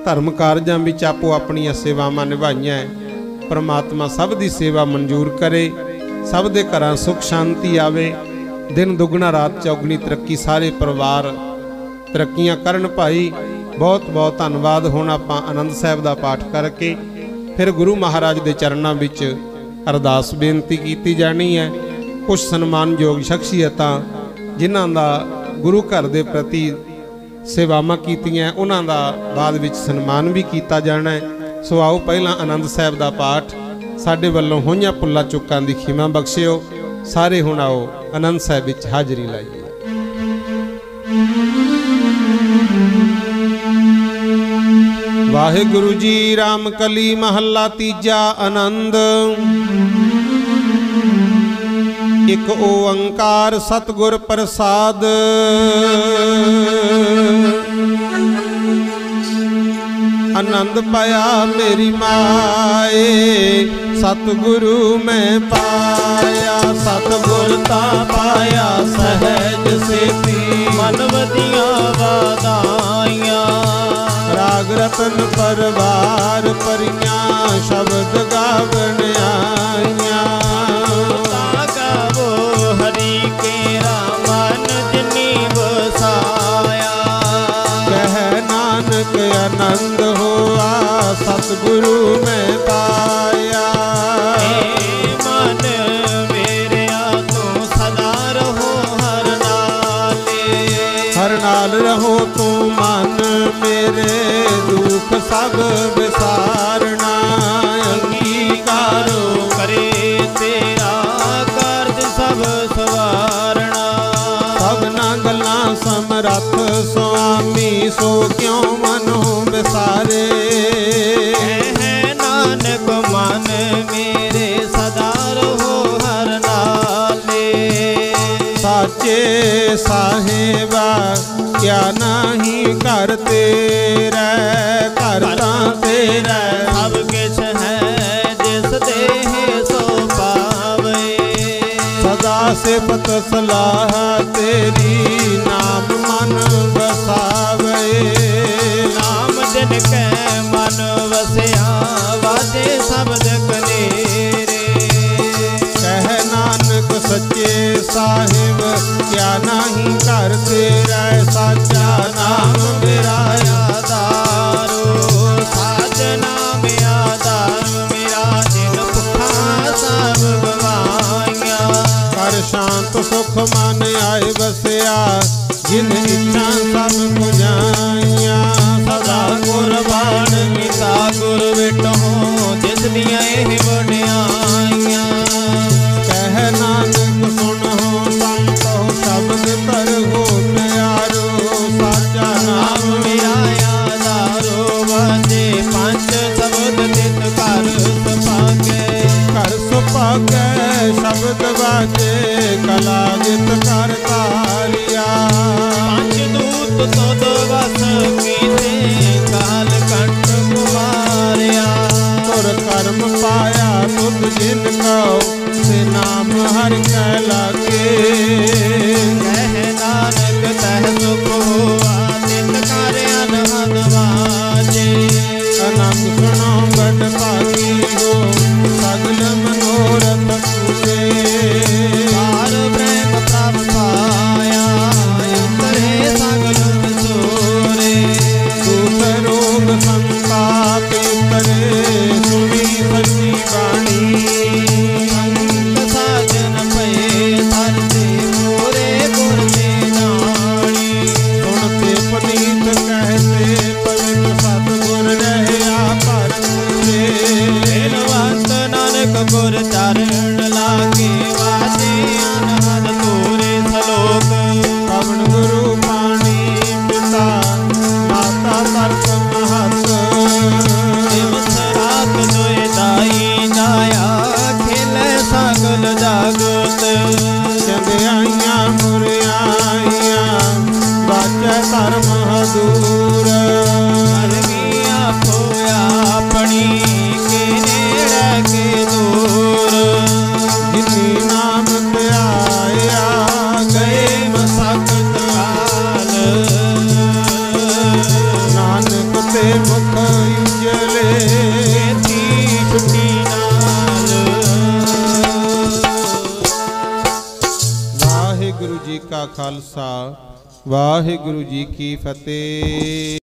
धर्म कारजां विच आपो अपणियां सेवावां निभाईयां, परमात्मा सब दी सेवा मंजूर करे, सब दे घरां सुख शांति आवे, दिन दुगना रात चौगनी तरक्की, सारे परिवार तरक्कियां करन। भाई बहुत बहुत धन्नवाद। हुण आपां आनंद साहिब दा पाठ करके फिर गुरु महाराज दे चरनां विच अरदास बेनती कीती जानी है। कुछ सन्मानयोग शख्सियतां जिन्हां दा गुरु घर दे प्रति सेवावां कीतियां उन्हां दा बाद विच सन्मान भी किया जाना है। सो आओ पहला आनंद साहिब दा पाठ साडे वल्लों होईयां भुल्लां चुक्कां दी खिमा बख्शिओ। सारे हुण आओ आनंद साहिब विच हाज़री लाइए। वाहिगुरु जी राम कली महला तीजा आनंद। एक ओंकार सतगुर प्रसाद। आनंद पाया मेरी माए सतगुरु मैं पाया। सतगुर ता पाया सहज सेती मन वदियां वादाइयां। राग रतन परवार परियां शब्द गावन आइयां। गावो हरि केरा मन जिनी वसाया। कह नानक आनंद होआ सतगुरु में पाया। मन मेरिया तू सदा रहो हर नाले। हर नाल रहो तू मन मेरे दुख सब विसारना। अंगीकारो करे तेरा कार्य सब सवारना। सबना गल्लां समरथ स्वामी सो क्यों मनो विसारे। है नानक मन मेरे सदा रहो हर नाले। साचे साहेबा क्या नहीं कर तेरा करता तेरा। सब किछ है जिस देह सो पावे। सदा सिफत सलाह तेरी नाम मन बसावे। नाम जिन के मन वसिया वाजे शब्द कनेरे। कह नानक सच्चे साहिब क्या नहीं ਵਸ ਕੀਤੇ ਕਾਲ ਕੰਠ ਕੁਮਾਰਿਆ ਤੁਰ ਕਰਮ ਪਾਇਆ ਤੁਧ ਜਿਨ ਕਉ ਸੇ ਨਾਮ ਹਰਿ ਕੈ ਲਾਗੇ ਕਹਿ ਨਾਨਕ ਤਹ ਸੁਖ ਹੋਆ ਤਿਤ ਕਰ ਅਨਹਦ ਵਾਜੇ ਅਨੰਦ ਸੁਣੋ ਗੜ ਭਾਗੀ ਹੋ ਸਗਲ ਮਨੋਰਥ ਪੂਰੇ ਪਾਰ ਬ੍ਰਹਮ ਪ੍ਰਭ ਪਾਇਆ ਉਤਰੇ ਸਗਲ ਵਿਸੋਰੇ ਦੁਖ ਰੋਗ ਸੰਤਾਪ ਉਤਰੇ ਸੁਣੀ ਸੱਚੀ ਬਾਣੀ ਸੰਤ ਸਾਜਨ ਪਏ ਸਰਦੇ ਮੋਰੇ ਗੁਰ ਤੇ ਜਾਣੀ ਸੁਣਤੇ ਪਨੀਤ ਕਹਤੇ ਪਵਿੱਤ ਸਤਿਗੁਰ ਰਹਿਆ ਭਰਪੂਰੇ ਬੇਨਵੰਤ ਨਾਨਕ ਗੁਰ ਚਰਨ ਲਾਗੇ ਵਾਜੇ ਅਨਹਦ ਤੋਰੇ ਸਲੋਕ ਪਵਨ ਗੁਰੂ ਪਾਣੀ ਪਿਤਾ ਮਾਤਾ ਤਰਕ ਮਹਤ ਦਿਵਸ ਰਾਤ ਦੋਇ ਦਾਈ ਦਾਇਆ ਖੇਲੇ ਸਗਲ ਜਗਤ ਚੰਗਿਆਈਆਂ ਬੁਰਿਆਈਆਂ ਬਾਚੈ ਧਰਮ ਹਦੂਰ ਅਰਗੀਆਂ ਹੋਇਆ ਆਪਣੀ ਕੇ ਨੇੜੇ ਕੇ ਦੂਰ ਜਿਨੀ ਨਾਮ ਧਿਆਇਆ ਗਏ ਮਸਕਤ ਕਾਲ ਨਾਨਕ ਤੇ ਮੁਖ ਉਜਲੇ ਕੀਤੀ ਛੁੱਟੀ ਨਾਲ ਵਾਹਿਗੁਰੂ ਜੀ ਕਾ ਖਾਲਸਾ ਵਾਹਿਗੁਰੂ ਜੀ ਕੀ ਫਤਿਹ।